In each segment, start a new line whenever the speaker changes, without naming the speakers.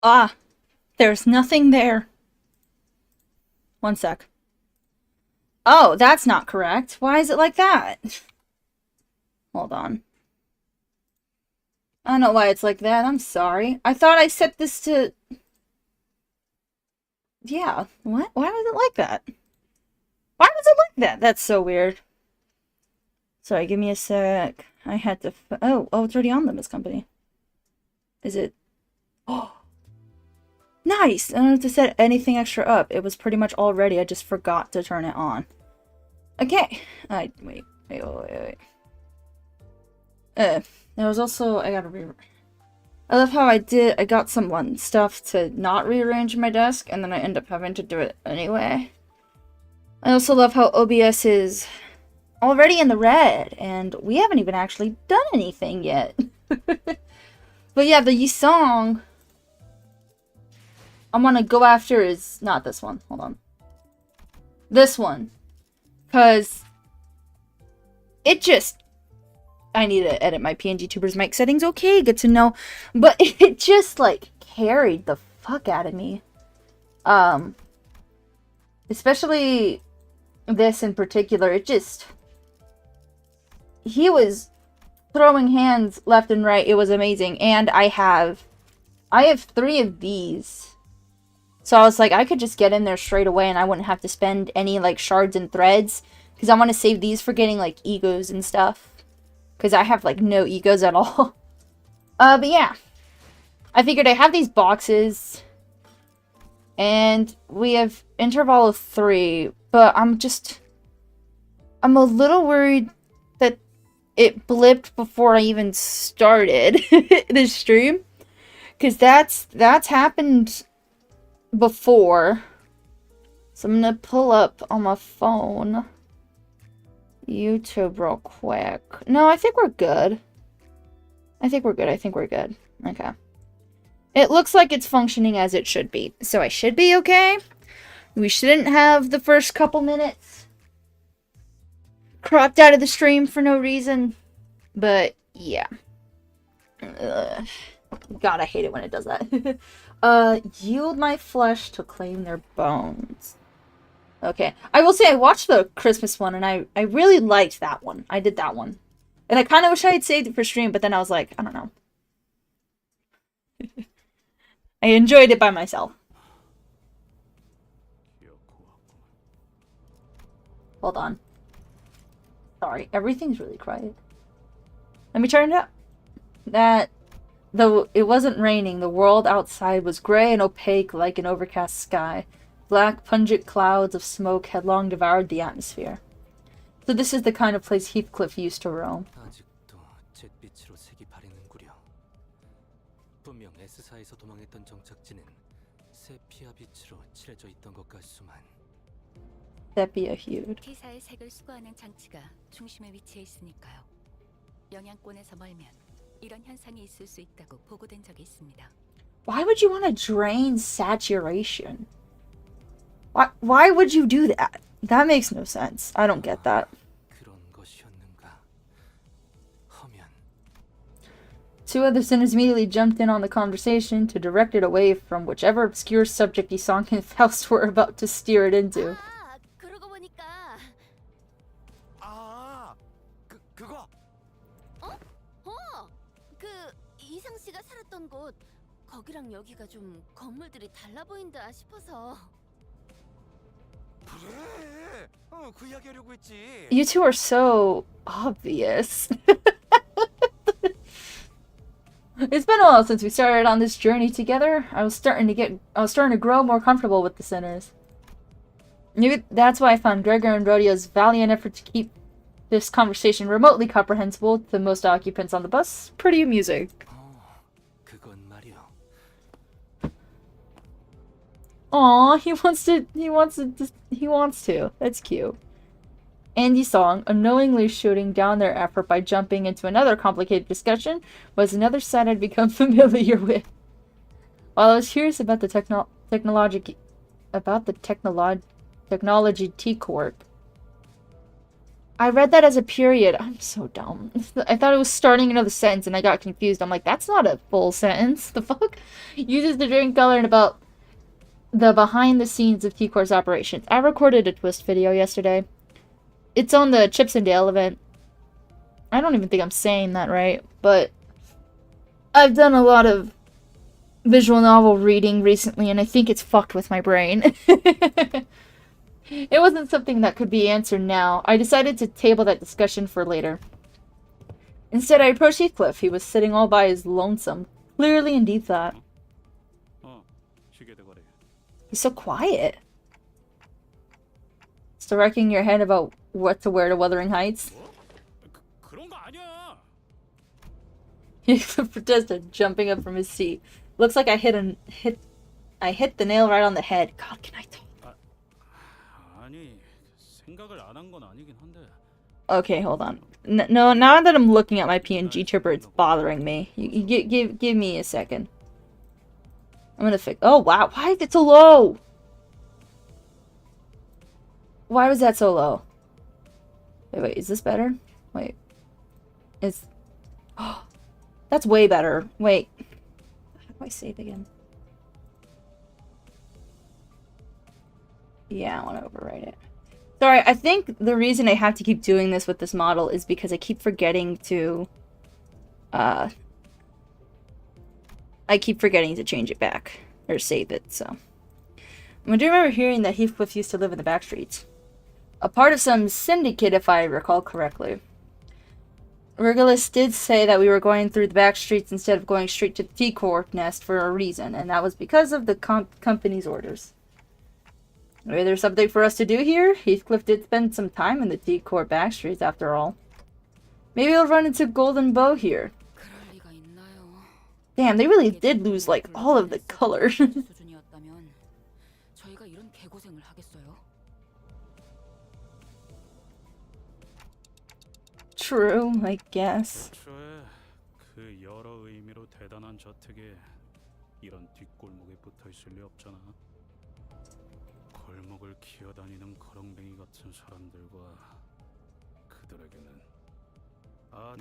Ah, there's nothing there. One sec. Oh, that's not correct. Why is it like that? Hold on. I don't know why it's like that. I'm sorry. I thought I set this to... Yeah. What? Why was it like that? Why was it like that? That's so weird. Sorry, give me a sec. I had to... Oh, it's already on Limbus Company. Is it... Oh, nice! I don't have to set anything extra up. It was pretty much all ready. I just forgot to turn it on. Okay. Wait. There was also... I gotta re... I love how I got someone stuff to not rearrange my desk, and then I end up having to do it anyway. I also love how OBS is already in the red, and we haven't even actually done anything yet. But yeah, the song I'm gonna go after is not this one. Hold on. This one. Because it just... I need to edit my PNG Tubers mic settings. Okay, good to know. But it just, like, carried the fuck out of me. Especially this in particular. It just... He was throwing hands left and right. It was amazing. And I have 3 of these. So I was like, I could just get in there straight away and I wouldn't have to spend any, like, shards and threads. Because I want to save these for getting, like, egos and stuff. Because I have, like, no egos at all. But yeah. I figured I have these boxes. And we have interval of 3. But I'm a little worried that it blipped before I even started the stream. Because that's happened before. So I'm gonna pull up on my phone YouTube real quick. No, I think we're good. I think we're good. Okay. It looks like it's functioning as it should be. So I should be okay. We shouldn't have the first couple minutes cropped out of the stream for no reason. But, yeah. God, I hate it when it does that. Yield my flesh to claim their bones. Okay. I will say I watched the Christmas one and I really liked that one. I did that one. And I kind of wish I had saved it for stream, but then I was like, I don't know. I enjoyed it by myself. Hold on. Sorry, everything's really quiet. Let me turn it up. Though it wasn't raining, the world outside was gray and opaque like an overcast sky. Black, pungent clouds of smoke had long devoured the atmosphere. So this is the kind of place Heathcliff used to roam. Sepia-hued.
T사의 색을 수거하는 장치가 중심에 위치해 있으니까요. 영향권에서 멀면 이런 현상이 있을 수 있다고 보고된 적이 있습니다.
Why would you want to drain saturation? Why would you do that? That makes no sense. I don't get that. Two other sinners immediately jumped in on the conversation to direct it away from whichever obscure subject Isong and Faust were about to steer it into.
그러고 보니까
그거.
그 이상 씨가 살았던 곳 거기랑 여기가 좀 건물들이 달라 보인다 싶어서.
그래. 그 이야기 하려고 했지.
You two are so obvious. It's been a while since we started on this journey together. I was starting to grow more comfortable with the sinners. Maybe that's why I found Gregor and Rodeo's valiant effort to keep this conversation remotely comprehensible to most occupants on the bus pretty amusing.
그건 말이야.
Aw, he wants to. That's cute. Andy Song, unknowingly shooting down their effort by jumping into another complicated discussion, was another side I'd become familiar with. While I was curious about the technology T-Corp, I read that as a period. I'm so dumb. I thought it was starting another sentence and I got confused. I'm like, that's not a full sentence. The fuck? Uses the drink color and about the behind the scenes of T-Core's operations. I recorded a twist video yesterday. It's on the Chips and Dale event. I don't even think I'm saying that right, but I've done a lot of visual novel reading recently and I think it's fucked with my brain. It wasn't something that could be answered now. I decided to table that discussion for later. Instead, I approached Heathcliff. He was sitting all by his lonesome, clearly in deep thought. He's so quiet. Still racking your head about what to wear to Wuthering Heights? Heathcliff protested, jumping up from his seat. Looks like I hit the nail right on the head. God, can I talk? Okay, hold on. No, now that I'm looking at my PNG tripper, it's bothering me. Give me a second. I'm gonna fix. Oh wow, why is it so low? Why was that so low? Wait, is this better? Wait, oh, that's way better. Wait, how do I save again? Yeah, I want to overwrite it. Sorry, I think the reason I have to keep doing this with this model is because I keep forgetting to, I keep forgetting to change it back, or save it, so. I do remember hearing that Heathcliff used to live in the back streets. A part of some syndicate, if I recall correctly. Regulus did say that we were going through the back streets instead of going straight to the T-Core nest for a reason, and that was because of the company's orders. Maybe there's something for us to do here? Heathcliff did spend some time in the T-Core backstreets after all. Maybe we'll run into Golden Bow here. Damn, they really did lose, like, all of the color. True, I guess.
골목을 기어다니는 거렁뱅이 같은 사람들과 그들에게는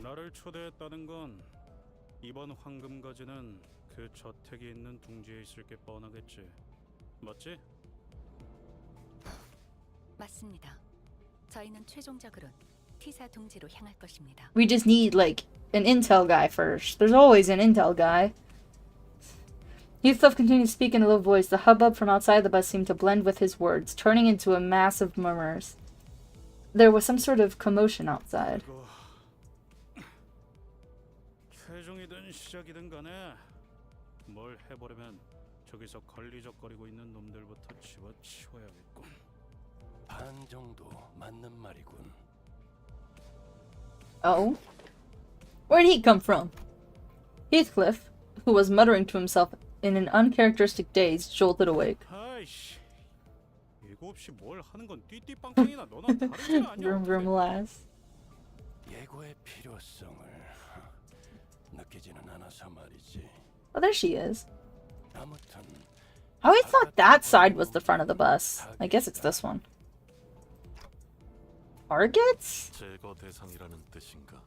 나를 초대했다는 건 이번 황금가지는 그 저택이 있는 둥지에 있을 게 뻔하겠지. 맞지?
맞습니다. 저희는 최종적으로는 T사 둥지로 향할 것입니다.
We just need, like, an intel guy first. There's always an intel guy. Heathcliff continued to speak in a low voice. The hubbub from outside the bus seemed to blend with his words, turning into a mass of murmurs. There was some sort of commotion outside.
최종이든 시작이든 간에 뭘 해보려면 저기서 걸리적거리고 있는 놈들부터 집어치워야겠군. 반 정도 맞는 말이군.
Oh? Where'd he come from? Heathcliff, who was muttering to himself in an uncharacteristic daze, jolted awake. Vroom vroom lass. Oh, there she is. I always thought that side was the front of the bus. I guess it's this one. Targets?
제거 대상이라는 뜻인가?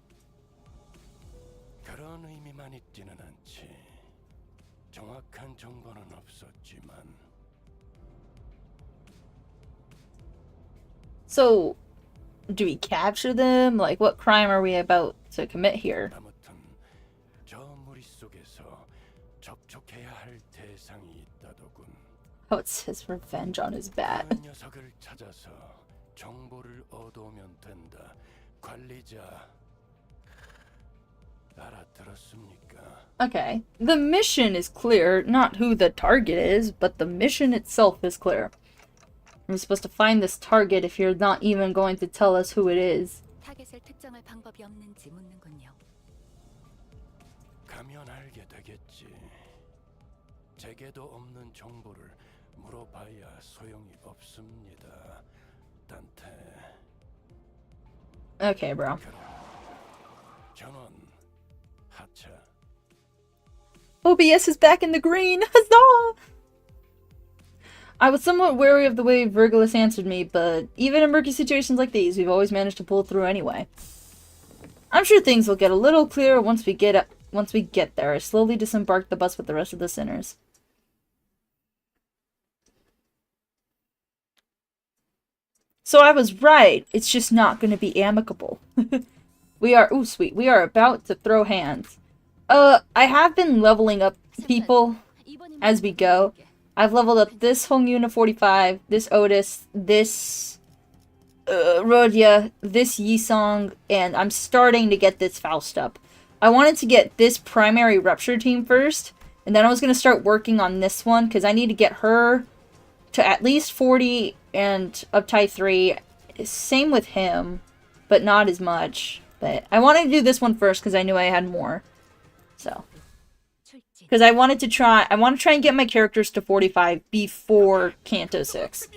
그런 의미만 있지는 않지. 정확한 정보는 없었지만.
So, do we capture them? Like, what crime are we about to commit here?
아무튼 저 무리 속에서 접촉해야 할 대상이 있다더군.
Oh, it's his revenge on his bat.
그 녀석을 찾아서 정보를 얻어오면 된다. 관리자. 알아들었습니까?
Okay. The mission is clear. Not who the target is, but the mission itself is clear. We're supposed to find this target if you're not even going to tell us who it is.
타겟을 특정할 방법이 없는지 묻는군요.
가면 알게 되겠지. 제게도 없는 정보를 물어봐야 소용이 없습니다. 단테.
Okay, bro.
전원 하차.
OBS is back in the green. Huzzah! I was somewhat wary of the way Virgilus answered me, but even in murky situations like these, we've always managed to pull through anyway. I'm sure things will get a little clearer once we get there. I slowly disembarked the bus with the rest of the sinners. So I was right. It's just not going to be amicable. We are... Ooh, sweet. We are about to throw hands. I have been leveling up people as we go. I've leveled up this Hong Yuna 45, this Otis, this Rodya, this Yisong, and I'm starting to get this Faust up. I wanted to get this primary Rupture team first, and then I was going to start working on this one, because I need to get her to at least 40 and up tie 3. Same with him, but not as much. But I wanted to do this one first, because I knew I had more. So... Because I want to try and get my characters to 45 before Kanto 6.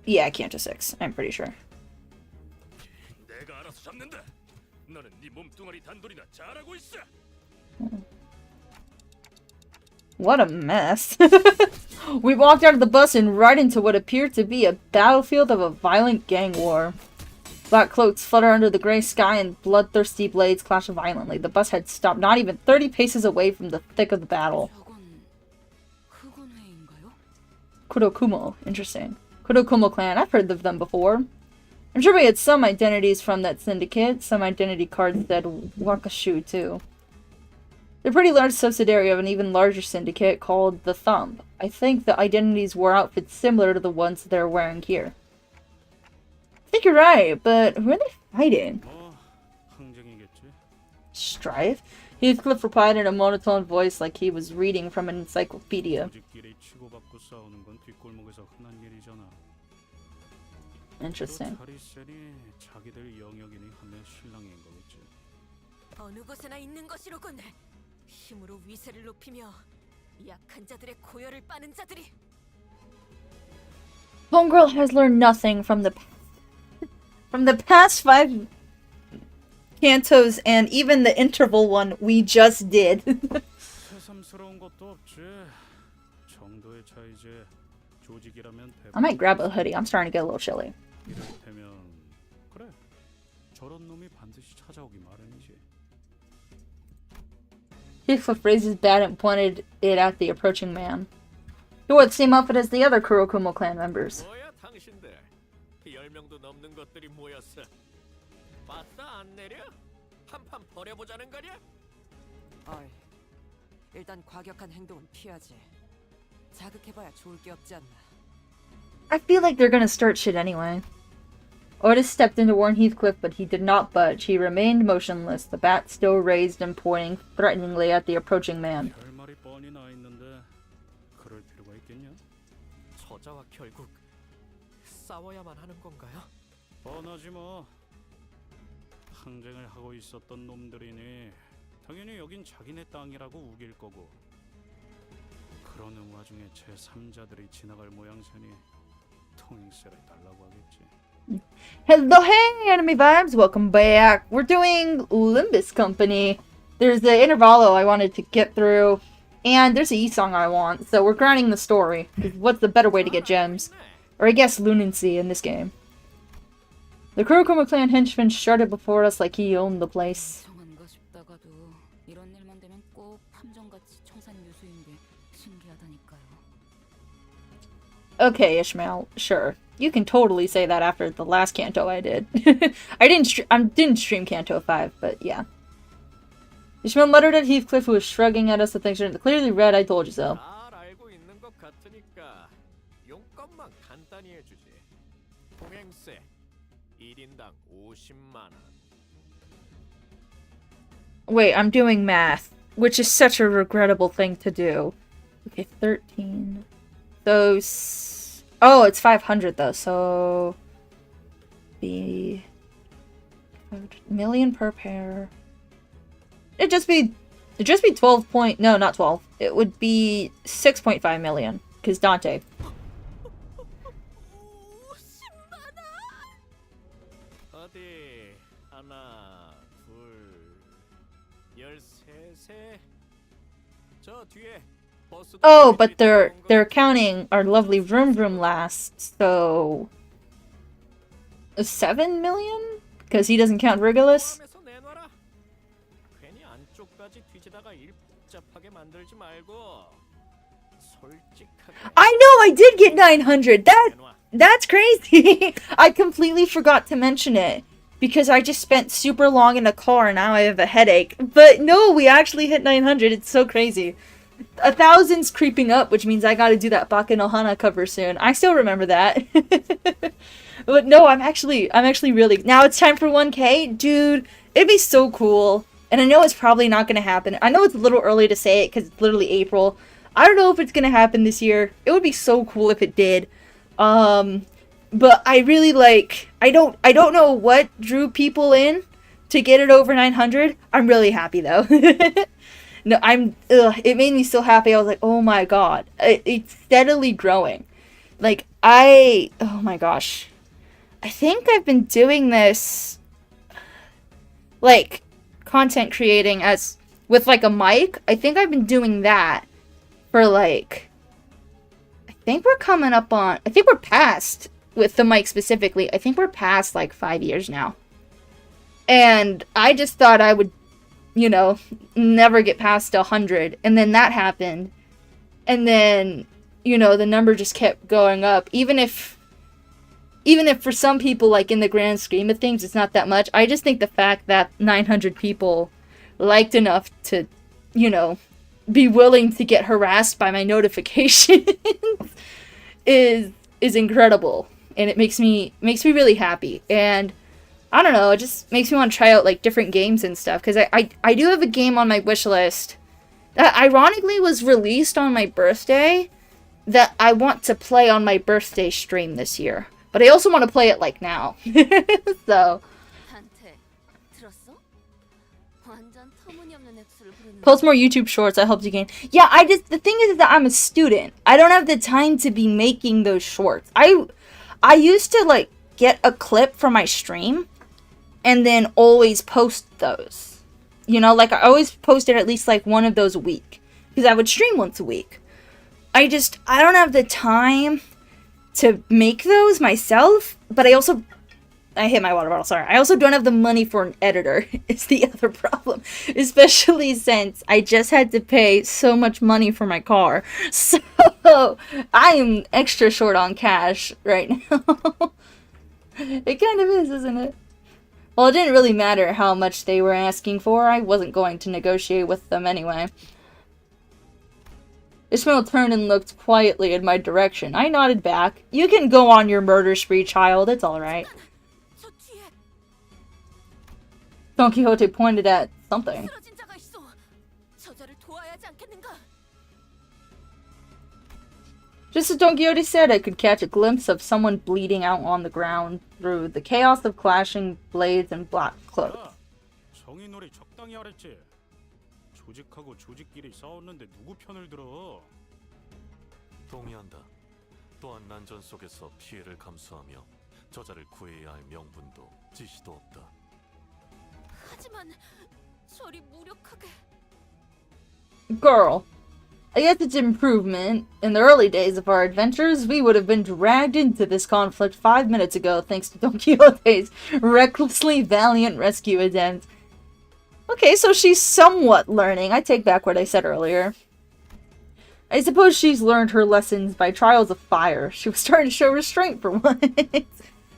Yeah, Kanto 6, I'm pretty sure. What a mess. We walked out of the bus and right into what appeared to be a battlefield of a violent gang war. Black cloaks flutter under the gray sky and bloodthirsty blades clash violently. The bus had stopped not even 30 paces away from the thick of the battle. Kurokumo. Interesting. Kurokumo clan. I've heard of them before. I'm sure we had some identities from that syndicate. Some identity cards said Wakashu, too. They're a pretty large subsidiary of an even larger syndicate called the Thumb. I think the identities wore outfits similar to the ones they're wearing here. I think you're right, but who are they fighting? Strife? Heathcliff replied in a monotone voice like he was reading from an encyclopedia. Interesting. Homegirl has learned nothing from the past 5 cantos and even the interval one we just did. I might grab a hoodie. I'm starting to get a little chilly. Heathcliff raised his bat and pointed it at the approaching man. He wore the same outfit as the other Kurokumo clan members. I feel like they're gonna start shit anyway. Otis stepped in to warn Heathcliff, but he did not budge. He remained motionless, the bat still raised and pointing threateningly at the approaching man.
항쟁을 하고 있었던 놈들이니 당연히 여긴 자기네 땅이라고 우길 거고 그러는 와중에 제3자들이 지나갈 모양새니 통행세를 달라고 하겠지.
Hello, hey, enemy vibes! Welcome back! We're doing Limbus Company. There's the intervallo I wanted to get through, and there's a E-song I want, so we're grinding the story. What's the better way to get gems? Or I guess lunancy in this game. The Kurokumo clan henchman strutted before us like he owned the place. Okay, Ishmael, sure. You can totally say that after the last Kanto I did. I didn't stream Kanto 5, but yeah. Ishmael muttered at Heathcliff, who was shrugging at us with things clearly read, I told you so. Wait, I'm doing math, which is such a regrettable thing to do. Okay, 13. So, oh, it's 500 though, so be million per pair. It'd just be 12 point, no, not 12. It would be 6.5 million, because Dante.
저 뒤에
Oh, but they're counting our lovely Vroom Vroom last, so 7 million? Because he doesn't count Regulus?
포함해서 내놔라. 괜히 안쪽까지 뒤지다가 일 복잡하게 만들지 말고 솔직하게
I know I did get 900!
내놔.
That's crazy! I completely forgot to mention it. Because I just spent super long in a car and now I have a headache. But no, we actually hit 900. It's so crazy. 1,000's creeping up, which means I gotta do that Baka no Hana cover soon. I still remember that. But no, I'm actually really... Now it's time for 1K? Dude, it'd be so cool. And I know it's probably not gonna happen. I know it's a little early to say it because it's literally April. I don't know if it's gonna happen this year. It would be so cool if it did. But I really I don't know what drew people in to get it over 900. I'm really happy though. No, it made me so happy. I was like, oh my god. It's steadily growing. Oh my gosh. I think I've been doing this, content creating with a mic. I think I've been doing that for I think we're past, with the mic specifically, I think we're past 5 years now. And I just thought I would, never get past 100. And then that happened. And then, the number just kept going up. Even if for some people, in the grand scheme of things, it's not that much. I just think the fact that 900 people liked enough to, be willing to get harassed by my notifications is incredible. And it makes me really happy. And I don't know, it just makes me want to try out different games and stuff. Because I do have a game on my wish list that ironically was released on my birthday that I want to play on my birthday stream this year. But I also want to play it now. So
한테 들었어? 완전 터무니없는 액수를 부르는
post more YouTube shorts, that helps you gain. Yeah, the thing is that I'm a student. I don't have the time to be making those shorts. I used to get a clip for my stream and then always post those. I always posted at least one of those a week because I would stream once a week. I don't have the time to make those myself, but I hit my water bottle, sorry. I also don't have the money for an editor. It's the other problem. Especially since I just had to pay so much money for my car. So, I am extra short on cash right now. It kind of is, isn't it? Well, it didn't really matter how much they were asking for. I wasn't going to negotiate with them anyway. Ishmael turned and looked quietly in my direction. I nodded back. You can go on your murder spree, child. It's alright.
저 뒤에
Don Quixote pointed at something.
쓰러진 자가 있어. 저자를 도와야 하지 않겠는가?
Just as Don Quixote said, I could catch a glimpse of someone bleeding out on the ground through the chaos of clashing blades and black cloaks.
야, 정의놀이 적당히 하랬지. 조직하고 조직끼리 싸웠는데 누구 편을 들어?
동의한다. 또한 난전 속에서 피해를 감수하며 저자를 구해야 할 명분도 지시도 없다.
하지만 저리 무력하게
Girl, I guess it's improvement. In the early days of our adventures, we would have been dragged into this conflict 5 minutes ago thanks to Don Quixote's recklessly valiant rescue attempt. Okay, so she's somewhat learning. I take back what I said earlier. I suppose she's learned her lessons by trials of fire. She was starting to show restraint for once.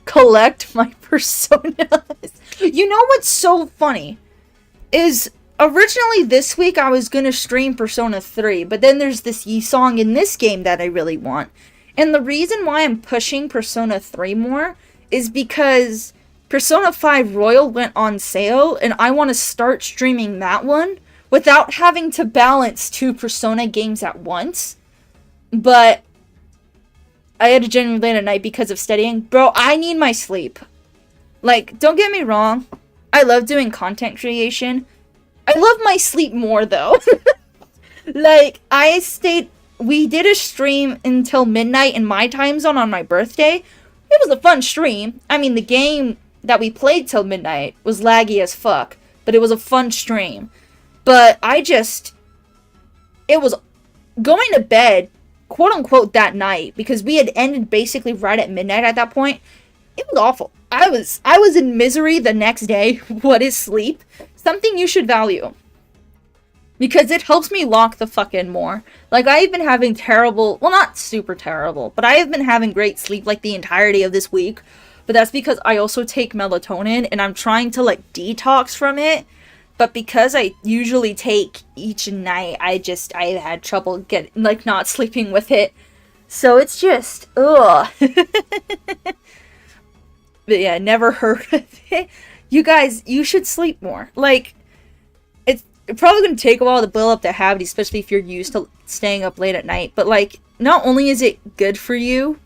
Collect my personas. You know what's so funny? Is originally this week I was gonna stream Persona 3, but then there's this Yi song in this game that I really want. And the reason why I'm pushing Persona 3 more is because Persona 5 Royal went on sale, and I want to start streaming that one without having to balance 2 Persona games at once. But I had to genuinely late at night because of studying. Bro, I need my sleep. Don't get me wrong. I love doing content creation. I love my sleep more, though. We did a stream until midnight in my time zone on my birthday. It was a fun stream. I mean, the game that we played till midnight was laggy as fuck, but it was a fun stream. But it was going to bed, quote unquote, that night, because we had ended basically right at midnight at that point, it was awful. I was in misery the next day. What is sleep? Something you should value. Because it helps me lock the fuck in more. Like, I've been having terrible, well, not super terrible, but I have been having great sleep, like, the entirety of this week. But that's because I also take melatonin, and I'm trying to, like, detox from it. But because I usually take each night, I had trouble not sleeping with it. So it's just, ugh. But yeah, never heard of it. You guys, you should sleep more. Like, it's probably going to take a while to build up the habit, especially if you're used to staying up late at night. But, like, not only is it good for you,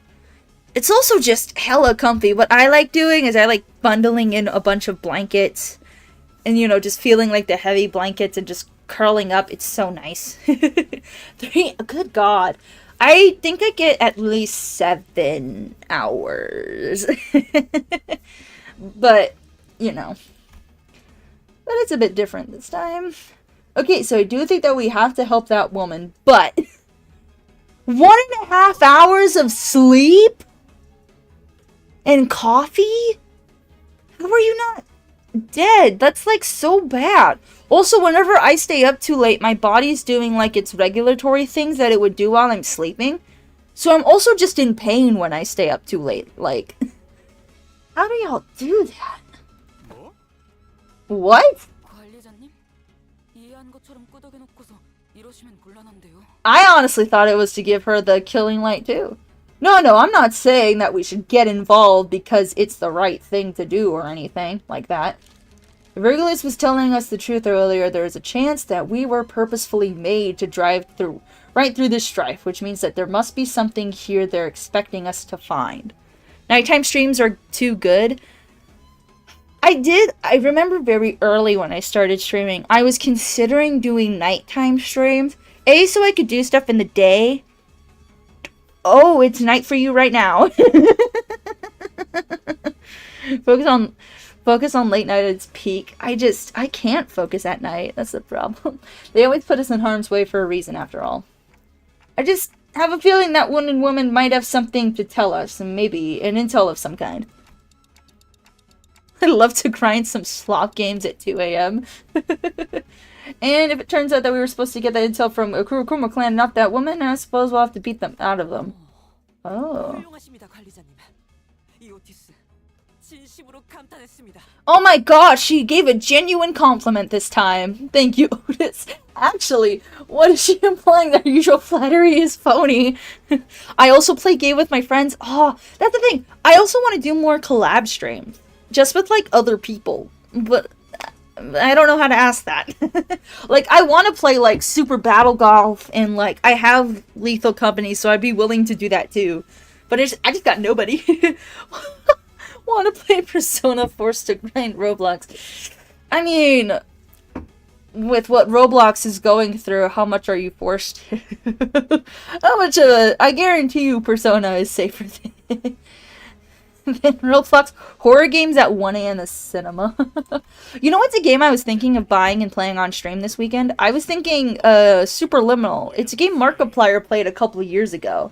it's also just hella comfy. What I like doing is I like bundling in a bunch of blankets and, you know, just feeling like the heavy blankets and just curling up. It's so nice. Good God. I think I get at least 7 hours. But, you know. But it's a bit different this time. Okay, so I do think that we have to help that woman, but 1.5 hours of sleep? And coffee? How are you not dead? That's like so bad. Also, whenever I stay up too late, my body's doing like its regulatory things that it would do while I'm sleeping. So I'm also just in pain when I stay up too late. Like, how do y'all do that?
뭐?
What?
관리자님, 이해한 것처럼 끄덕여놓고서 이러시면 곤란한데요.
I honestly thought it was to give her the killing light too. No, I'm not saying that we should get involved because it's the right thing to do or anything like that. Virgilus was telling us the truth earlier. There is a chance that we were purposefully made to drive right through this strife, which means that there must be something here they're expecting us to find. Nighttime streams are too good. I remember very early when I started streaming, I was considering doing nighttime streams. A, so I could do stuff in the day. Oh, it's night for you right now. Focus on late night at its peak. I can't focus at night. That's the problem. They always put us in harm's way for a reason, after all. I just have a feeling that woman might have something to tell us, and maybe an intel of some kind. I'd love to grind some slot games at 2 a.m. And if it turns out that we were supposed to get that intel from Kurokuma clan and not that woman, I suppose we'll have to beat them out of them. Oh.
훌륭하십니다, 관리자님. 이 오티스 진심으로 감탄했습니다.
Oh my gosh, she gave a genuine compliment this time. Thank you, Otis. Actually, what is she implying? That her usual flattery is phony. I also play game with my friends. Oh, that's the thing. I also want to do more collab streams. Just with, like, other people. But I don't know how to ask that. Like, I want to play, like, Super Battle Golf, and, like, I have Lethal Company, so I'd be willing to do that, too. But I just got nobody. Want to play Persona forced to grind Roblox. I mean, with what Roblox is going through, how much are you forced? How much of it? I guarantee you Persona is safer than Roblox. Horror games at 1 a.m. in the cinema. You know what's a game I was thinking of buying and playing on stream this weekend? I was thinking Superliminal. It's a game Markiplier played a couple of years ago.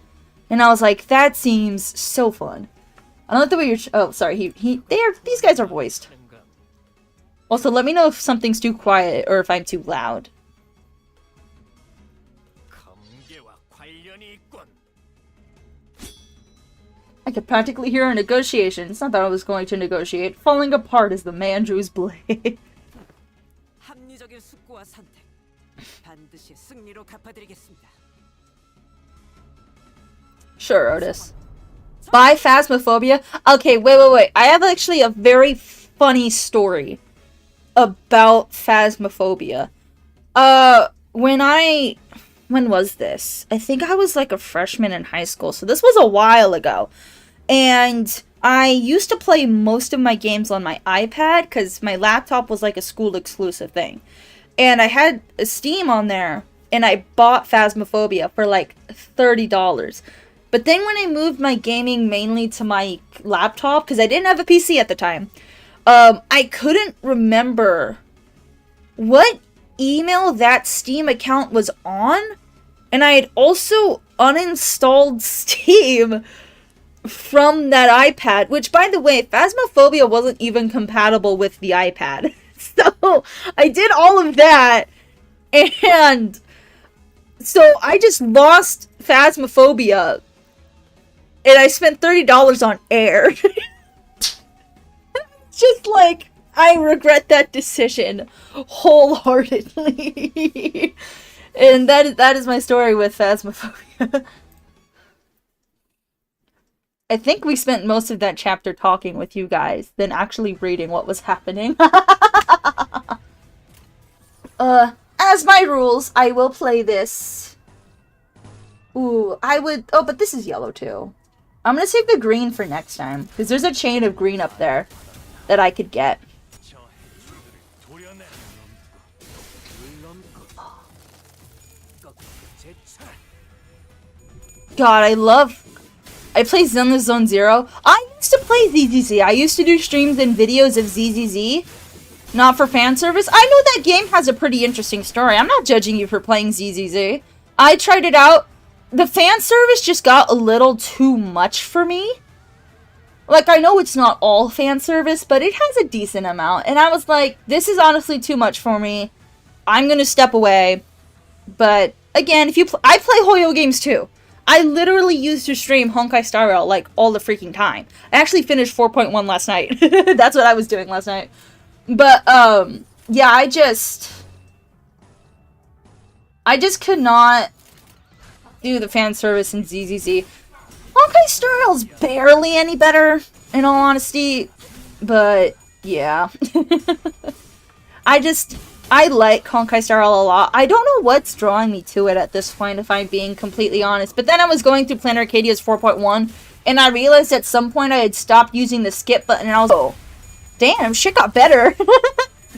And I was like, that seems so fun. I don't like the way you're... Oh, sorry. These guys are voiced. Also, let me know if something's too quiet or if I'm too loud.
검계와 관련이 있군.
I could practically hear a negotiation. It's not that I was going to negotiate. Falling apart is the man Drew's blade.
합리적인 숙고와 선택. 반드시 승리로 갚아드리겠습니다.
Sure, Otis. Buy Phasmophobia? Okay, wait. I have actually a very funny story about Phasmophobia. When was this? I think I was like a freshman in high school, so this was a while ago. And I used to play most of my games on my iPad, because my laptop was like a school exclusive thing. And I had a Steam on there, and I bought Phasmophobia for like $30. But then when I moved my gaming mainly to my laptop, because I didn't have a PC at the time, I couldn't remember what email that Steam account was on. And I had also uninstalled Steam from that iPad, which, by the way, Phasmophobia wasn't even compatible with the iPad. So I did all of that, and so I just lost Phasmophobia, and I spent $30 on air. Just like, I regret that decision wholeheartedly. And that is my story with Phasmophobia. I think we spent most of that chapter talking with you guys than actually reading what was happening. As my rules, I will play this. Ooh, I would... Oh, but this is yellow too. I'm gonna save the green for next time, because there's a chain of green up there that I could get. God, I play Zenless Zone Zero. I used to play ZZZ. I used to do streams and videos of ZZZ. Not for fan service. I know that game has a pretty interesting story. I'm not judging you for playing ZZZ. I tried it out. The fan service just got a little too much for me. Like, I know it's not all fan service, but it has a decent amount. And I was like, this is honestly too much for me. I'm gonna step away. But, again, if you I play Hoyo games too. I literally used to stream Honkai Star Rail, like, all the freaking time. I actually finished 4.1 last night. That's what I was doing last night. But, yeah, I just could not do the fan service in ZZZ. Honkai Star Rail's barely any better, in all honesty. But, yeah. I like Honkai Star Rail a lot. I don't know what's drawing me to it at this point, if I'm being completely honest. But then I was going through Planar Arcadia's 4.1, and I realized at some point I had stopped using the skip button, and I was like, oh, damn, shit got better.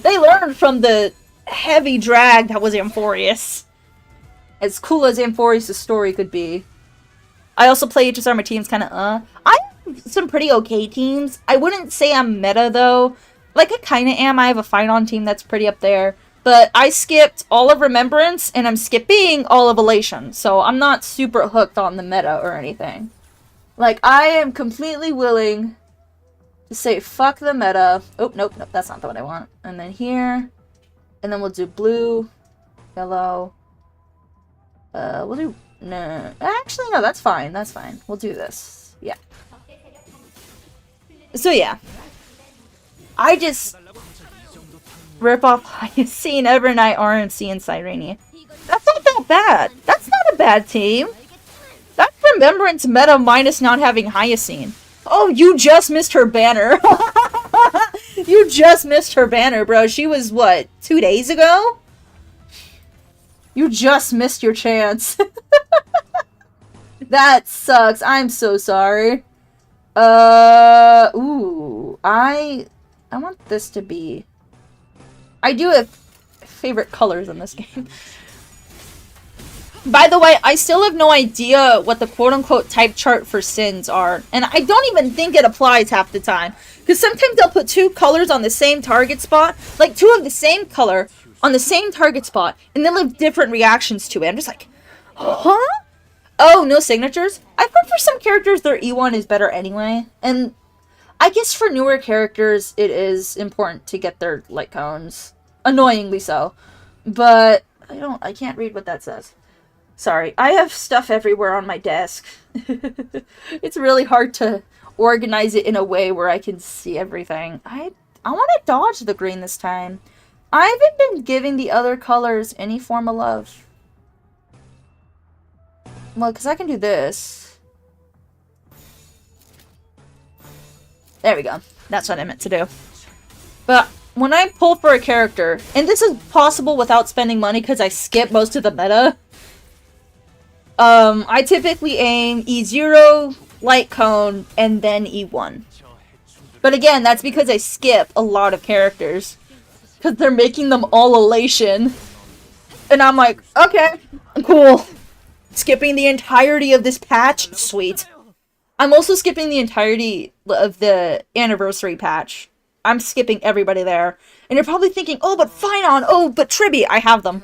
They learned from the heavy drag that was Amphorius. As cool as Amphorius' story could be. I also play HSR, my team's kind of, I have some pretty okay teams. I wouldn't say I'm meta, though. Like, I kind of am. I have a fight-on team that's pretty up there. But I skipped all of Remembrance, and I'm skipping all of Elation. So I'm not super hooked on the meta or anything. Like, I am completely willing to say, fuck the meta. Oh, nope, that's not what I want. And then here. And then we'll do blue, yellow. We'll do... No. Actually, no, that's fine. That's fine. We'll do this. Yeah. So, yeah. I just rip off Hyacine, Evernight, RMC, and Sirenia. That's not that bad. That's not a bad team. That's Remembrance meta minus not having Hyacine. Oh, you just missed her banner. You just missed her banner, bro. She was, what, 2 days ago? You just missed your chance. That sucks. I'm so sorry. Ooh. I want this to be... I do have favorite colors in this game. By the way, I still have no idea what the quote-unquote type chart for sins are. And I don't even think it applies half the time. Because sometimes they'll put 2 colors on the same target spot. Like, 2 of the same color on the same target spot. And they'll have different reactions to it. I'm just like, huh? Oh, no signatures? I've heard for some characters their E1 is better anyway. And I guess for newer characters, it is important to get their light cones. Annoyingly so. But I can't read what that says. Sorry, I have stuff everywhere on my desk. It's really hard to organize it in a way where I can see everything. I want to dodge the green this time. I haven't been giving the other colors any form of love. Well, because I can do this. There we go. That's what I meant to do. But when I pull for a character, and this is possible without spending money because I skip most of the meta, I typically aim E0, light cone, and then E1. But again, that's because I skip a lot of characters. Because they're making them all elation. And I'm like, okay, cool. Skipping the entirety of this patch? Sweet. I'm also skipping the entirety of the anniversary patch. I'm skipping everybody there. And you're probably thinking, oh, but Finon, oh, but Tribby, I have them.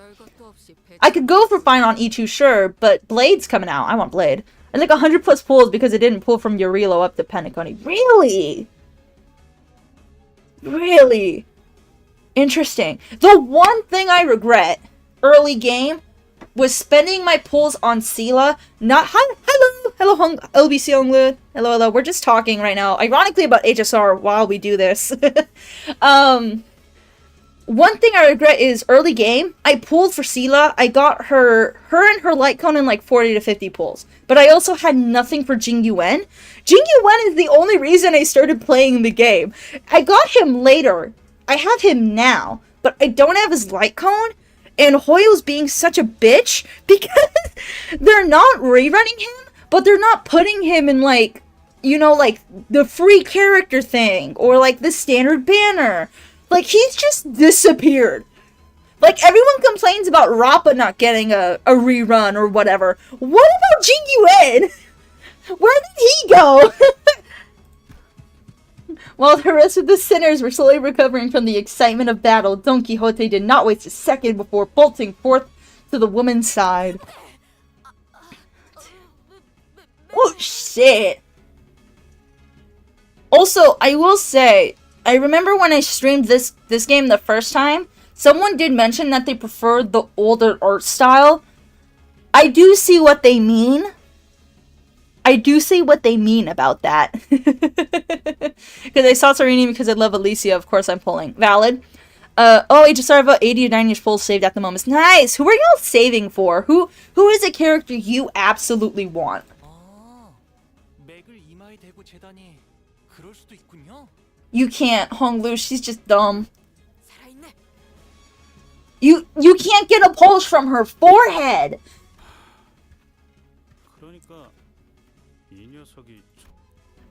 I could go for fine on E2, sure, but Blade's coming out. I want Blade. I think 100 plus pulls because it didn't pull from Urilo up to Penacony. Really? Really? Interesting. The one thing I regret early game was spending my pulls on Sela. Not hello Hong LBC Honglu. Hello. We're just talking right now. Ironically about HSR while we do this. One thing I regret is early game, I pulled for Sela. I got her and her light cone in like 40 to 50 pulls. But I also had nothing for Jing Yuan. Jing Yuan is the only reason I started playing the game. I got him later. I have him now. But I don't have his light cone. And Hoyo's being such a bitch because they're not rerunning him, but they're not putting him in like, you know, like the free character thing or like the standard banner. Like, he's just disappeared. Like, everyone complains about Rappa not getting a rerun or whatever. What about Jing Yuan? Where did he go? While the rest of the sinners were slowly recovering from the excitement of battle, Don Quixote did not waste a second before bolting forth to the woman's side. Oh, shit. Also, I will say, I remember when I streamed this game the first time, someone did mention that they preferred the older art style. I do see what they mean. I do see what they mean about that. Because I saw Serini because I love Alicia, of course I'm pulling. Valid. I just saw about 80 or 90 pulls saved at the moment. Nice! Who are y'all saving for? Who is a character you absolutely want? You can't, Honglu, she's just dumb. You can't get a pulse from her forehead!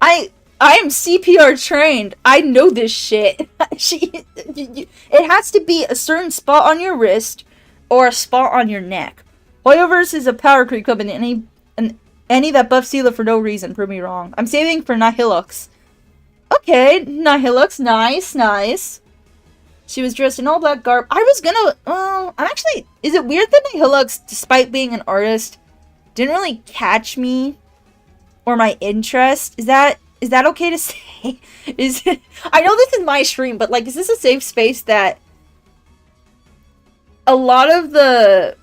I am CPR trained. I know this shit. It has to be a certain spot on your wrist or a spot on your neck. Hoyoverse is a power creep club and any that buff Sela for no reason. Prove me wrong. I'm saving for Nihilux. Okay, Nihilux, nice. She was dressed in all black garb. I was gonna, is it weird that Nihilux, despite being an artist, didn't really catch me or my interest? Is that okay to say? I know this is my stream, but like, is this a safe space that a lot of the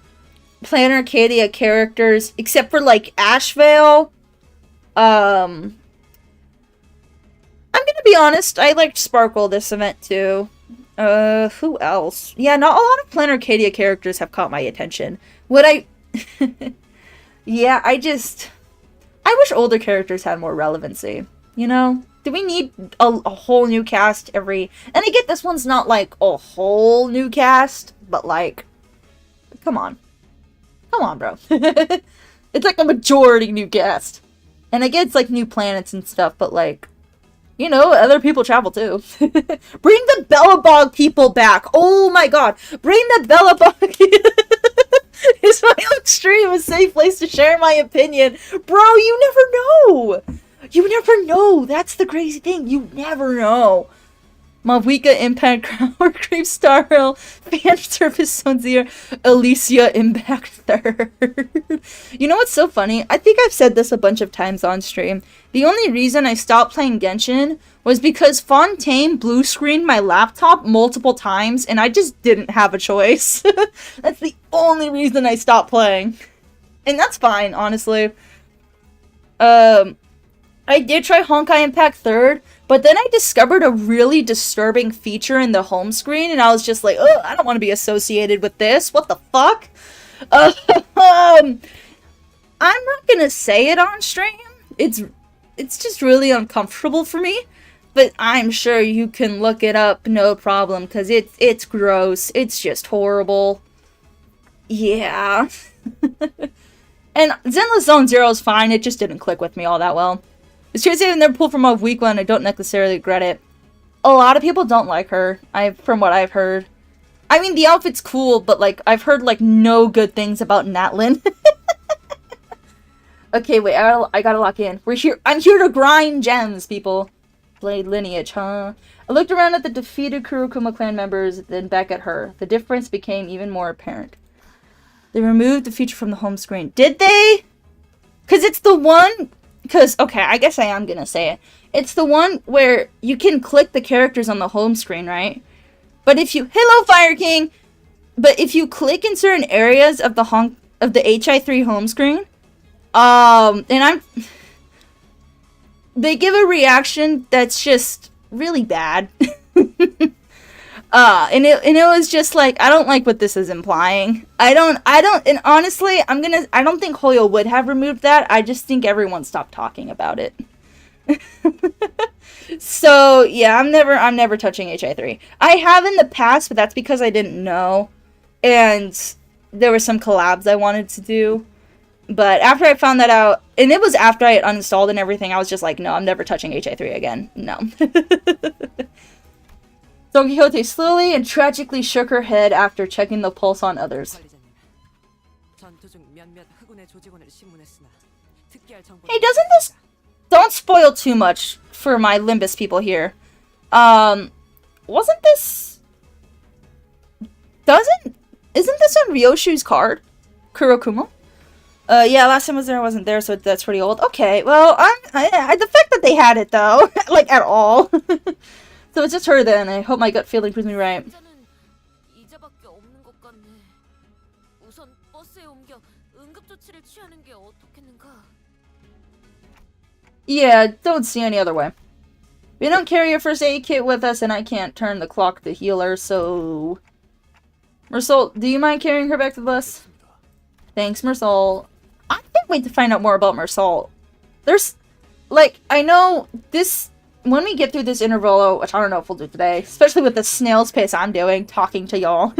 Plan Arcadia characters, except for like Ashvale, I'm gonna be honest, I liked Sparkle this event too. Who else? Yeah, not a lot of Plan Arcadia characters have caught my attention. Yeah, I wish older characters had more relevancy, you know? Do we need a whole new cast every... And I get this one's not like a whole new cast, but like, come on. Come on, bro. It's like a majority new cast. And I get it's like new planets and stuff, but like, you know, other people travel too. Bring the Bellabog people back. Oh my god. Bring the Bellabog. Is my own stream a safe place to share my opinion? Bro, you never know. You never know. That's the crazy thing. You never know. Mavwika Impact Crower Creep Star Hill Fan Service Sonzier Alicia Impact Third. You know what's so funny? I think I've said this a bunch of times on stream. The only reason I stopped playing Genshin was because Fontaine blue screened my laptop multiple times and I just didn't have a choice. That's the only reason I stopped playing. And that's fine, honestly. I did try Honkai Impact Third, but then I discovered a really disturbing feature in the home screen, and I was just like, oh, I don't want to be associated with this. What the fuck? I'm not gonna say it on stream. It's just really uncomfortable for me, but I'm sure you can look it up, no problem, because it's gross. It's just horrible. Yeah. And Zenless Zone Zero is fine. It just didn't click with me all that well. It's true to say I've never pulled from a weak one. I don't necessarily regret it. A lot of people don't like her, from what I've heard. I mean, the outfit's cool, but like, I've heard like no good things about Natlin. Okay, wait, I gotta lock in. I'm here to grind gems, people. Blade lineage, huh? I looked around at the defeated Kurokuma clan members, then back at her. The difference became even more apparent. They removed the feature from the home screen. Did they? Because it's the one... Because, okay, I guess I am going to say it. It's the one where you can click the characters on the home screen, right? But if you... Hello, Fire King! But if you click in certain areas of the HI3 home screen, they give a reaction that's just really bad. And it was just like, I don't like what this is implying. And honestly, I don't think Hoyo would have removed that. I just think everyone stopped talking about it. So, yeah, I'm never touching HI3. I have in the past, but that's because I didn't know. And there were some collabs I wanted to do. But after I found that out, and it was after I had uninstalled and everything, I was just like, no, I'm never touching HI3 again. No. Don Quixote slowly and tragically shook her head after checking the pulse on others. Hey, doesn't this... Don't spoil too much for my Limbus people here. Wasn't this... Isn't this on Ryoshu's card? Kurokumo? Yeah, last time I was there, I wasn't there, so that's pretty old. Okay, well, the fact that they had it, though, like, at all. So it's just her then. I hope my gut feeling proves me right. Yeah, don't see any other way. We don't carry a first aid kit with us, and I can't turn the clock to healer, so... Mersol, do you mind carrying her back to the bus? Thanks, Mersol. I can't wait to find out more about Mersol. There's... Like, I know this... When we get through this interval, which I don't know if we'll do today, especially with the snail's pace I'm doing, talking to y'all.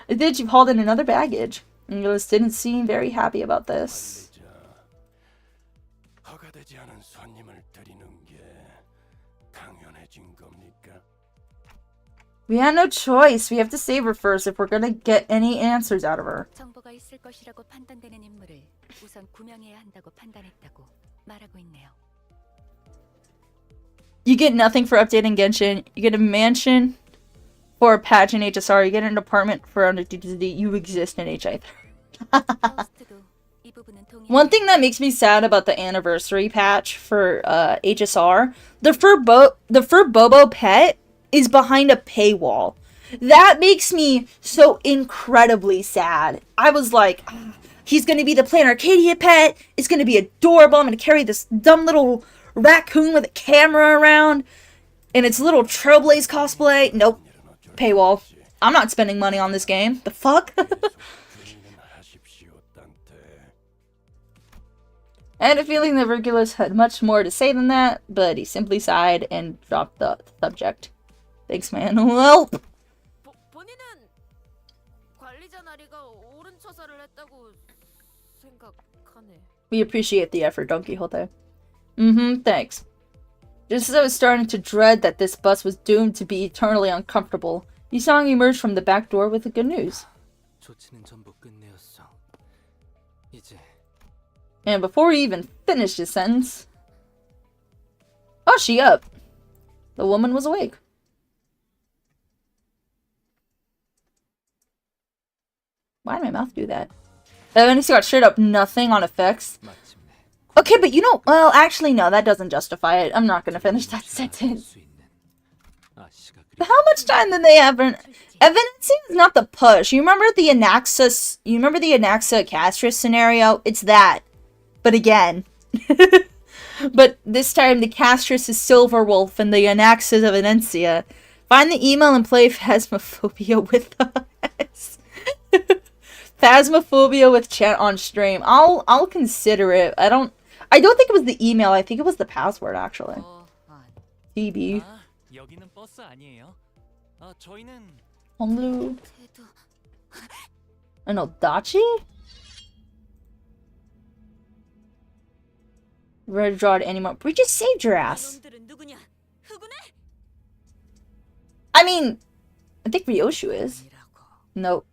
You've hauled in another baggage. And you just didn't seem very happy about this. We had no choice. We have to save her first if we're gonna get any answers out of her.
정보가 있을 것이라고 판단되는 인물을 우선 구명해야 한다고 판단했다고 말하고 있네요.
You get nothing for updating Genshin. You get a mansion for a patch in HSR. You get an apartment for under duty. You exist in HI3. One thing that makes me sad about the anniversary patch for HSR, the fur Bobo pet is behind a paywall. That makes me so incredibly sad. I was like, he's going to be the Plain Arcadia pet. It's going to be adorable. I'm going to carry this dumb little raccoon with a camera around. And it's a little Trailblaze cosplay. Nope. Paywall. I'm not spending money on this game. The fuck? I had a feeling that Virgulus had much more to say than that, but he simply sighed and dropped the subject. Thanks, man. Well...
본인은 관리자 나리가 옳은 처사를 했다고 생각하네.
We appreciate the effort, Don Quixote. Thanks. Just as I was starting to dread that this bus was doomed to be eternally uncomfortable, Yisang emerged from the back door with the good news. And before he even finished his sentence... Oh, she up. The woman was awake. Why did my mouth do that? And he's got straight up nothing on effects. Okay, but you know... Well, actually, no, that doesn't justify it. I'm not gonna finish that sentence. How much time did they have? Evidencing is not the push. You remember the Anaxa... You remember the Anaxa Castris scenario? It's that. But again. But this time the Castris is Silverwolf and the Anaxa is Evidencia. Find the email and play Phasmophobia with us. Phasmophobia with chat on stream. I'll consider it. I don't think it was the email. I think it was the password actually. DB. Honlu. An Odachi? Ready to draw it anymore. We just saved your ass. I mean, I think Ryoshu is. Nope.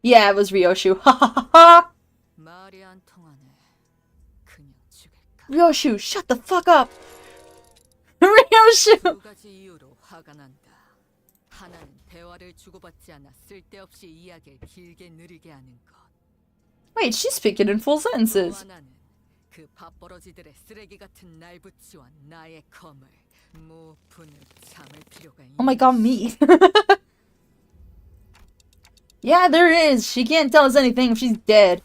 Yeah, it was Ryoshu. Ha ha ha ha! Ryoshu, shut the fuck up! Ryoshu! shoot.
두 가지 이유로 화가 난다. 하나는 대화를 주고받지 않아 쓸데없이 이야기를 길게 느리게 하는 것.
Wait, she's speaking in full
또
sentences.
하나는 그 밥버러지들의 쓰레기 같은 날붙이와 나의 검을 무분을 참을 필요가 있는
Oh my god, me. Yeah, there is. She can't tell us anything if she's dead.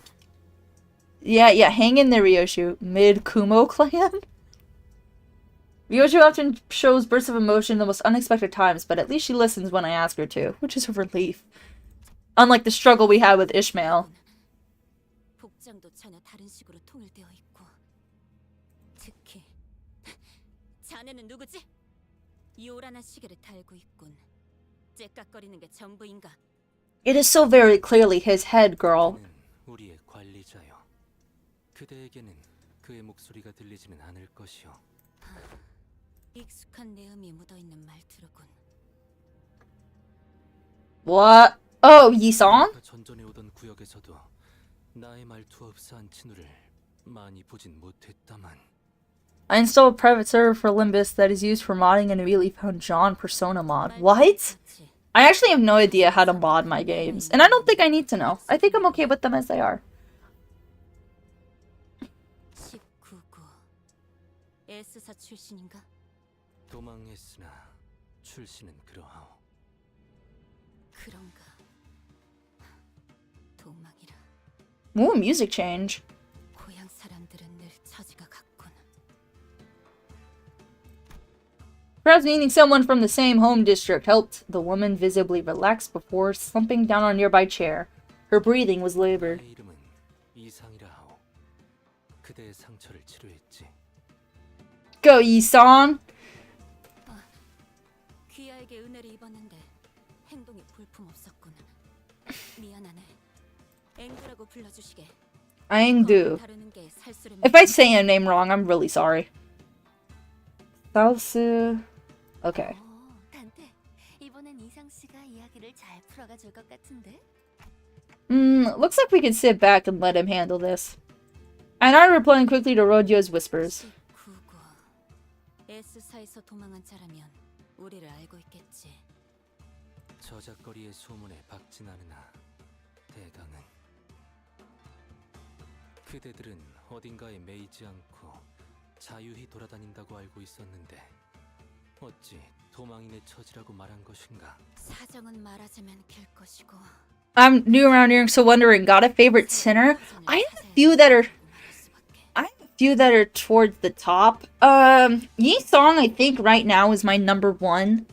Yeah, hang in there, Ryoshu. Mid-Kumo clan? Ryoshu often shows bursts of emotion in the most unexpected times, but at least she listens when I ask her to, which is a relief. Unlike the struggle we had with Ishmael.
복장도 전혀 다른 식으로 통일되어 있고 특히 자네는 누구지? 요란한 시계를 달고 있군. 째깍거리는 게 전부인가?
It is so very clearly his head, girl.
그는 우리의 관리자요. 그대에게는 그의 목소리가 들리지는 않을 것이요.
익숙한 내음이 묻어있는 말투로군.
What? Oh, Yi-san?
그가 전전에 오던 구역에서도 나의 말투와 흡사한 친구를 많이 보진 못했다만.
I installed a private server for Limbus that is used for modding and immediately found John Persona mod. What? I actually have no idea how to mod my games, and I don't think I need to know. I think I'm okay with them as they are.
19구 S사 출신인가?
도망했으나 출신은 그러하오.
그런가? 도망이라.
Ooh, music change.
고향 사람들은 늘 처지가 같군.
Perhaps meeting someone from the same home district helped the woman visibly relax before slumping down on a nearby chair. Her breathing was labored.
내 이름은 이상이라 하오. 그대의 상처를 치료했지.
Go, Yi-san!
귀하에게 은혜를 입었는데 행동이 볼품없었군. 미안하네. 앵두라고 불러주시게.
Aengdu.
다루는 게 살수를
If I say a name wrong, I'm really sorry. Salsu. Okay.
단테, 이번엔 이상 씨가 이야기를 잘 풀어가 줄 것 같은데.
Looks like we can sit back and let him handle this. I nodded, replying quickly to Rodyo's whispers.
19구 S사에서 도망한 자라면 우리를 알고 있겠지.
저작거리의 소문에 박진 않으나 대강은 그대들은 어딘가에 매이지 않고 자유히 돌아다닌다고 알고 있었는데 어찌 도망인의 처지라고 말한 것인가?
사정은 말하자면 길 것이고.
I'm new around here, so wondering, got a favorite sinner? I have a few that are towards the top. Yi-song, I think right now is my number one.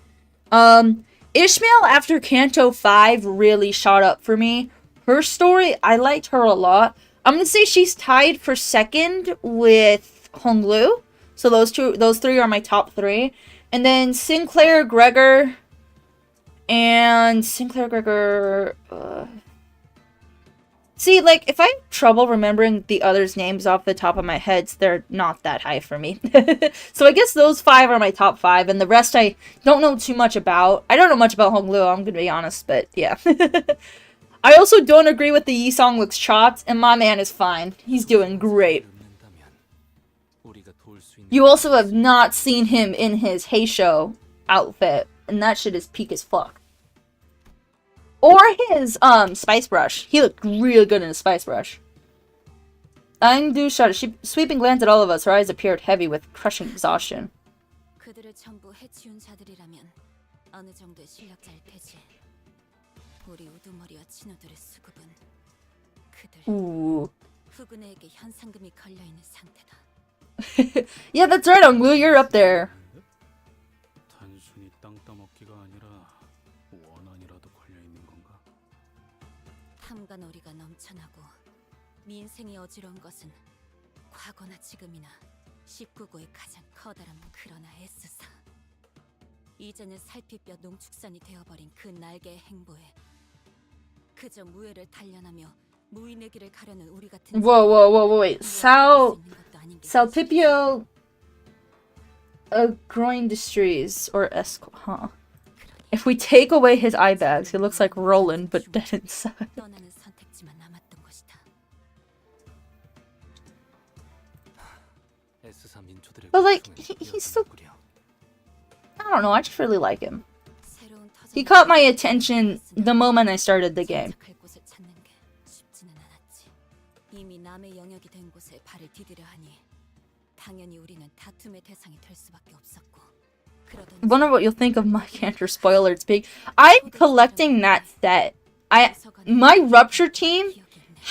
Ishmael after Canto 5 really shot up for me. Her story, I liked her a lot. I'm gonna say she's tied for second with Honglu. So those three are my top three. And then Sinclair Gregor. See, like, if I have trouble remembering the others' names off the top of my head, they're not that high for me. So I guess those five are my top five, and the rest I don't know too much about. I don't know much about Honglu, I'm gonna be honest, but yeah. I also don't agree with the Yi-song looks chopped, and my man is fine. He's doing great. You also have not seen him in his Heisho outfit, and that shit is peak as fuck. Or his, Spice Brush. He looked real good in his Spice Brush. Aengdu shot a sweeping glance at all of us. Her eyes appeared heavy with crushing exhaustion.
그들을 전부 해치운 자들이라면 어느 정도의 실력자일 테지. 우리 우두머리와 친구들의 수급은 그들
Ooh.
후군에게 현상금이 걸려 있는 상태다.
Yeah, that's right, Onglu, you're up there.
단순히 땅 따먹기가 아니라 원한이라도 걸려 있는 건가?
탐관오리가 넘쳐나고 민생이 어지러운 것은 과거나 지금이나 19구의 가장 커다란 그러나 S사. 이제는 살피뼈 농축산이 되어버린 그 날개의 행보에 그저 무예를 단련하며 무인의 길을 가려는 우리 같은
Whoa, wait. Salpipio groin industries or huh? If we take away his eye bags, he looks like Roland, but dead inside.
떠나는 선택지만 남았던 것이다.
S사 민초들의
But like,
고통은
he's so... don't know, I just really like him.
새로운 터전을
He caught my attention the moment I started the game.
정착할 곳을 찾는 게 쉽지는 않았지. 이미 남의 영역이 된 곳에 발을 디디려 하니 당연히 우리는 다툼의 대상이 될 수밖에 없었고. 그러던
Wonder what you'll think of my Cantor spoiler speak. I'm collecting that set. My Rupture team,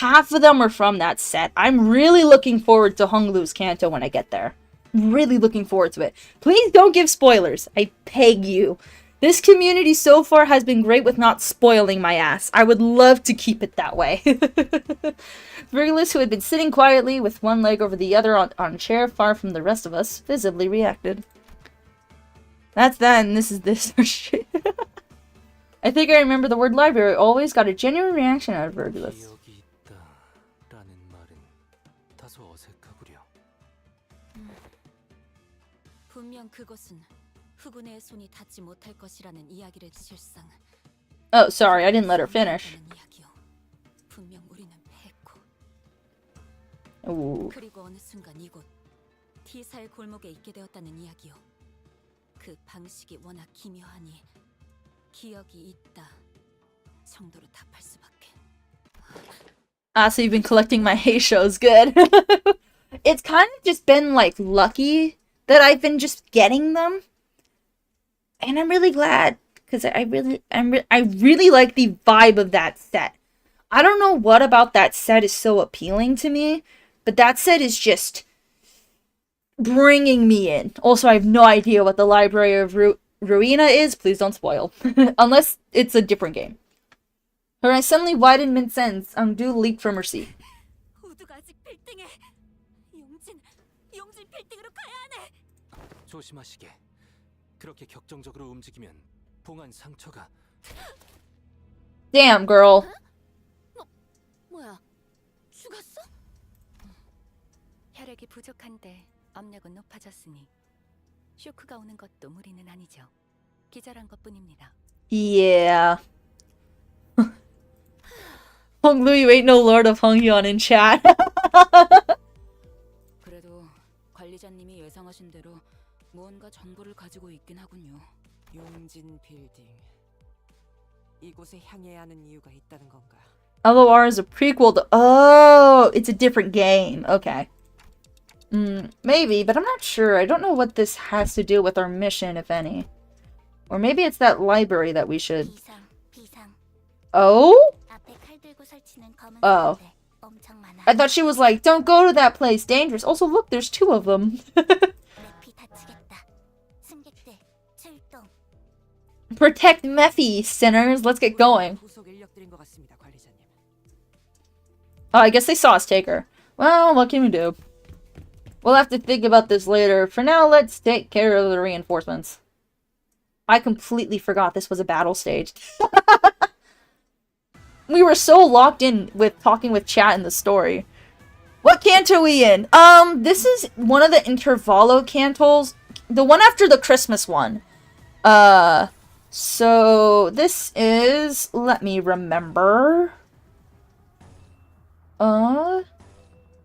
half of them are from that set. I'm really looking forward to Honglu's Kanto when I get there. Really looking forward to it. Please don't give spoilers. I beg you. This community so far has been great with not spoiling my ass. I would love to keep it that way. Virgilus, who had been sitting quietly with one leg over the other on a chair far from the rest of us, visibly reacted. That's that, and this is this. I think I remember the word library. Always got a genuine reaction out of Virgilus.
기억이 있다라는 말은 다소 어색하구려.
분명 그것은 후군의 손이 닿지 못할 것이라는 이야기를 실상.
Oh, sorry, I didn't let her finish.
이야기요. 분명 우리는 패했고.
Ooh.
그리고 어느 순간 이곳 T사의 골목에 있게 되었다는 이야기요. 그 방식이 워낙 기묘하니 기억이 있다 정도로 답할 수밖에.
Ah, so you've been collecting my Hay shows. Good. It's kind of just been, like, lucky that I've been just getting them. And I'm really glad, because I really like the vibe of that set. I don't know what about that set is so appealing to me, but that set is just bringing me in. Also, I have no idea what the Library of Ruina is. Please don't spoil. Unless it's a different game. Her eyes suddenly widened mid-sentence. Ungdu leaped from her seat.
우두가 아직 빌딩에. 용진 빌딩으로 가야 하네.
조심하시게. 그렇게 격정적으로 움직이면 봉한 상처가.
Damn, girl.
뭐야? 죽었어? 혈액이 부족한데 압력은 높아졌으니 쇼크가 오는 것도 무리는 아니죠. 기절한 것뿐입니다.
Yeah. Hong Lu, you ain't no Lord of Hongyeon in chat.
그래도 관리자님이 예상하신 대로 무언가 정보를 가지고 있긴 하군요.
용진 빌딩. 이곳에 향해야 하는 이유가 있다는 건가?
LOR is a prequel to... Oh, it's a different game. Okay. Maybe, but I'm not sure. I don't know what this has to do with our mission, if any. Or maybe it's that library that we should... Oh? Oh. I thought she was like, don't go to that place, dangerous. Also, look, there's two of them. Protect Mephi, sinners. Let's get going. Oh, I guess they saw us take her. Well, what can we do? We'll have to think about this later. For now, let's take care of the reinforcements. I completely forgot this was a battle stage. We were so locked in with talking with chat in the story. What canto are we in? This is one of the Intervallo cantos. The one after the Christmas one. So this is... Let me remember.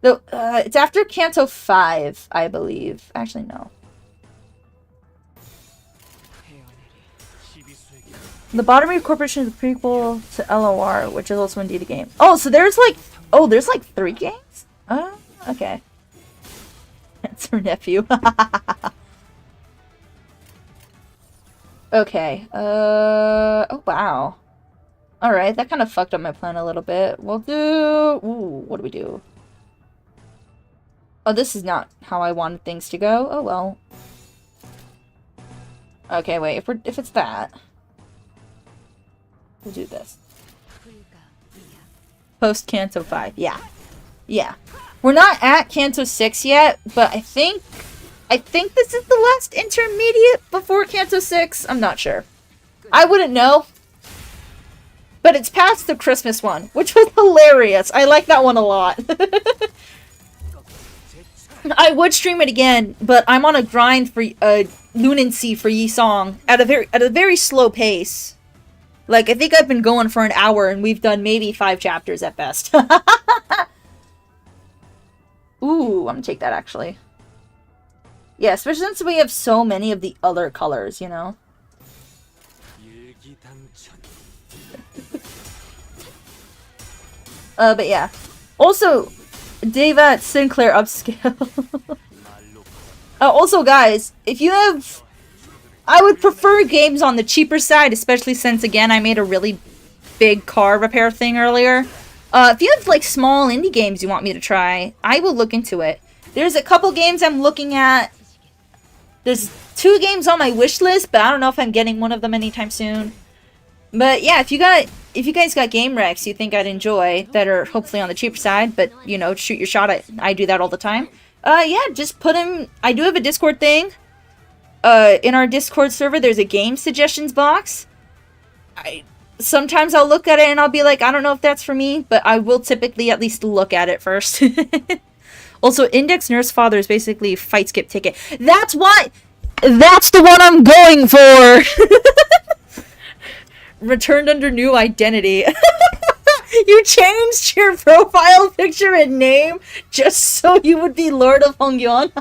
It's after Canto 5, I believe. Actually, no. The Bottomry Corporation is a prequel to LOR, which is also indeed a game. Oh, so there's like... Oh, there's like 3 games? Oh, okay. That's her nephew. Okay. Oh, wow. Alright, that kind of fucked up my plan a little bit. We'll do... Ooh, what do we do? Oh, this is not how I wanted things to go. Oh, well. Okay, wait. If it's that... We'll do this. Post Canto 5. Yeah. Yeah. We're not at Canto 6 yet, but I think this is the last intermediate before Canto 6. I'm not sure. I wouldn't know. But it's past the Christmas one, which was hilarious. I like that one a lot. I would stream it again, but I'm on a grind for Lunancy for Yi Song at a very slow pace. Like, I think I've been going for an hour and we've done maybe 5 chapters at best. Ooh, I'm gonna take that actually. Yeah, especially since we have so many of the other colors, you know? But yeah. Also, Dave at Sinclair upscale. Also, guys, if you have... I would prefer games on the cheaper side, especially since, again, I made a really big car repair thing earlier. If you have, like, small indie games you want me to try, I will look into it. There's a couple games I'm looking at. There's 2 games on my wish list, but I don't know if I'm getting one of them anytime soon. But yeah, if you guys got game recs you think I'd enjoy that are hopefully on the cheaper side, but you know, shoot your shot at, I do that all the time. Yeah, just put them. I do have a Discord thing. In our Discord server, there's a game suggestions box. Sometimes I'll look at it and I'll be like, I don't know if that's for me, but I will typically at least look at it first. Also, Index Nurse Father is basically fight skip ticket. That's what. That's the one I'm going for. Returned under new identity. You changed your profile picture and name just so you would be Lord of Hongyeon.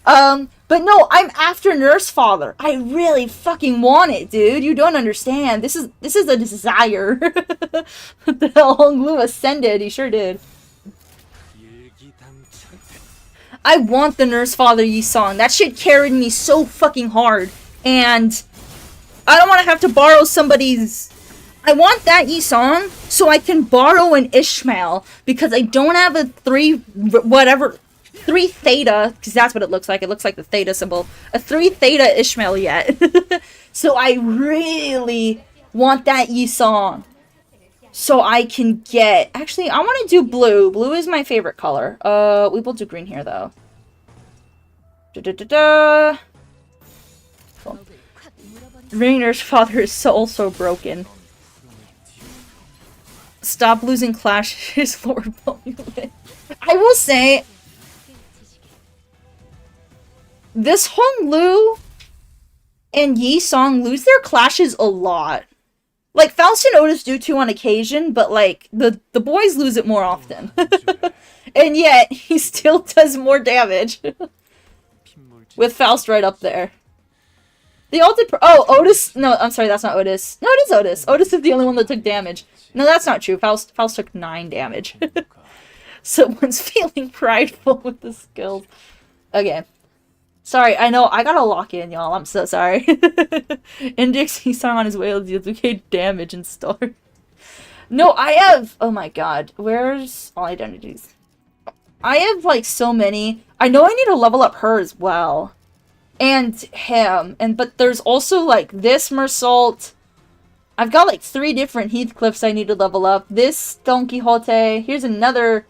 But no, I'm after Nurse Father. I really fucking want it, dude. You don't understand. This is a desire. The hell, Honglu ascended. He sure did. I want the Nurse Father Yi song. That shit carried me so fucking hard. And I don't want to have to borrow somebody's... I want that Yi song so I can borrow an Ishmael. Because I don't have a 3 theta, because that's what it looks like. It looks like the theta symbol. A 3 theta Ishmael yet. So I really want that Yi song. So I can get... Actually, I want to do blue. Blue is my favorite color. We will do green here, though. Cool. Rainer's father is also broken. Stop losing clashes, Lord Bomulet. I will say... This Honglu and Yi Song lose their clashes a lot. Like, Faust and Otis do too on occasion, but, like, the boys lose it more often. And yet, he still does more damage. With Faust right up there. They all did... Oh, Otis... No, I'm sorry, that's not Otis. No, it is Otis. Otis is the only one that took damage. No, that's not true. Faust took 9 damage. Someone's feeling prideful with the skills. Okay. Sorry, I know, I gotta lock in, y'all. I'm so sorry. Index, he's on his way to duplicate damage and start. No, I have... Oh my god. Where's all identities? I have, like, so many. I know I need to level up her as well. And him. But there's also, like, this Mersault. I've got, like, 3 different Heathcliffs I need to level up. This Don Quixote. Here's another,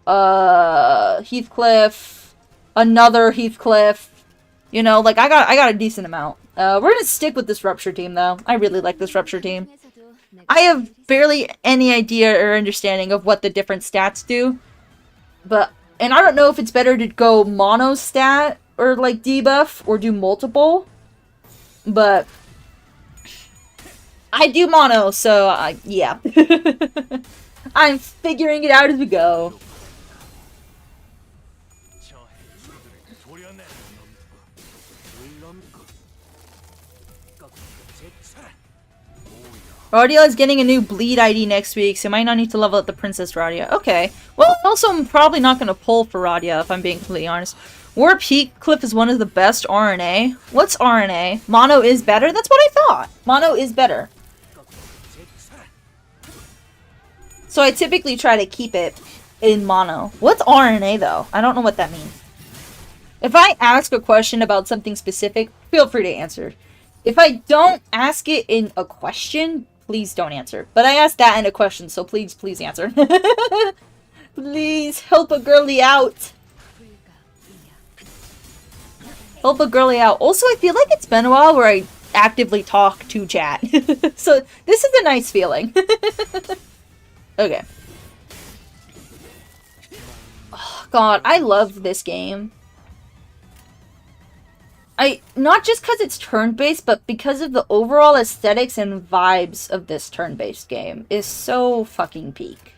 Heathcliff. Another Heathcliff. You know, like, I got a decent amount. We're gonna stick with this Rupture team, though. I really like this Rupture team. I have barely any idea or understanding of what the different stats do. And I don't know if it's better to go mono stat or, like, debuff or do multiple. But I do mono, so, yeah. I'm figuring it out as we go. Radia is getting a new bleed ID next week, so you might not need to level up the Princess Radia. Okay. Well, also, I'm probably not going to pull for Radia, if I'm being completely honest. Warp Heathcliff is one of the best RNA. What's RNA? Mono is better? That's what I thought. Mono is better. So I typically try to keep it in mono. What's RNA, though? I don't know what that means. If I ask a question about something specific, feel free to answer. If I don't ask it in a question, please don't answer. But I asked that in a question, so please answer. Please, help a girlie out. Help a girlie out. Also, I feel like it's been a while where I actively talk to chat. So, this is a nice feeling. Okay. Oh, God, I love this game. Not just because it's turn-based, but because of the overall aesthetics and vibes of this turn-based game is so fucking peak.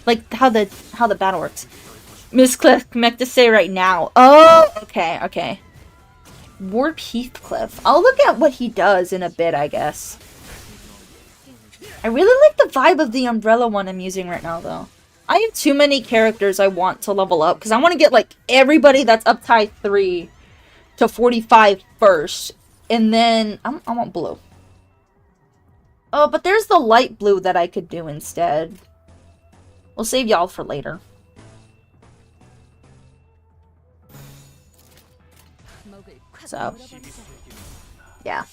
Like, how the battle works. Miss Cliff meant to say right now. Oh, okay, okay. Warp Heathcliff. I'll look at what he does in a bit, I guess. I really like the vibe of the Umbrella one I'm using right now, though. I have too many characters I want to level up, because I want to get, like, everybody that's up tie 3 to 45 first. And then, I want blue. Oh, but there's the light blue that I could do instead. We'll save y'all for later. So, yeah.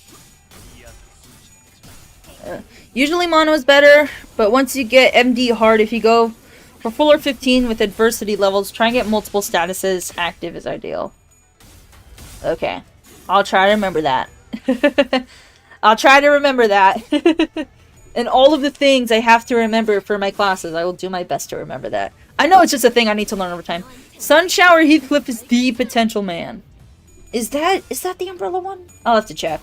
Usually mono is better, but once you get MD hard, if you go for full or 15 with adversity levels, try and get multiple statuses active is ideal. Okay. I'll try to remember that. I'll try to remember that. And all of the things I have to remember for my classes, I will do my best to remember that. I know it's just a thing I need to learn over time. Sunshower Heathcliff is the potential man. Is that the Umbrella one? I'll have to check.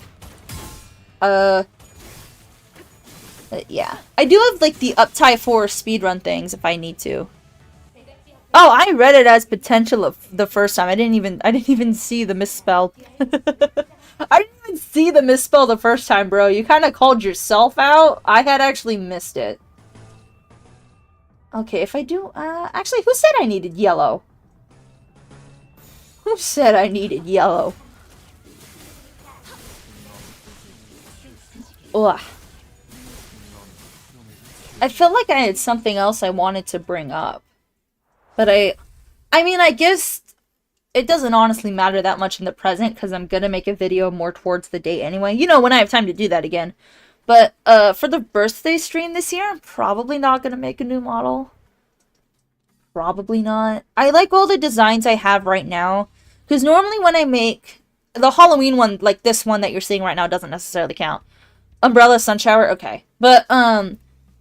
Yeah. I do have, like, the Uptie 4 speedrun things if I need to. Oh, I read it as potential of the first time. I didn't even see the misspell. I didn't even see the misspell the first time, bro. You kind of called yourself out. I had actually missed it. Okay, if I do, actually, who said I needed yellow? Who said I needed yellow? Ugh. I felt like I had something else I wanted to bring up. But I mean, I guess it doesn't honestly matter that much in the present because I'm gonna make a video more towards the date anyway. You know, when I have time to do that again. But for the birthday stream this year, I'm probably not gonna make a new model. Probably not. I like all the designs I have right now. Because normally when I make the Halloween one, like this one that you're seeing right now, doesn't necessarily count. Umbrella, Sunshower, okay. But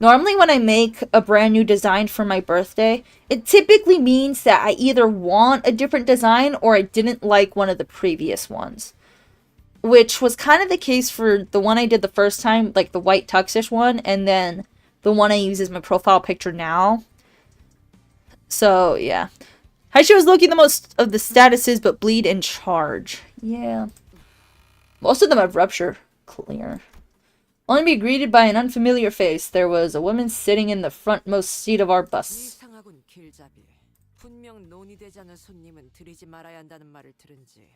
normally when I make a brand new design for my birthday, it typically means that I either want a different design or I didn't like one of the previous ones. Which was kind of the case for the one I did the first time, like the white tuxish one, and then the one I use as my profile picture now. So, yeah. Haishu is looking the most of the statuses, but bleed and charge. Yeah. Most of them have rupture. Clear. Only be greeted by an unfamiliar face. There was a woman sitting in the frontmost seat of our bus.
이상하군 길잡이. 분명 논의되지 않은 손님은 들이지 말아야 한다는 말을 들은 지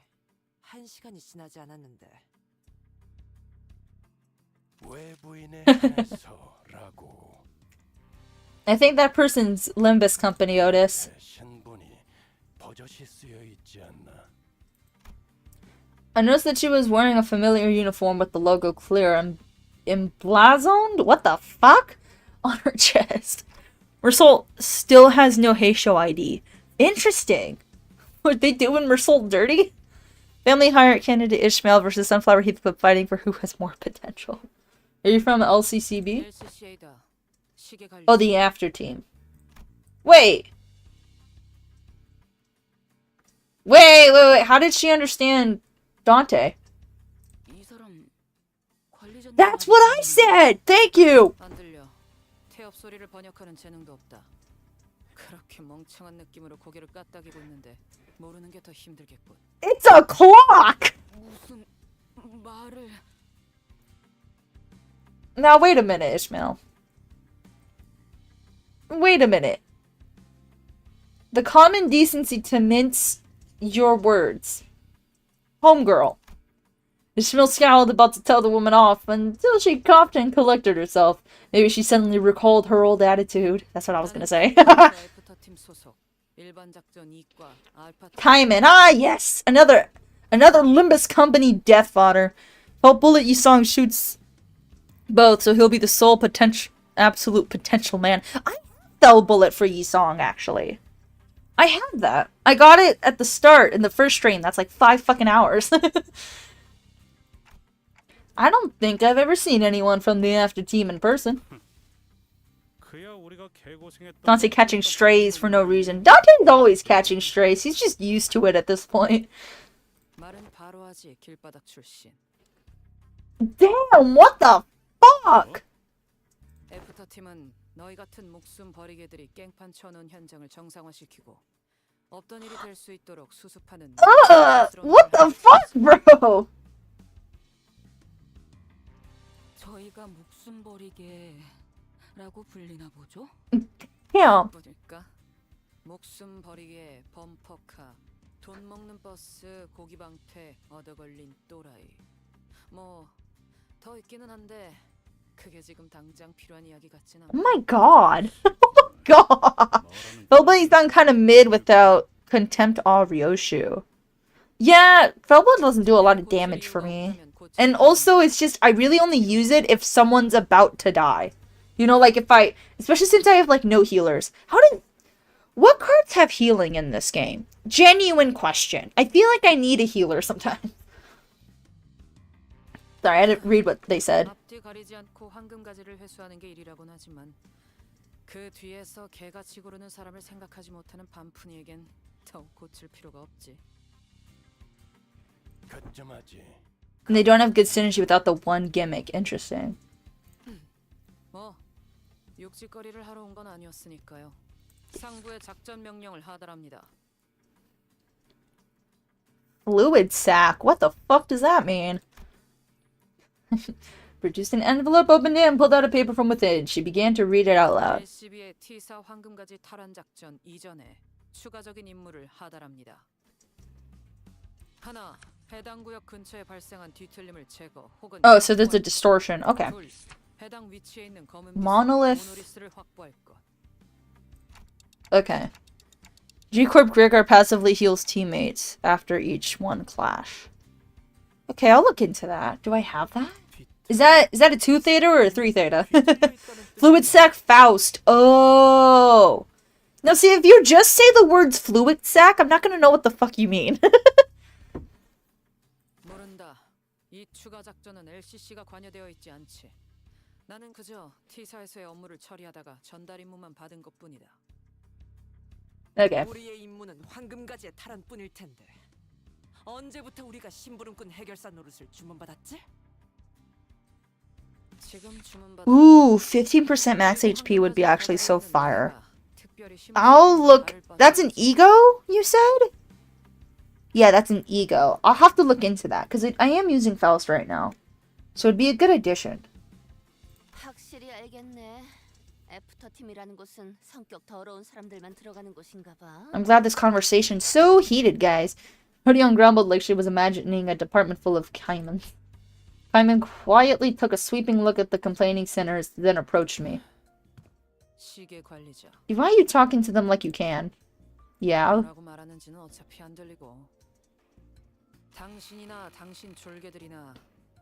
1시간이 지나지 않았는데.
외부인의 한에서라고.
I think that person's Limbus company, Otis.
신분이 버젓이 쓰여 있지 않나?
I noticed that she was wearing a familiar uniform with the logo clear and emblazoned? What the fuck? On her chest. Mersol still has no Heisho ID. Interesting. What they doing Mersol dirty? Family hire candidate Ishmael versus Sunflower Heathcliff fighting for who has more potential. Are you from LCCB? Oh, the after team. Wait. Wait. How did she understand Dante? That's what I said! Thank you!
안 들려. 태엽 소리를 번역하는 재능도 없다. 그렇게 멍청한 느낌으로 고개를 까딱이고 있는데 모르는 게 더 힘들겠군.
It's a clock!
무슨 말을...
Now wait a minute, Ishmael. Wait a minute. The common decency to mince your words. Homegirl. Ishmael scowled, about to tell the woman off, until she coughed and collected herself. Maybe she suddenly recalled her old attitude. That's what I was gonna say. Kaiman. Ah, yes! Another Limbus company death fodder. Hope Bullet Yisong shoots both, so he'll be the sole absolute potential man. I fell Bullet for Yisong, actually. I have that. I got it at the start in the first stream. That's like 5 fucking hours. I don't think I've ever seen anyone from the after team in person. Dante catching strays for no reason. Dante's always catching strays. He's just used to it at this point. Damn, what the fuck?
애프터팀은 너희 같은 목숨 버리게들이 깽판 쳐놓은 현장을 정상화시키고 없던 일이 될 수 있도록 수습하는
What the fuck, bro?
저희가 목숨 버리게라고 불리나 보죠?
Yeah.
보니까 목숨 버리게 범퍼카, 돈 먹는 버스, 고기 방패, 얻어 걸린 또라이. 뭐 더 있기는 한데 그게 지금 당장 필요한 이야기 같진 않아.
Oh my god. Oh god. Fellblade sound kind of mid without Contempt or Ryoshu. Yeah, Fellblade doesn't do a lot of damage for me. And also, it's just, I really only use it if someone's about to die. You know, like if I, especially since I have like no healers. What cards have healing in this game? Genuine question. I feel like I need a healer sometimes. Sorry, I didn't read what they said.
앞뒤 가리지 않고 황금가지를 회수하는 게 일이라곤 하지만 그 뒤에서 개같이 구르는 사람을 생각하지 못하는 반푼이에겐 더욱 고칠 필요가 없지.
가점하지.
And they don't have good synergy without the one gimmick. Interesting.
뭐 육지거리를 하러 온 건 아니었으니까요. 상부의 작전 명령을 하달합니다.
Fluid sac. What the fuck does that mean? Produced an envelope, opened it, and pulled out a paper from within. She began to read it out loud.
LCB의 T4 황금가지 탈환 작전 이전에 추가적인 임무를 하달합니다. 하나, 해당 구역 근처에 발생한 뒤틀림을 제거 혹은
Oh, so there's a distortion. Okay.
둘, 해당 위치에 있는 검은
Monolith.
모노리스를 확보할 것.
Okay. G-Corp Gregor passively heals teammates after each one clash. Okay, I'll look into that. Do I have that? Is that a 2 theta or a 3 theta? Fluid sac Faust. Oh. Now see, if you just say the words fluid sac, I'm not gonna know what the fuck you mean.
모른다. 이 추가 작전은 LCC가 관여되어 있지 않지. 나는 그저 T사에서의 업무를 처리하다가 전달 임무만 받은 것뿐이다.
Okay.
우리의 임무는 황금가지의 탈환뿐일 텐데 언제부터 우리가 심부름꾼 해결사 노릇을 주문받았지?
지금 주문받은
Ooh, 15% max HP would be actually so fire. I'll look. That's an ego, you said? Yeah, that's an ego. I'll have to look into that because I am using Faust right now. So it'd be a good addition.
확실히 알겠네. 애프터 팀이라는 곳은 성격 더러운 사람들만 들어가는 곳인가 봐.
I'm glad this conversation's so heated, guys. Hoodie grumbled like she was imagining a department full of caimans. Caiman quietly took a sweeping look at the complaining sinners, then approached me.
시계 관리자.
Why are you talking to them like you can? Yeah.
뭐라고 말하는지는 어차피 안 들리고. 당신이나 당신 졸개들이나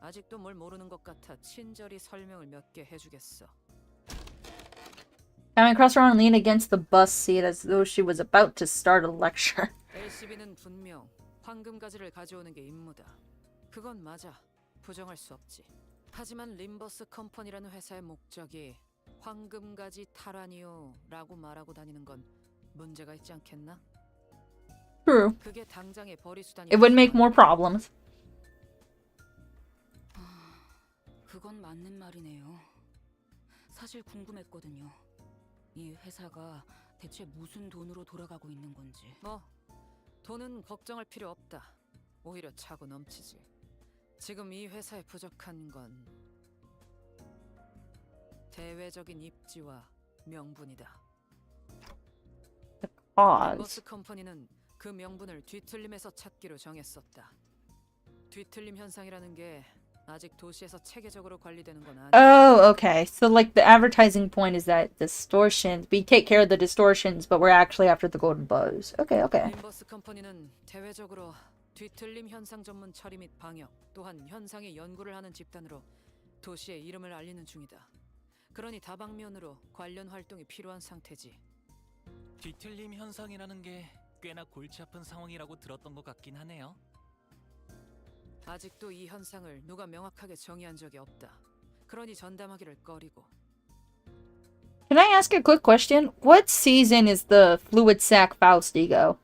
아직도 뭘 모르는 것 같아 친절히 설명을 몇 개 해주겠어.
Caiman crossed her arm and leaned against the bus seat as though she was about to start a lecture.
LCB는 분명 황금가지를 가져오는 게 임무다. 그건 맞아. 부정할 수 없지. 하지만 림버스 컴퍼니라는 회사의 목적이 황금가지 탈환이요라고 말하고 다니는 건 문제가 있지 않겠나?
True.
그게 당장의 벌이 수단이.
It would make more problems.
그건 맞는 말이네요. 사실 궁금했거든요. 이 회사가 대체 무슨 돈으로 돌아가고 있는 건지.
뭐 돈은 걱정할 필요 없다. 오히려 차고 넘치지. 지금 이 회사에 부족한 건 대외적인 입지와 명분이다. 림버스 컴퍼니는 그 명분을 뒤틀림에서 찾기로 정했었다. 뒤틀림 현상이라는 게 아직 도시에서 체계적으로 관리되는 건 아니야.
Oh, okay. So, like, the advertising point is that distortions, we take care of the distortions, but we're actually after the golden buzz. Okay, okay.
림버스 컴퍼니는 대외적으로 뒤틀림 현상 전문 처리 및 방역, 또한 현상의 연구를 하는 집단으로 도시의 이름을 알리는 중이다. 그러니 다방면으로 관련 활동이 필요한 상태지.
뒤틀림 현상이라는 게 꽤나 골치 아픈 상황이라고 들었던 것 같긴 하네요.
아직도 이 현상을 누가 명확하게 정의한 적이 없다. 그러니 전담하기를 꺼리고.
Can I ask a quick question? What season is the Fluid Sac Faust ego?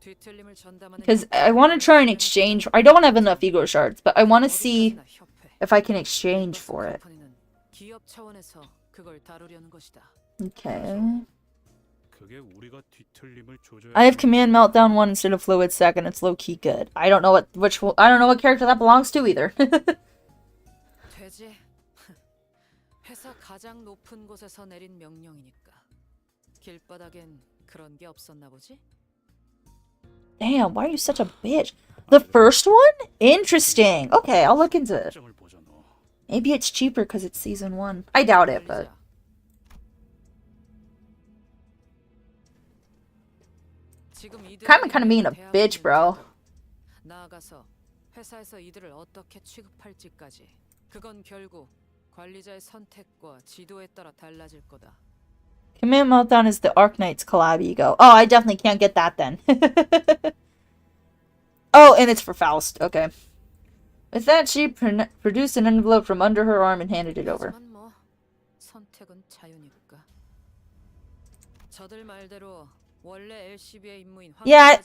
뒤틀림을 전담하는
Because I want to try and exchange. I don't have enough ego shards, but I want to see if I can exchange for it.
기업 차원에서 그걸 다루려는 것이다.
Okay.
그게 우리가 뒤틀림을 조져야
I have command meltdown 1 instead of fluid sec and it's low key good. I don't know what character that belongs to either.
되지. 회사 가장 높은 곳에서 내린 명령이니까. 길바닥엔 그런 게 없었나 보지?
Damn, why are you such a bitch? The first one? Interesting. Okay, I'll look into it.
점을 보자 너.
Maybe it's cheaper because it's season 1. I doubt it, but... Kind of being a bitch, bro.
나아가서 회사에서 이들을 어떻게 취급할지까지. 그건 결국 관리자의 선택과 지도에 따라 달라질 거다.
Command Meltdown is the Arknights collab ego. Oh, I definitely can't get that then. Oh, and it's for Faust. Okay. With that, she produced an envelope from under her arm and handed it over.
뭐 선택은 자유니까. 저들 말대로 원래 LCB의 임무인
Yeah,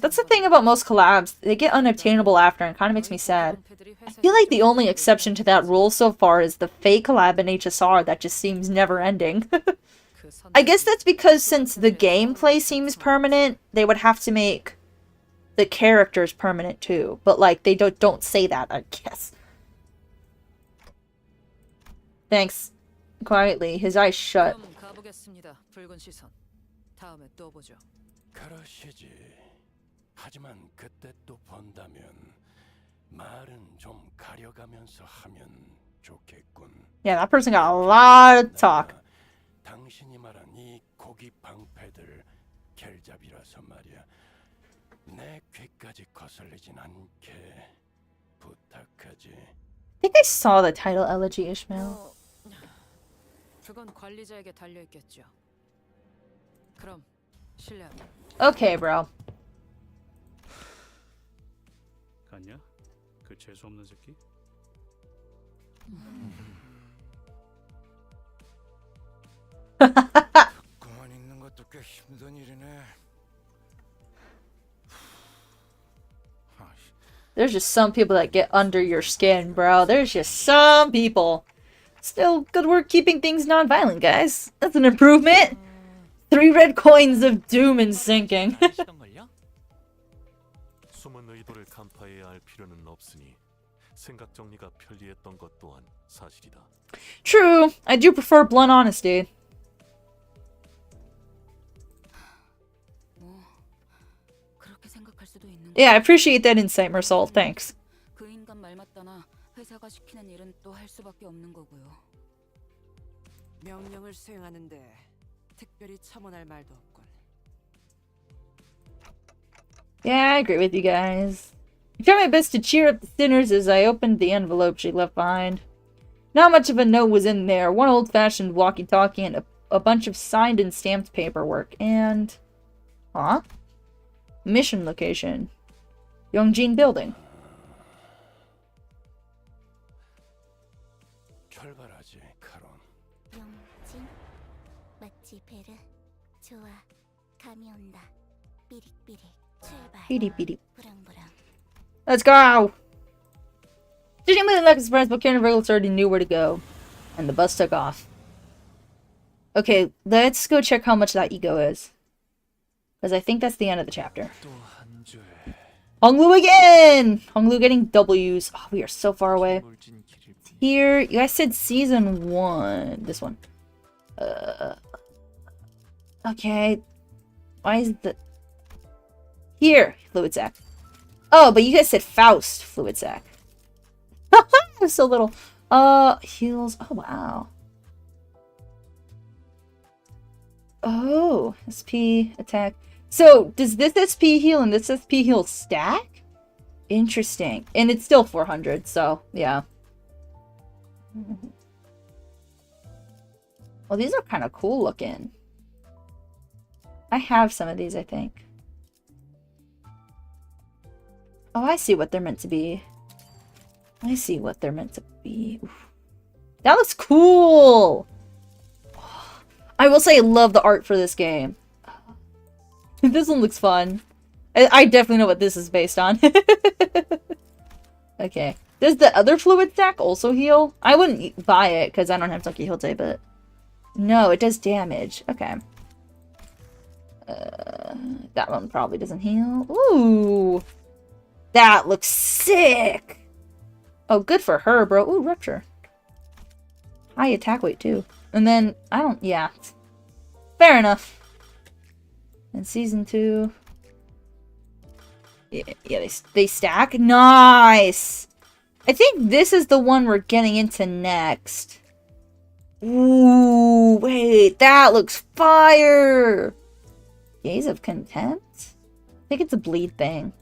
that's the thing about most collabs. They get unobtainable after and kind of makes me sad. I feel like the only exception to that rule so far is the Fae collab in HSR that just seems never ending. I guess that's because since the gameplay seems permanent, they would have to make the characters permanent too. But like, they don't say that, I guess. Thanks. Quietly, his eyes shut.
다음에 또 보죠.
그러시지. 하지만 그때 또 본다면 말은 좀 가려가면서 하면 좋겠군.
Yeah, that person got a lot of talk.
당신이 말한 이 고기 방패들 결잡이라서 말이야. 내 귀까지 거슬리진 않게 부탁하지.
I think I saw the title Elegy Ishmael.
그건 관리자에게 달려 있겠죠. 그럼 실례합니다.
Okay, bro.
갔냐? 그 재수 없는 새끼?
가만히 있는 것도 꽤 힘든 일이네.
There's just some people that get under your skin, bro. There's just some people. Still, good work keeping things non-violent, guys. That's an improvement. 3 red coins of doom and sinking.
숨은 의도를 간파해야 할 필요는 없으니 생각 정리가 편리했던 것 또한 사실이다.
True. I do prefer blunt honesty.
그렇게 생각할 수도 있는.
Yeah, I appreciate that insight, Mersal. Thanks.
그 인간 말 맞다나 회사가 시키는 일은 또 할 수밖에 없는 거고요.
명령을 수행하는데 특별히 첨언할 말도 없군.
Yeah, I agree with you guys. I tried my best to cheer up the sinners as I opened the envelope she left behind. Not much of a note was in there. One old-fashioned walkie-talkie and a bunch of signed and stamped paperwork. And... Huh? Mission location. Yongjin Building.
출발하지, 카론.
영진? 마치 베르? 좋아, 감이 온다. 삐릭삐릭. 출발.
Beady.
부랑부랑.
Let's go! Didn't really like his friends, but Karen Vogels already knew where to go. And the bus took off. Okay, let's go check how much that ego is. Because I think that's the end of the chapter. Honglu again! Honglu getting W's. Oh, we are so far away. Here, you guys said season 1. This one. Okay. Why is the... Here, fluid sac. Oh, but you guys said Faust fluid sac. So little. Heals. Oh, wow. Oh, SP attack. So, does this SP heal and this SP heal stack? Interesting. And it's still 400, so, yeah. Well, these are kind of cool looking. I have some of these, I think. Oh, I see what they're meant to be. I see what they're meant to be. Oof. That looks cool! I will say I love the art for this game. This one looks fun. I definitely know what this is based on. Okay. Does the other fluid sac also heal? I wouldn't buy it because I don't have Donkey Heal Day, but... No, it does damage. Okay. That one probably doesn't heal. Ooh! That looks sick! Oh, good for her, bro. Ooh, Rupture. High attack weight, too. And then, yeah. Fair enough. And Season 2... Yeah, they stack. Nice! I think this is the one we're getting into next. Ooh, wait, that looks fire! Gaze of Contempt? I think it's a bleed thing.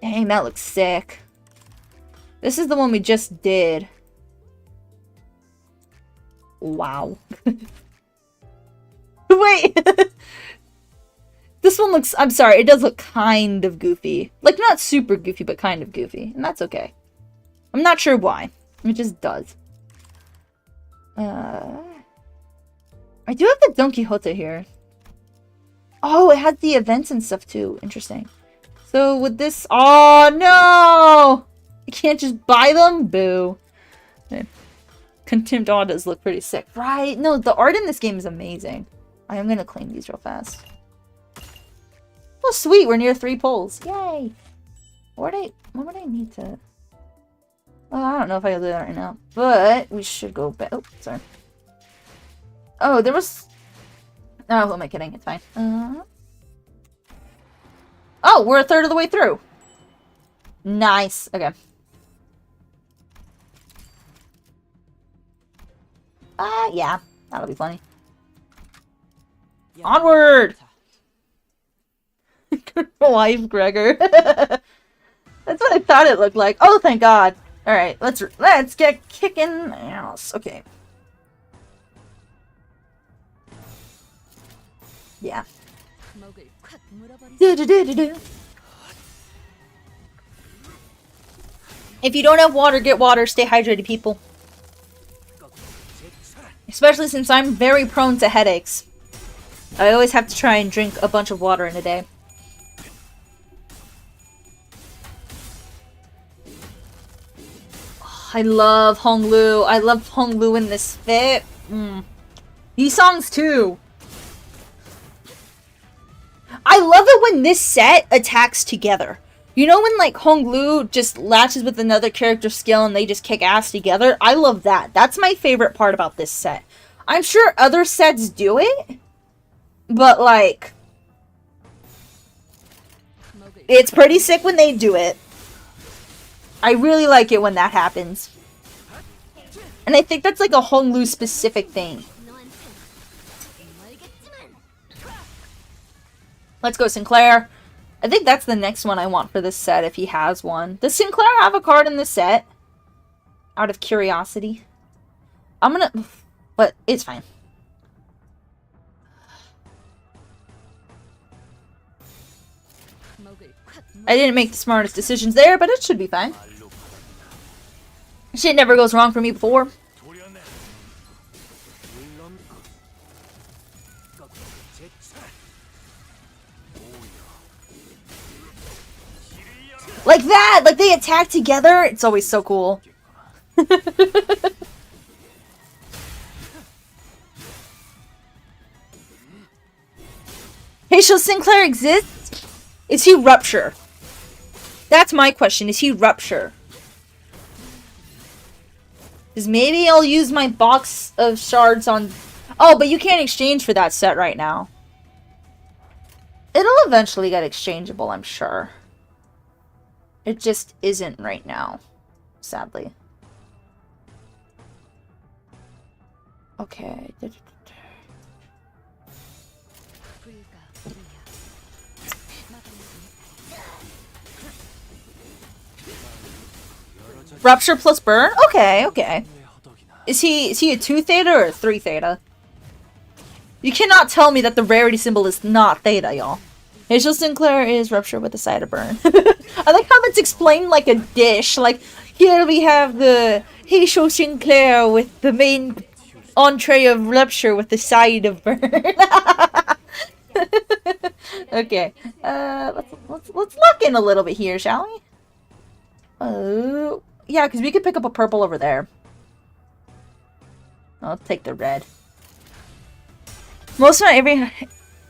Dang, that looks sick. This is the one we just did. Wow. Wait! This one looks... I'm sorry, it does look kind of goofy. Like, not super goofy, but kind of goofy. And that's okay. I'm not sure why. It just does. I do have the Don Quixote here. Oh, it has the events and stuff too. Interesting. So with this... Oh, no! You can't just buy them? Boo. Okay. Contempt Awe does look pretty sick. Right? No, the art in this game is amazing. I am going to claim these real fast. Oh, sweet. We're near 3 polls. Yay. What would I need to... Well, I don't know if I can do that right now. But we should go back. Oh, sorry. Oh, there was... Oh, who am I kidding? It's fine. Oh, we're a third of the way through. Nice. Okay. Yeah. That'll be funny. Onward! Life, Gregor. That's what I thought it looked like. Oh, thank God. All right, let's get kicking ass. Okay. Yeah. If you don't have water, get water. Stay hydrated, people. Especially since I'm very prone to headaches. I always have to try and drink a bunch of water in a day. I love Honglu. I love Honglu in this fit. These songs too. I love it when this set attacks together. You know when like Honglu just latches with another character skill and they just kick ass together? I love that. That's my favorite part about this set. I'm sure other sets do it. But like... It's pretty sick when they do it. I really like it when that happens. And I think that's like a Honglu specific thing. Let's go, Sinclair. I think that's the next one I want for this set, if he has one. Does Sinclair have a card in this set? Out of curiosity. I'm gonna... But it's fine. I didn't make the smartest decisions there, but it should be fine. Shit never goes wrong for me before. Like that! Like they attack together! It's always so cool. Hey, shall Sinclair exist? Is he Rupture? That's my question. Is he Rupture? Because maybe I'll use my box of shards on... Oh, but you can't exchange for that set right now. It'll eventually get exchangeable, I'm sure. It just isn't right now, sadly. Okay. Rupture plus burn? Okay, okay. Is he a 2 theta or a 3 theta? You cannot tell me that the rarity symbol is not theta, y'all. Hazel Sinclair is Rupture with a side of burn. I like how that's explained like a dish. Like, here we have the Hazel Sinclair with the main entree of Rupture with the side of burn. Okay. Let's lock in a little bit here, shall we? Oh, yeah, because we could pick up a purple over there. I'll take the red. Most not every...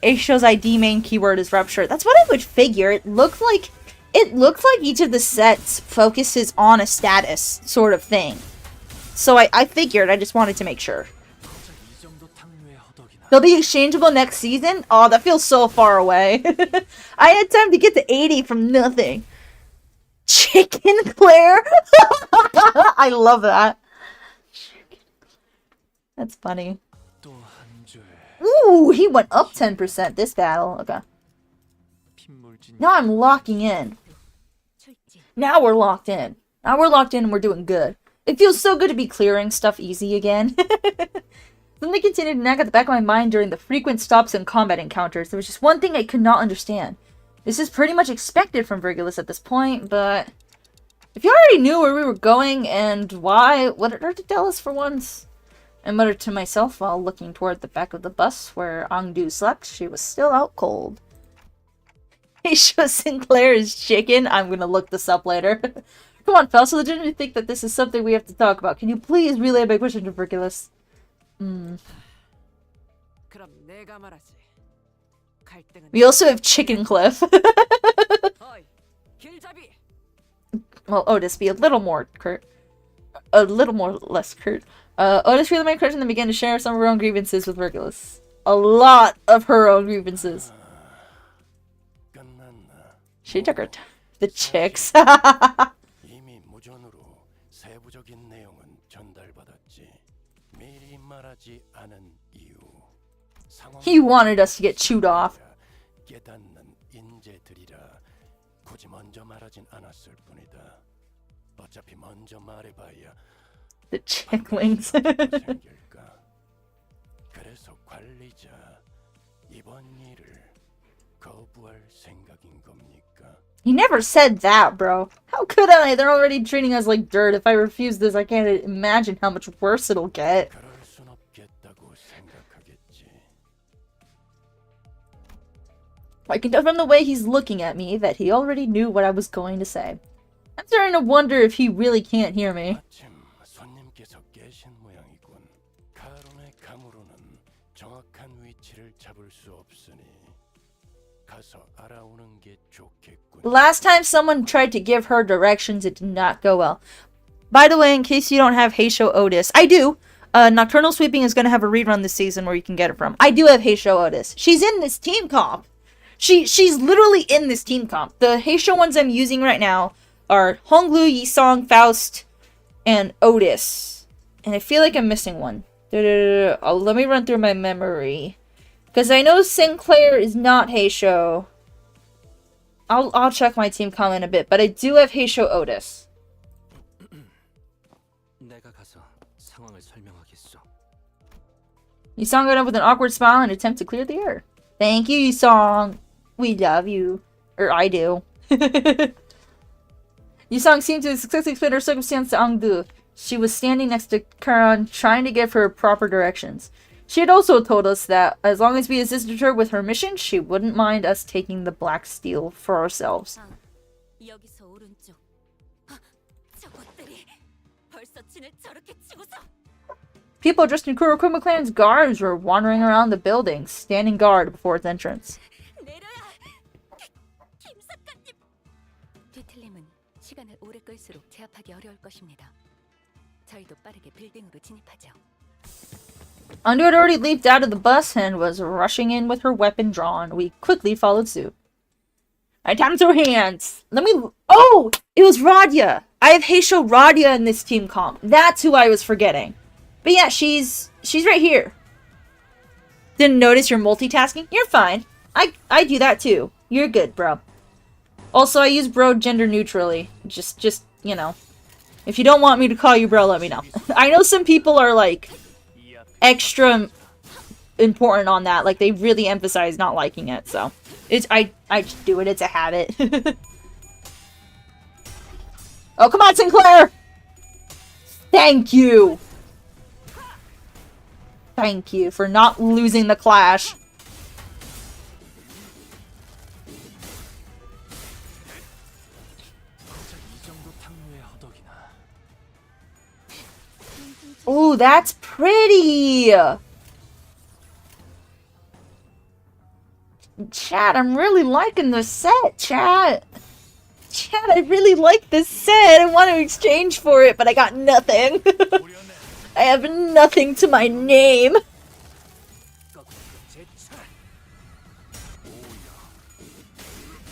Aisho's ID main keyword is rupture. That's what I would figure. It looks like each of the sets focuses on a status sort of thing. So I figured, I just wanted to make sure. They'll be exchangeable next season? Oh, that feels so far away. I had time to get to 80 from nothing. Chicken Claire? I love that. That's funny. Ooh, he went up 10% this battle. Okay. Now I'm locking in. Now we're locked in. Now we're locked in and we're doing good. It feels so good to be clearing stuff easy again. Something continued to nag at the back of my mind during the frequent stops and combat encounters. There was just one thing I could not understand. This is pretty much expected from Virgulus at this point, but if you already knew where we were going and why, what did to tell us for once? I muttered to myself while looking toward the back of the bus where Angdu slept. She was still out cold. Aisha Sinclair is chicken. I'm gonna look this up later. Come on, Fel, so legitimately think that this is something we have to talk about. Can you please relay my question to Virgulus? We also have Chicken Cliff. Well, Otis, be a little more curt. A little more less curt. Otis really made correction and began to share some of her own grievances with Virgulus. A lot of her own grievances. She took her time. The chicks. He wanted us to get chewed off. The chicklings. He never said that, bro. How could I? They're already treating us like dirt. If I refuse this, I can't imagine how much worse it'll get. I can tell from the way he's looking at me that he already knew what I was going to say. I'm starting to wonder if he really can't hear me. The last time someone tried to give her directions, it did not go well. By the way, in case you don't have Heisho Otis, I do. Nocturnal Sweeping is going to have a rerun this season where you can get it from. I do have Heisho Otis. She's in this team comp. She's literally in this team comp. The Heisho ones I'm using right now are Honglu, Yisong, Faust, and Otis. And I feel like I'm missing one. Let me run through my memory. Because I know Sinclair is not Heisho. I'll check my team comp in a bit, but I do have Heisho Otis. Yisong got up with an awkward smile and attempt to clear the air. Thank you, Yisong. We love you. Or I do. Yisong seemed to successfully explain her circumstance to Angdu. She was standing next to Karan, trying to give her proper directions. She had also told us that as long as we assisted her with her mission, she wouldn't mind us taking the black steel for ourselves. People dressed in Kurokuma clan's garbs were wandering around the building, standing guard before its entrance. Andu had already leaped out of the bus and was rushing in with her weapon drawn. We quickly followed suit. I tapped her hands. Oh! It was Radya! I have Heisho Radya in this team comp. That's who I was forgetting. But yeah, she's right here. Didn't notice you're multitasking? You're fine. I do that too. You're good, bro. Also, I use bro gender neutrally. Just, you know. If you don't want me to call you bro, let me know. I know some people are like extra important on that. Like they really emphasize not liking it, so I just do it. It's a habit. Oh, come on, Sinclair! Thank you! Thank you for not losing the clash. Ooh, that's pretty! Chat, I'm really liking the set, chat. Chat, I really like this set. I want to exchange for it, but I got nothing. I have nothing to my name.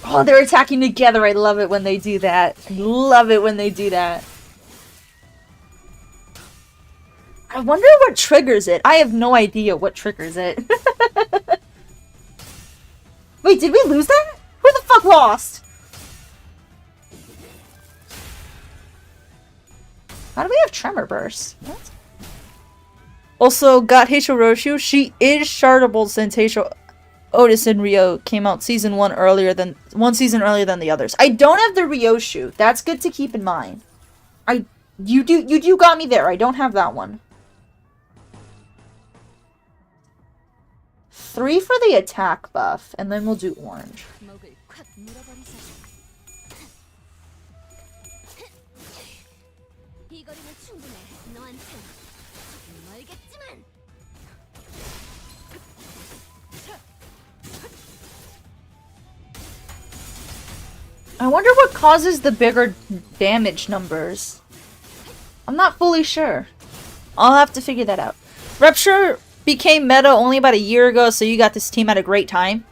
Oh, they're attacking together. I love it when they do that. I love it when they do that. I wonder what triggers it. I have no idea what triggers it. Wait, did we lose that? Who the fuck lost? How do we have Tremor Burst? What? Also, got Heisho Roshu. She is shardable since Heisho Otis and Ryo came out one season earlier than the others. I don't have the Ryoshu. That's good to keep in mind. You do got me there. I don't have that one. 3 for the attack buff, and then we'll do orange. I wonder what causes the bigger damage numbers. I'm not fully sure. I'll have to figure that out. Rupture became meta only about a year ago, so you got this team at a great time.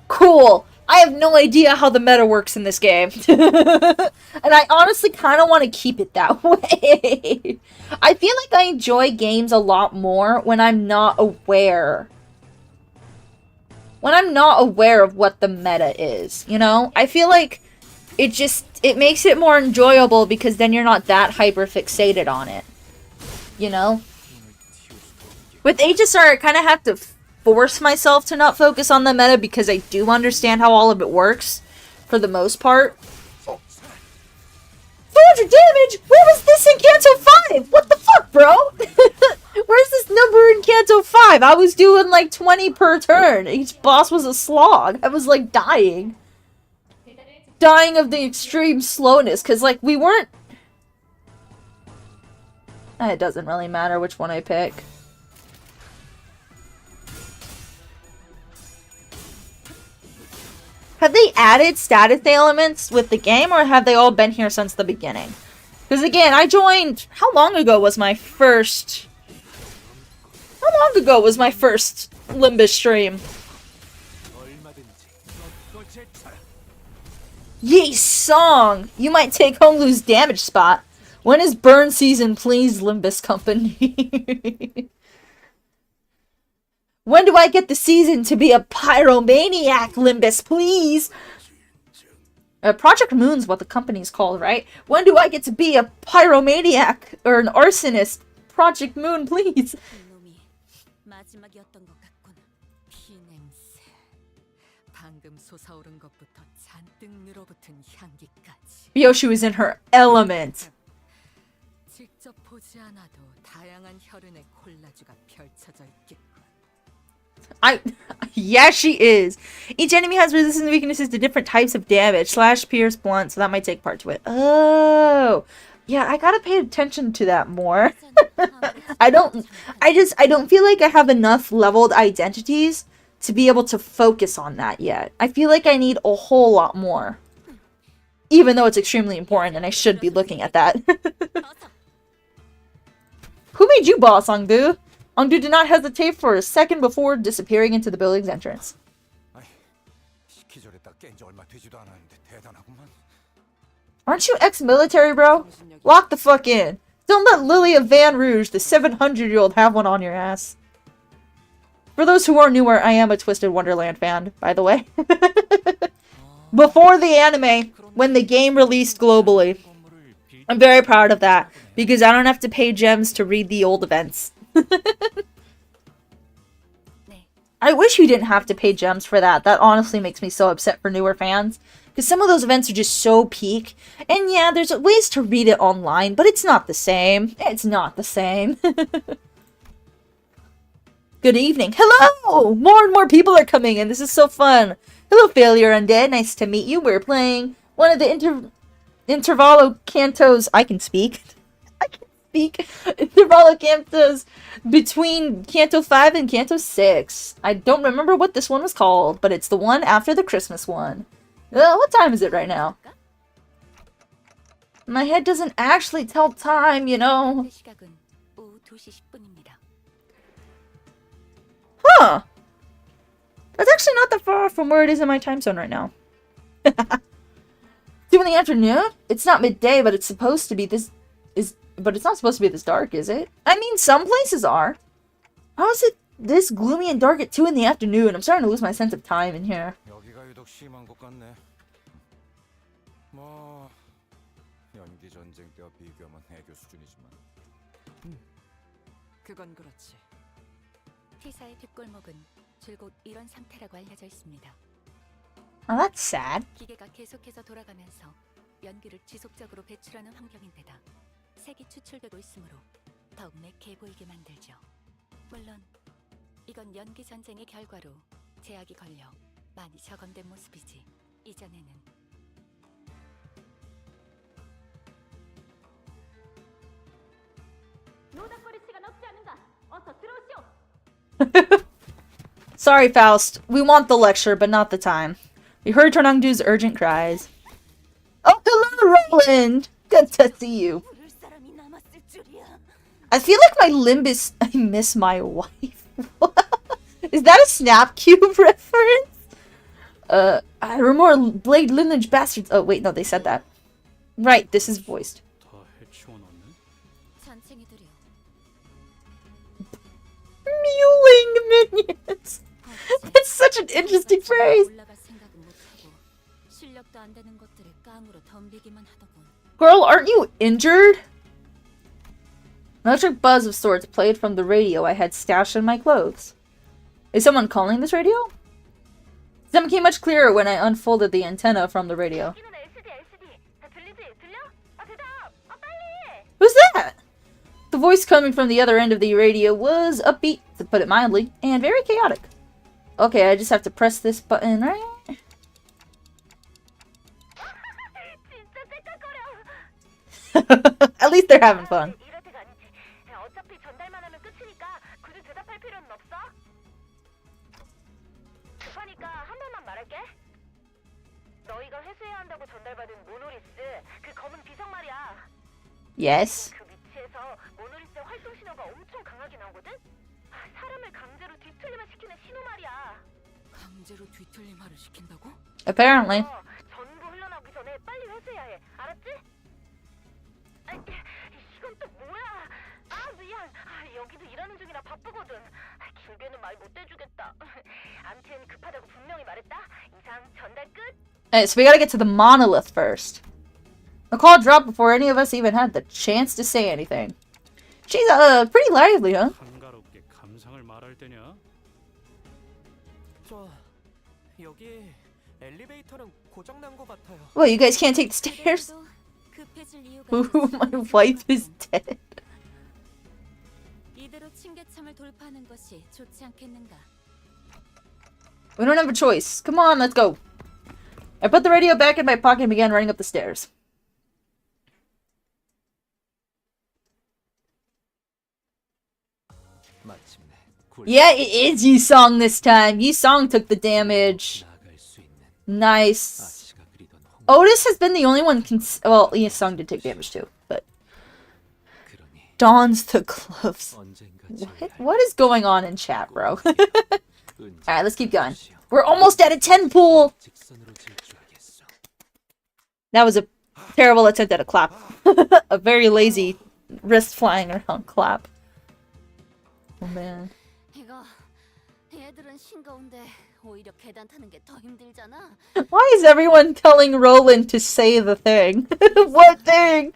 Cool! I have no idea how the meta works in this game. And I honestly kind of want to keep it that way. I feel like I enjoy games a lot more when I'm not aware. When I'm not aware of what the meta is, you know? I feel like it makes it more enjoyable because then you're not that hyper fixated on it. You know? With HSR, I kind of have to force myself to not focus on the meta because I do understand how all of it works, for the most part. 400 damage? Where was this in Kanto 5? What the fuck, bro? Where's this number in Kanto 5? I was doing like 20 per turn. Each boss was a slog. I was like dying. Dying of the extreme slowness, because like we weren't... It doesn't really matter which one I pick. Have they added status elements with the game, or have they all been here since the beginning? Because again, I joined... How long ago was my first... How long ago was my first Limbus stream? Yee song! You might take home Lou's damage spot. When is burn season, please, Limbus Company? When do I get the season to be a pyromaniac, Limbus, please? Project Moon's what the company's called, right? When do I get to be a pyromaniac or an arsonist? Project Moon, please. Ryoshu is in her element. Yeah, she is. Each enemy has resistance and weaknesses to different types of damage. Slash, pierce, blunt, so that might take part to it. Oh. Yeah, I gotta pay attention to that more. I don't feel like I have enough leveled identities to be able to focus on that yet. I feel like I need a whole lot more. Even though it's extremely important and I should be looking at that. Who made you boss, Ongdu? Ongdu did not hesitate for a second before disappearing into the building's entrance. Aren't you ex-military, bro? Lock the fuck in. Don't let Lily of Van Rouge, the 700-year-old, have one on your ass. For those who are newer, I am a Twisted Wonderland fan, by the way. Before the anime, when the game released globally. I'm very proud of that, because I don't have to pay gems to read the old events. I wish you didn't have to pay gems for that. That honestly makes me so upset for newer fans. Because some of those events are just so peak. And yeah, there's ways to read it online, but it's not the same. It's not the same. Good evening. Hello! More and more people are coming in. This is so fun. Hello, Failure Undead. Nice to meet you. We're playing one of the Intervallo Cantos. I can speak. peak. Intervallo cantos between Canto 5 and Canto 6. I don't remember what this one was called, but it's the one after the Christmas one. What time is it right now? My head doesn't actually tell time, you know. Huh. That's actually not that far from where it is in my time zone right now. 2 in the afternoon? It's not midday, but it's supposed to be but it's not supposed to be this dark, is it? I mean, some places are. How is it this gloomy and dark at 2 in the afternoon? I'm starting to lose my sense of time in here.
여기가 유독 심한 것 같네. 뭐 연기 전쟁 때와 비교하면 해교 수준이지만.
그건 그렇지. 피사의 뒷골목은 줄곧 이런 상태라고 알려져 있습니다.
Oh, that's sad.
기계가 계속해서 돌아가면서 연기를 지속적으로 배출하는 환경인데다 색이 추출되고 있으므로 더욱 매캐해 보이게 만들죠. 물론 이건 연기 전쟁의 결과로 제약이 걸려 많이 적응된 모습이지. 이전에는 노닥거릴 시간 없지 않은가? 어서 들어오시오.
Sorry, Faust. We want the lecture, but not the time. We heard Tonangdu's urgent cries. Oh, hello, Roland! Good to see you. I feel like my Limbus... I miss my wife. Is that a Snap Cube reference? I remember Blade Lineage Bastards... Oh, wait, no, they said that. Right, this is voiced. Mewling minions! That's such an interesting phrase! Girl, aren't you injured? An electric buzz of sorts played from the radio I had stashed in my clothes. Is someone calling this radio? It became much clearer when I unfolded the antenna from the radio. Who's that? The voice coming from the other end of the radio was upbeat, to put it mildly, and very chaotic. Okay, I just have to press this button, right? At least they're having fun. Yes. Apparently. Alright, so we gotta get to the monolith first. The call dropped before any of us even had the chance to say anything. She's pretty lively, huh? Well, you guys can't take the stairs? Ooh, my wife is dead. We don't have a choice. Come on, let's go. I put the radio back in my pocket and began running up the stairs. Yeah, it is Yi-Song this time. Yi-Song took the damage. Nice. Otis has been the only one well, Yi-Song did take damage too, but... Dons the gloves. What is going on in chat, bro? Alright, let's keep going. We're almost at a 10 pool! That was a terrible attempt at a clap. A very lazy wrist flying around clap. Oh man. Why is everyone telling Roland to say the thing? What thing?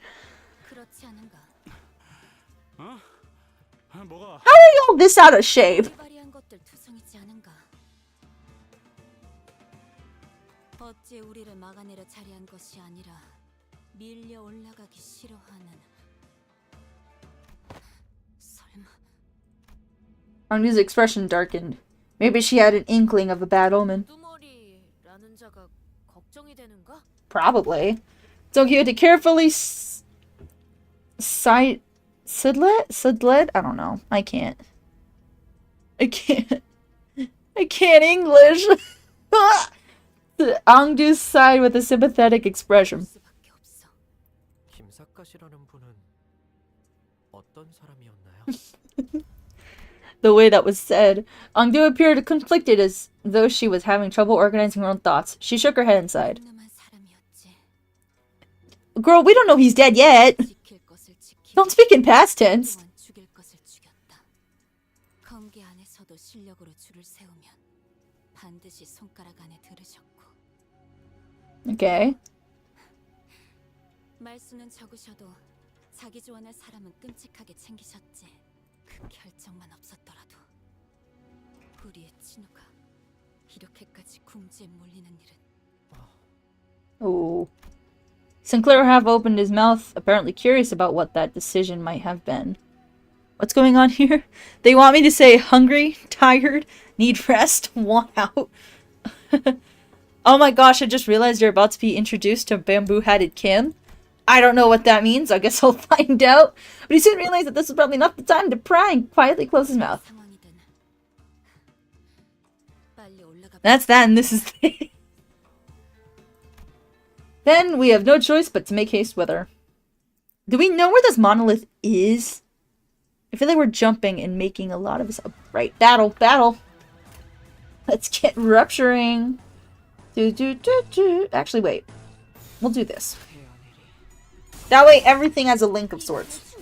How are y'all this out of shape? Ang's expression darkened. Maybe she had an inkling of a bad omen. Probably. So you had to carefully Sudlet? Sudlet? I don't know. I can't. I can't. I can't English. Angdu's sighed with a sympathetic expression.
수밖에 없어.
김사카시라는 분은 어떤 사람이었나요?
The way that was said, Angdu appeared conflicted as though she was having trouble organizing her own thoughts. She shook her head and sighed.
늠름한 사람이었지.
Girl, we don't know he's dead yet.
지킬 것을 지키고
Don't speak in past tense.
또한 죽일 것을 죽였다. 검계 안에서도 실력으로 줄을 세우면 반드시 손가락 안에 들으셨고
Okay.
말수는 적으셔도 자기 조언할 사람은 끔찍하게 챙기셨지. 그 결정만 없었더라도 우리의 친우가 이렇게까지 궁지에 몰리는 일은.
Oh. Sinclair half opened his mouth, apparently curious about what that decision might have been. What's going on here? They want me to say hungry, tired, need rest, want out. Oh my gosh, I just realized you're about to be introduced to Bamboo-Hatted Kim. I don't know what that means. I guess I'll find out. But he soon realized that this was probably not the time to pry and quietly close his mouth.
상황이든 빨리 올라가.
That's that, and this is the... Then we have no choice but to make haste with her. Do we know where this monolith is? I feel like we're jumping and making a lot of us up. Right, battle, battle. Let's get rupturing. Actually, wait. We'll do this. That way, everything has a link of sorts.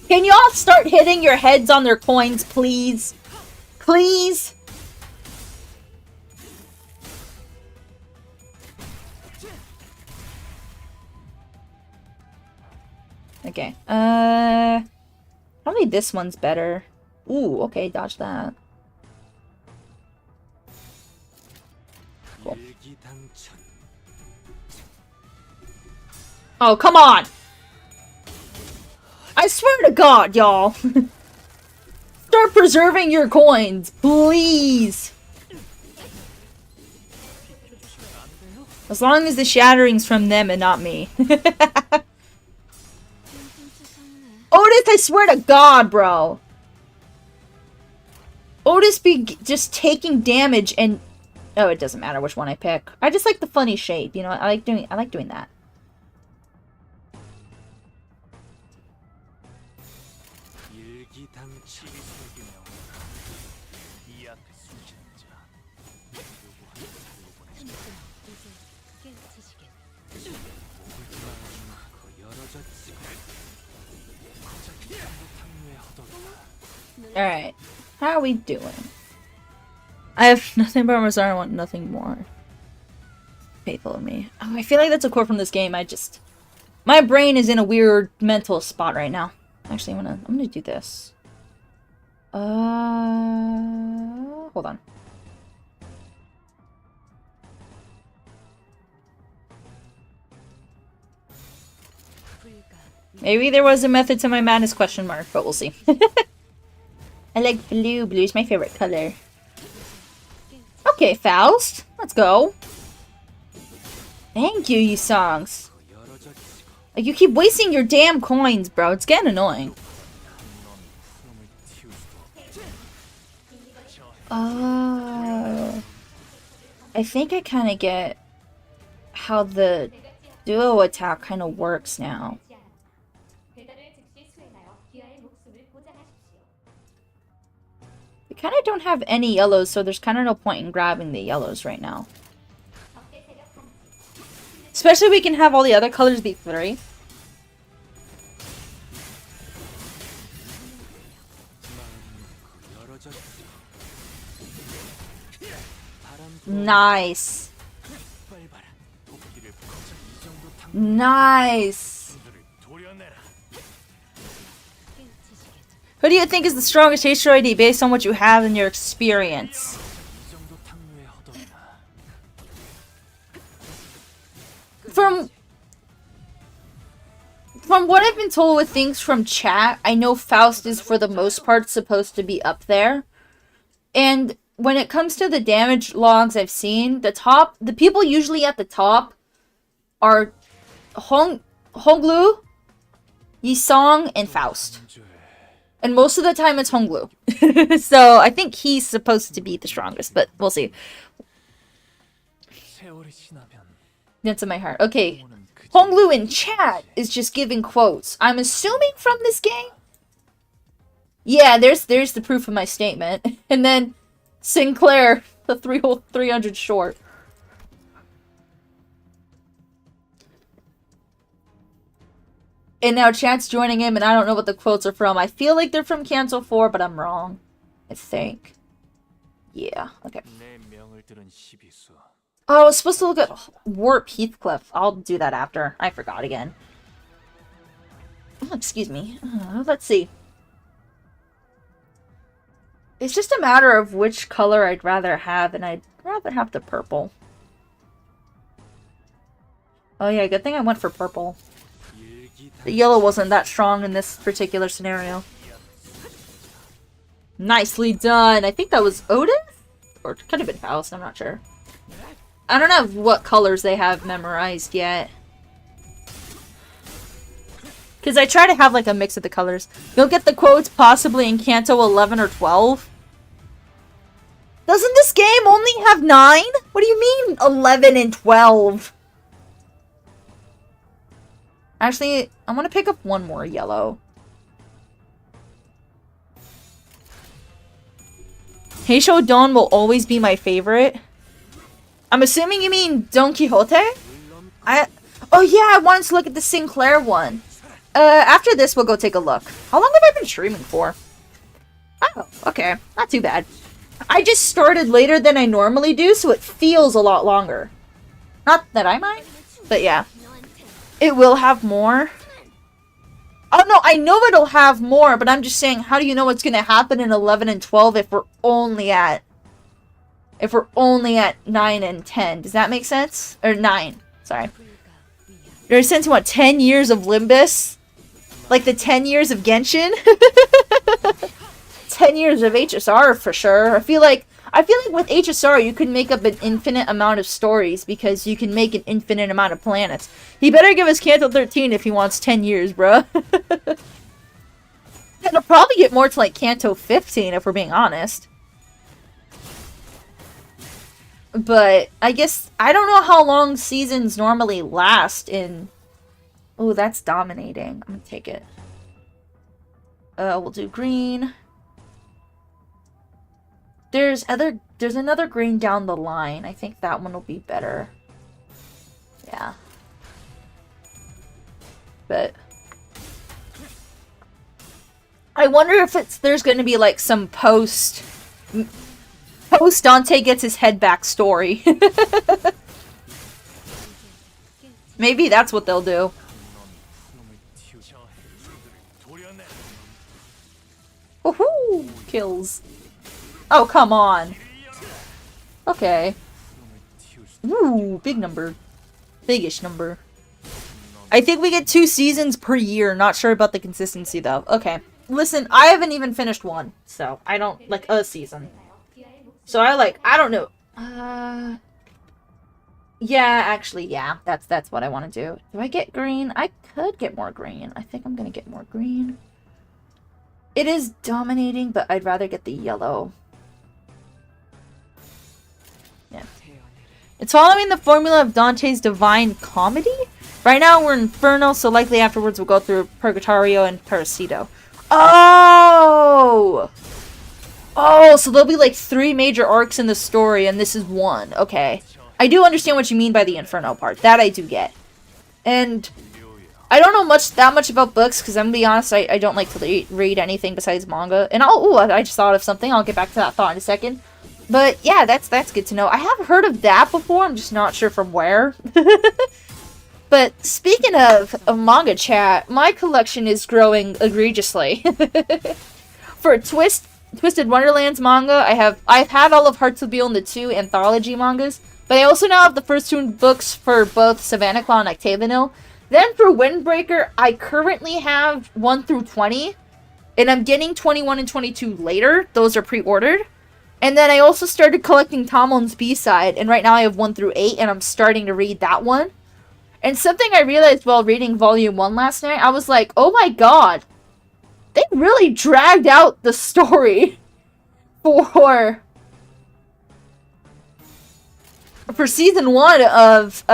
Can y'all start hitting your heads on their coins, please? Please? Okay. Probably this one's better. Ooh, okay, dodge that. Cool. Oh, come on! I swear to God, y'all! Start preserving your coins, please! As long as the shattering's from them and not me. Otis, I swear to God, bro! Otis be just taking damage and... Oh, it doesn't matter which one I pick. I just like the funny shape, you know? I like doing that. Alright. How are we doing? I have nothing but Rosar. I want nothing more. Faithful of me. Oh, I feel like that's a quote from this game. My brain is in a weird mental spot right now. Actually, I'm gonna do this. Hold on. Maybe there was a method to my madness question mark, but we'll see. I like blue. Blue is my favorite color. Okay, Faust. Let's go. Thank you, you songs. Like, you keep wasting your damn coins, bro. It's getting annoying. Oh. I think I kind of get how the duo attack kind of works now. We kind of don't have any yellows, so there's kind of no point in grabbing the yellows right now. Especially we can have all the other colors be 3. Nice. Nice. Who do you think is the strongest HRID based on what you have in your experience? From what I've been told with things from chat, I know Faust is for the most part supposed to be up there. And when it comes to the damage logs I've seen, the people usually at the top are Honglu, Yisong, and Faust. And most of the time it's Honglu. So I think he's supposed to be the strongest, but we'll see. That's in my heart. Okay. Honglu in chat is just giving quotes. I'm assuming from this game? Yeah, there's the proof of my statement. And then Sinclair, the 300 short. And now chat's joining him, and I don't know what the quotes are from. I feel like they're from Cancel 4, but I'm wrong. I think. Yeah, okay. Oh, I was supposed to look at Warp Heathcliff. I'll do that after. I forgot again. Oh, excuse me. Let's see. It's just a matter of which color I'd rather have, and I'd rather have the purple. Oh yeah, good thing I went for purple. The yellow wasn't that strong in this particular scenario. Nicely done. I think that was Otis? Or it could have been Faust, I'm not sure. I don't know what colors they have memorized yet. Because I try to have like a mix of the colors. You'll get the quotes possibly in Kanto 11 or 12. Doesn't this game only have 9? What do you mean 11 and 12? Actually, I want to pick up one more yellow. Heisho Don will always be my favorite. I'm assuming you mean Don Quixote? Oh yeah, I wanted to look at the Sinclair one. After this, we'll go take a look. How long have I been streaming for? Oh, okay. Not too bad. I just started later than I normally do, so it feels a lot longer. Not that I mind, but yeah. It will have more. Oh no, I know it'll have more, but I'm just saying, how do you know what's going to happen in 11 and 12 if we're only at 9 and 10? Does that make sense? Or 9, sorry. There's sense what, 10 years of Limbus? Like the 10 years of Genshin? 10 years of HSR for sure. I feel like with HSR you can make up an infinite amount of stories because you can make an infinite amount of planets. He better give us Kanto 13 if he wants 10 years, bruh. It'll probably get more to like Kanto 15 if we're being honest. But I guess I don't know how long seasons normally last in... Oh, that's dominating. I'm gonna take it. We'll do green. There's another green down the line. I think that one will be better. Yeah. But I wonder if there's going to be like some post Dante gets his head back story. Maybe that's what they'll do. Woohoo! Kills. Oh, come on. Okay. Ooh, big number. Biggish number. I think we get 2 seasons per year. Not sure about the consistency, though. Okay. Listen, I haven't even finished one. So, I don't... Like, a season. So, I don't know. Yeah, actually, yeah. That's what I want to do. Do I get green? I could get more green. I think I'm going to get more green. It is dominating, but I'd rather get the yellow. Yeah. It's following the formula of Dante's Divine Comedy. Right now we're in Inferno, so likely afterwards we'll go through Purgatorio and Parasito. Oh! Oh, so there'll be like 3 major arcs in the story, and this is 1. Okay. I do understand what you mean by the Inferno part. That I do get. And I don't know that much about books, because I'm gonna be honest, I don't like to read anything besides manga. And I just thought of something. I'll get back to that thought in a second. But yeah, that's good to know. I have heard of that before. I'm just not sure from where. But speaking of manga chat, my collection is growing egregiously. For Twisted Wonderlands manga, I've had all of Hearts of Beale and the 2 anthology mangas, but I also now have the first 2 books for both Savannah Claw and Octavianil. Then for Windbreaker, I currently have 1 through 20, and I'm getting 21 and 22 later. Those are pre-ordered. And then I also started collecting Tomon's B-side, and right now I have 1 through 8, and I'm starting to read that one. And something I realized while reading Volume 1 last night, I was like, oh my god, they really dragged out the story for Season 1 of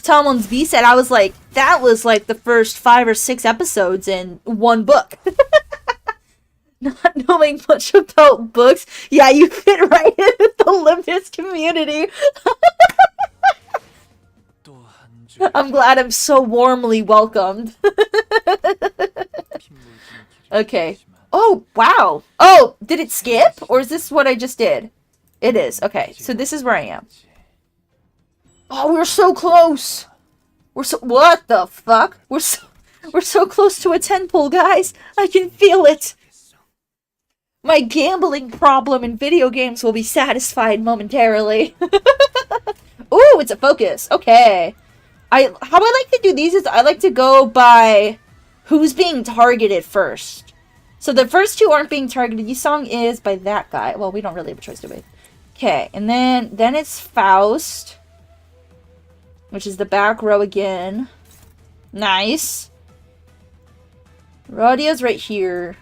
Talmon's B-Set. I was like, that was like the first 5 or 6 episodes in one book. Not knowing much about books. Yeah, you fit right in with the Limbus community. I'm glad I'm so warmly welcomed. Okay. Oh, wow. Oh, did it skip? Or is this what I just did? It is. Okay, so this is where I am. Oh, we're so close. What the fuck? We're so close to a 10 pull, guys. I can feel it. My gambling problem in video games will be satisfied momentarily. Ooh, it's a focus. Okay. How I like to do these is I like to go by who's being targeted first. So the first 2 aren't being targeted. Yisong is by that guy. Well, we don't really have a choice, do we? Okay, and then it's Faust, which is the back row again. Nice. Radia's right here.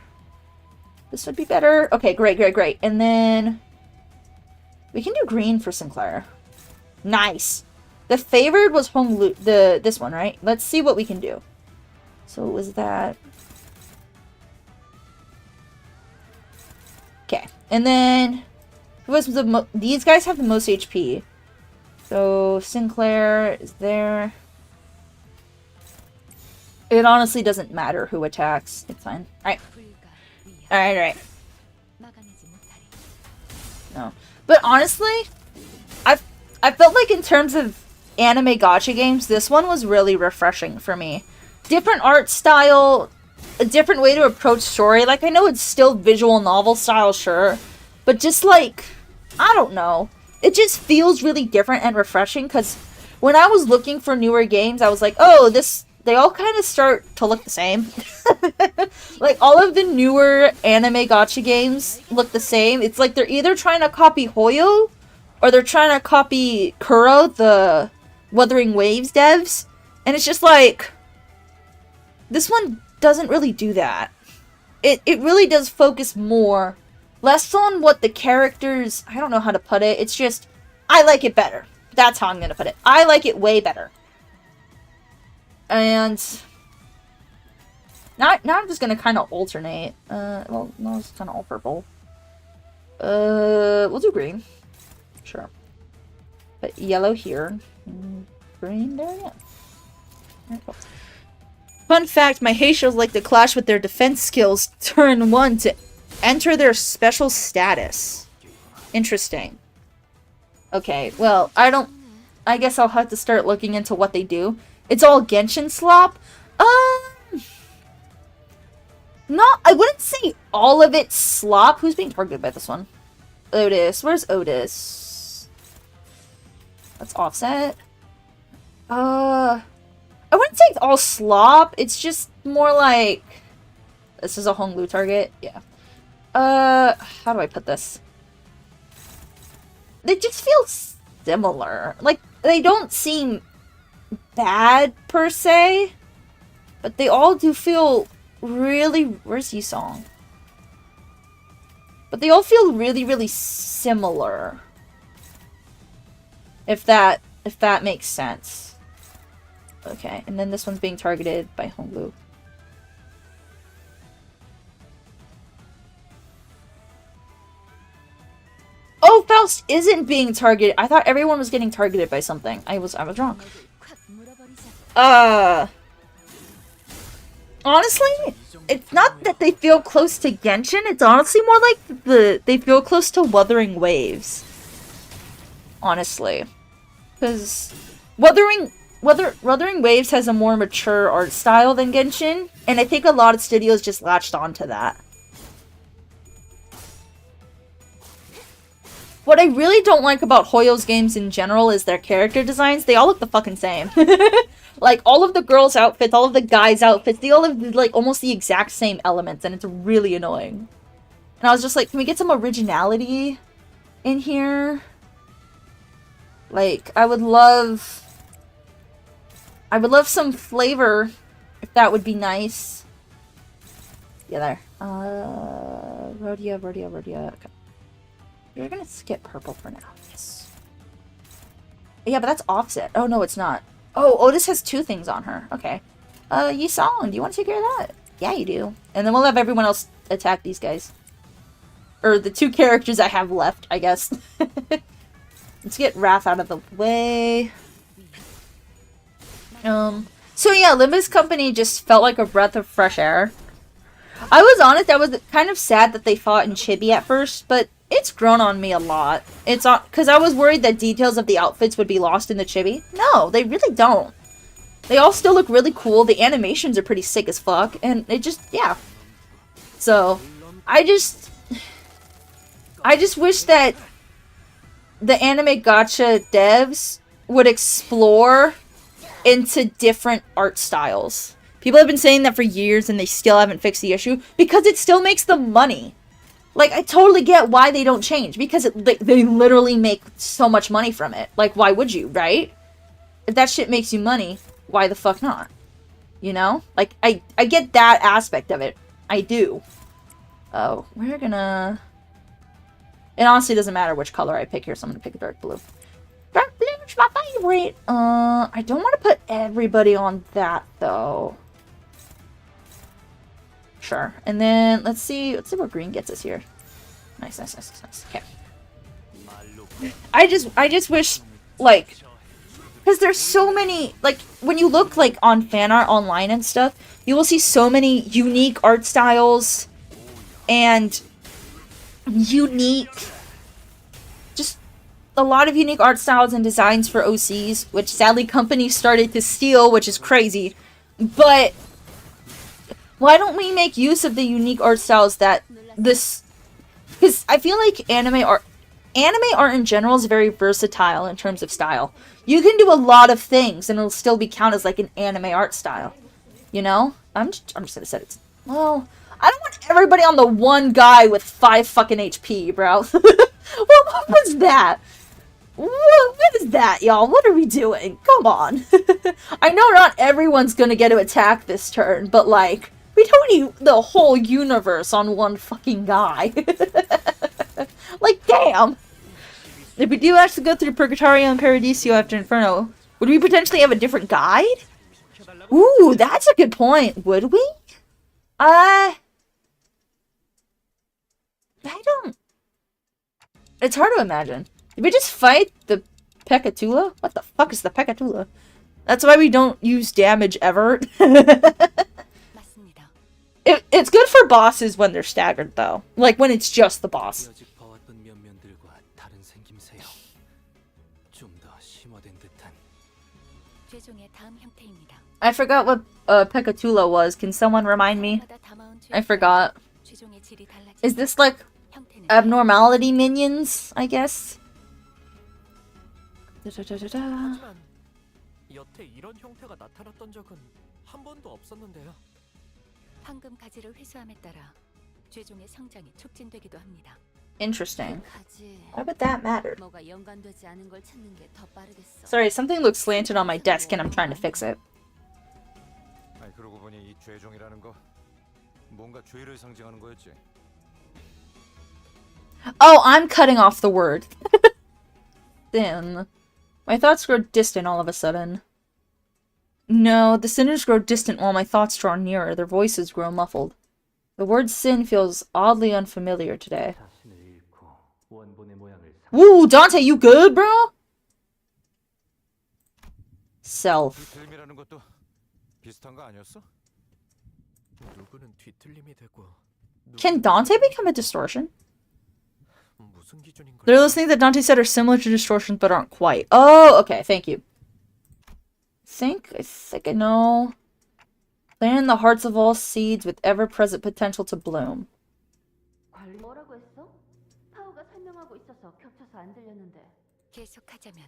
This would be better. Okay, great. And then we can do green for Sinclair. Nice. The favored was Honglu, this one, right? Let's see what we can do. So was that? Okay, and then who has these guys have the most HP. So Sinclair is there. It honestly doesn't matter who attacks. It's fine. Alright. No. But honestly, I felt like in terms of anime gacha games, this one was really refreshing for me. Different art style, a different way to approach story. Like, I know it's still visual novel style, sure. But just like, I don't know. It just feels really different and refreshing, because when I was looking for newer games, I was like, oh, they all kind of start to look the same. Like, all of the newer anime gacha games look the same. It's like they're either trying to copy Hoyo, or they're trying to copy Kuro, the Wuthering Waves devs. And it's just like, this one doesn't really do that. It really does focus more, less on what the characters, I don't know how to put it. It's just, I like it better. That's how I'm going to put it. I like it way better. And now I'm just going to kind of alternate. Well, no, it's kind of all purple. We'll do green. Sure. But yellow here. Green there, yeah. Alright, cool. Fun fact, my Heishos like to clash with their defense skills turn 1 to enter their special status. Interesting. Okay, well, I guess I'll have to start looking into what they do. It's all Genshin slop? I wouldn't say all of it's slop. Who's being targeted by this one? Otis. Where's Otis? That's Offset. I wouldn't say it's all slop. It's just more like... This is a Honglu target? Yeah. How do I put this? They just feel similar. Like, they don't seem bad, per se. But they all do feel really... Where's Yisong? But they all feel really, really similar. If that makes sense. Okay, and then this one's being targeted by Honglu. Oh, Faust isn't being targeted. I thought everyone was getting targeted by something. I was wrong. Honestly, it's not that they feel close to Genshin. It's honestly more like they feel close to Wuthering Waves. Honestly. Because Wuthering Waves has a more mature art style than Genshin, and I think a lot of studios just latched onto that. What I really don't like about Hoyo's games in general is their character designs. They all look the fucking same. Like, all of the girls' outfits, all of the guys' outfits, they all have, like, almost the exact same elements, and it's really annoying. And I was just like, can we get some originality in here? Like, I would love some flavor, if that would be nice. Yeah, there. Rhodia. Okay. We're gonna skip purple for now. Yes. Yeah, but that's offset. Oh, no, it's not. Oh, Otis has 2 things on her. Okay. Yisong, do you want to take care of that? Yeah, you do. And then we'll have everyone else attack these guys. Or the 2 characters I have left, I guess. Let's get Wrath out of the way. So yeah, Limbus Company just felt like a breath of fresh air. I was honest, I was kind of sad that they fought in Chibi at first, but it's grown on me a lot. It's because I was worried that details of the outfits would be lost in the Chibi. No, they really don't. They all still look really cool. The animations are pretty sick as fuck, and it just, yeah. So, I just wish that the anime gacha devs would explore into different art styles. People have been saying that for years and they still haven't fixed the issue because it still makes them money. Like, I totally get why they don't change because they literally make so much money from it. Like, why would you, right? If that shit makes you money, why the fuck not? You know? Like, I get that aspect of it. I do. Oh, we're gonna... It honestly doesn't matter which color I pick here, so I'm gonna pick a dark blue. Dark blue is my favorite! I don't want to put everybody on that, though. Sure. And then, let's see what green gets us here. Nice. Okay. I just wish, like... Because there's so many, like, when you look, like, on fan art online and stuff, you will see so many unique art styles and just a lot of unique art styles and designs for OCs, which sadly companies started to steal, which is crazy. But why don't we make use of the unique art styles that this... Because I feel like anime art in general is very versatile in terms of style. You can do a lot of things and it'll still be counted as like an anime art style. You know? I'm just gonna say it's... Well, I don't want everybody on the one guy with 5 fucking HP, bro. What was that? What is that, y'all? What are we doing? Come on. I know not everyone's gonna get to attack this turn, but like, we don't need the whole universe on one fucking guy. Like, damn. If we do actually go through Purgatorio and Paradiso after Inferno, would we potentially have a different guide? Ooh, that's a good point. Would we? I don't... It's hard to imagine. Did we just fight the Pekatula? What the fuck is the Pekatula? That's why we don't use damage ever. It's good for bosses when they're staggered, though. Like, when it's just the boss. I forgot what Pekatula was. Can someone remind me? I forgot. Is this like abnormality minions, I guess?
하지만 여태 이런 형태가 나타났던 적은 한 번도 없었는데요.
황금 가지를 회수함에 따라 최종의 성장이 촉진되기도 합니다.
Interesting. Why would that matter?
뭐가 연관되지 않은 걸 찾는 게 더 빠르겠어.
Sorry, something looks slanted on my desk and I'm trying to fix it.
아니 그러고 보니 이 죄종이라는 거 뭔가 죄를 상징하는 거였지.
Oh, I'm cutting off the word. Then my thoughts grow distant all of a sudden. No, the sinners grow distant while my thoughts draw nearer. Their voices grow muffled. The word sin feels oddly unfamiliar today. Woo, Dante, you good, bro? Self. Can Dante become a distortion? There are those things that Dante said are similar to distortions but aren't quite. Oh, okay, thank you. I think I know. Plant in the hearts of all seeds with ever-present potential to bloom.
뭐라고 했어? 파우가 설명하고 있어서 겹쳐서 안 들렸는데.
계속하자면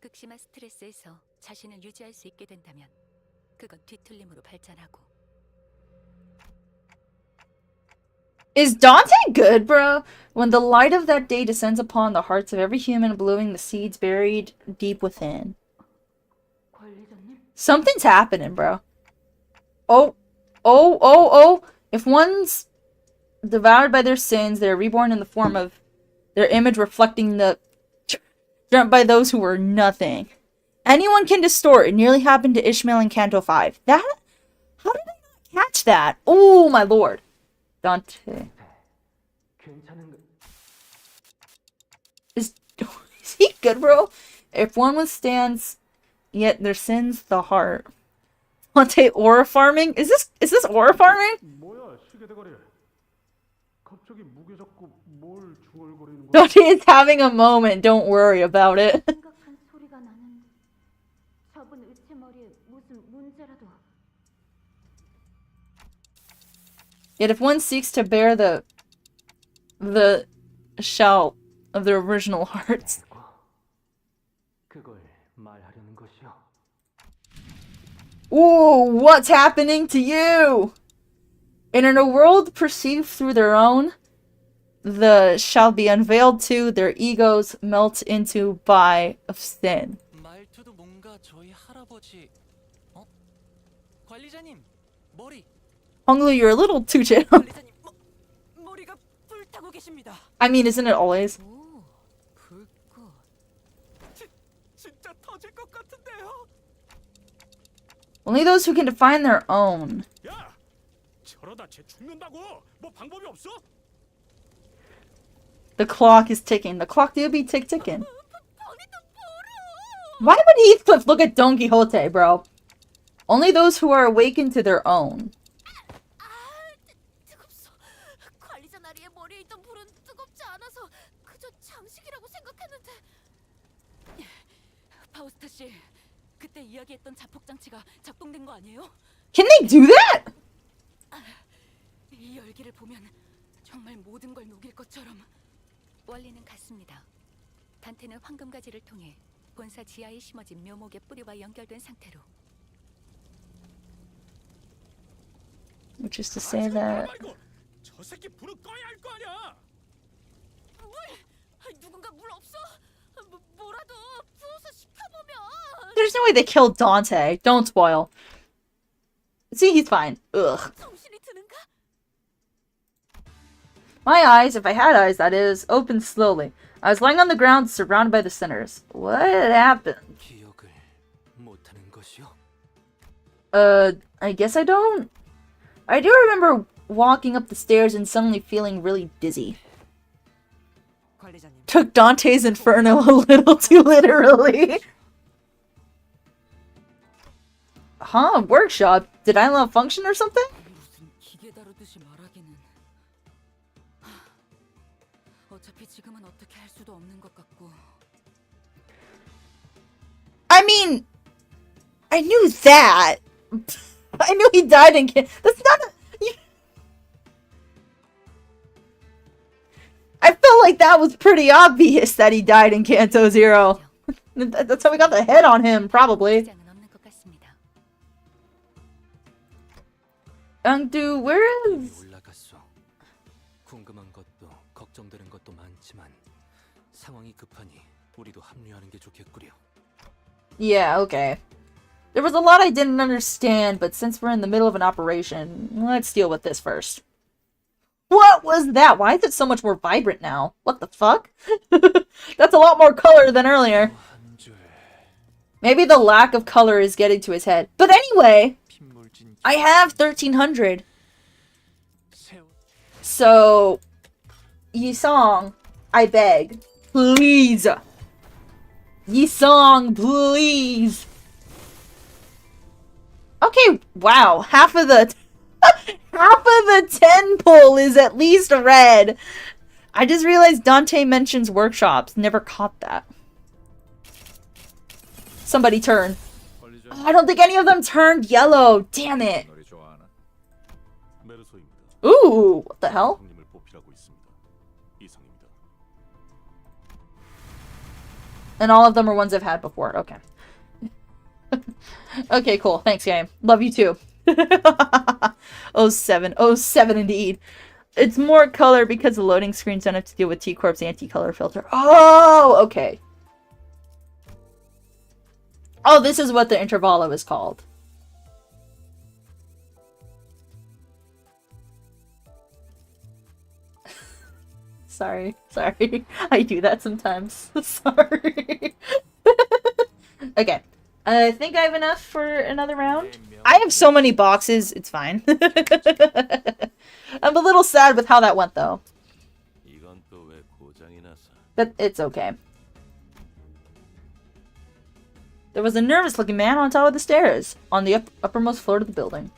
극심한 스트레스에서 자신을 유지할 수 있게 된다면 그건 뒤틀림으로 발전하고.
Is Dante good, bro? When the light of that day descends upon the hearts of every human, blooming the seeds buried deep within. Something's happening, bro. Oh, oh, oh, oh. If one's devoured by their sins, they are reborn in the form of their image reflecting the dreamt by those who were nothing. Anyone can distort. It nearly happened to Ishmael in Canto 5. That? How did I not catch that? Oh, my lord. Dante. Is he good, bro? If one withstands yet their sins the heart. Dante aura farming? Is this aura farming? Dante is having a moment. Don't worry about it. Yet if one seeks to bear the shout of their original hearts. Ooh, what's happening to you? And in a world perceived through their own, the shall be unveiled to their egos melt into by of sin.
말투도 뭔가 저희 할아버지. 어? 관리자님, 머리.
Honglu, you're a little too chill.
관리자님, 머리가 불타고 계십니다.
I mean, isn't it always?
오, 불꽃. 진짜 터질 것 같은데요.
Only those who can define their own.
야, 저러다 쟤 죽는다고. 뭐 방법이 없어?
The clock is ticking. The clock do be ticking. Why would Heathcliff look at Don Quixote, bro? Only those who are awakened to their own.
관리자 나리의 머리에 있던 불은 뜨겁지 않아서 그저 장식이라고 생각했는데.
파우스타 씨, 그때 이야기했던 자폭 장치가 작동된 거 아니에요?
Can they do that?
이 열기를 보면 정말 모든 걸 녹일 것처럼. 원리는 같습니다. 단테는 황금가지를 통해 본사 지하에 심어진 묘목의 뿌리와 연결된 상태로.
Which is to say that...
저 새끼 불을 꺼야 할 거 아니야.
물! 누군가 물 없어? 뭐라도 부어서 식혀보면.
There's no way they killed Dante. Don't spoil. See, he's fine. Ugh.
정신이 드는가?
My eyes, if I had eyes, that is, opened slowly. I was lying on the ground, surrounded by the sinners. What happened?
기억을 못하는 것이요?
I guess I don't. I do remember walking up the stairs and suddenly feeling really dizzy.
관리자님.
Took Dante's Inferno a little too literally. Huh? Workshop? Did I malfunction or something?
무슨 기계 다루듯이 말하기는. 어차피 지금은 어떻게 할 수도 없는 것 같고.
I mean, I knew that. I knew he died in That's not a... I felt like that was pretty obvious that he died in Canto Zero. That's how we got the head on him, probably. Angdu, where is...
올라갔어. 궁금한 것도 걱정되는 것도 많지만 상황이 급하니 우리도 합류하는 게 좋겠구려.
Yeah, okay. There was a lot I didn't understand, but since we're in the middle of an operation, let's deal with this first. What was that? Why is it so much more vibrant now? What the fuck? That's a lot more color than earlier. Maybe the lack of color is getting to his head. But anyway, I have 1300. So, Yisong, I beg, please. Yisong, please. Okay, wow. Half of the 10 pull is at least red. I just realized Dante mentions workshops. Never caught that. Somebody turn. Oh, I don't think any of them turned yellow. Damn it. Ooh, what the hell? And all of them are ones I've had before. Okay. Okay, cool. Thanks, game. Love you too. 07. 07 indeed. It's more color because the loading screens don't have to deal with T-Corp's anti-color filter. Oh, okay. Oh, this is what the intervalo is called. Sorry. I do that sometimes. Sorry. Okay. I think I have enough for another round. I have so many boxes, it's fine. I'm a little sad with how that went, though. But it's okay. There was a nervous-looking man on top of the stairs, on the uppermost floor of the building.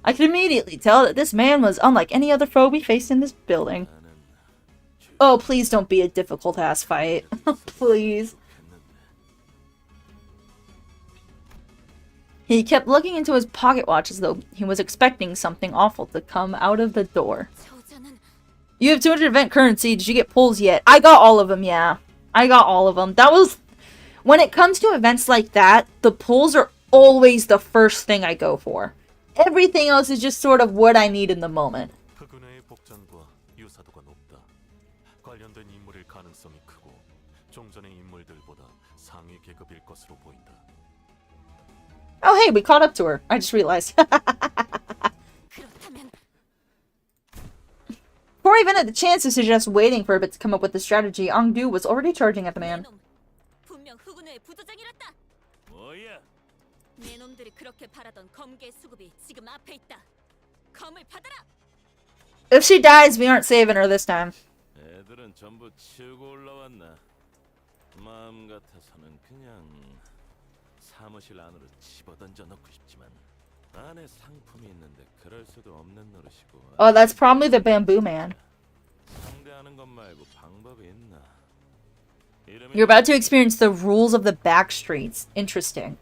I could immediately tell that this man was unlike any other foe we faced in this building. Oh, please don't be a difficult-ass fight. Please. He kept looking into his pocket watch as though he was expecting something awful to come out of the door. You have 200 event currency. Did you get pulls yet? I got all of them, yeah. I got all of them. That was... When it comes to events like that, the pulls are always the first thing I go for. Everything else is just sort of what I need in the moment. Oh hey, we caught up to her. I just realized. Before I even had the chance to suggest waiting for a bit to come up with the strategy, Ongdu was already charging at the man. If she dies, we aren't saving her this time. Oh, that's probably the bamboo man. You're about to experience the rules of the back streets. Interesting.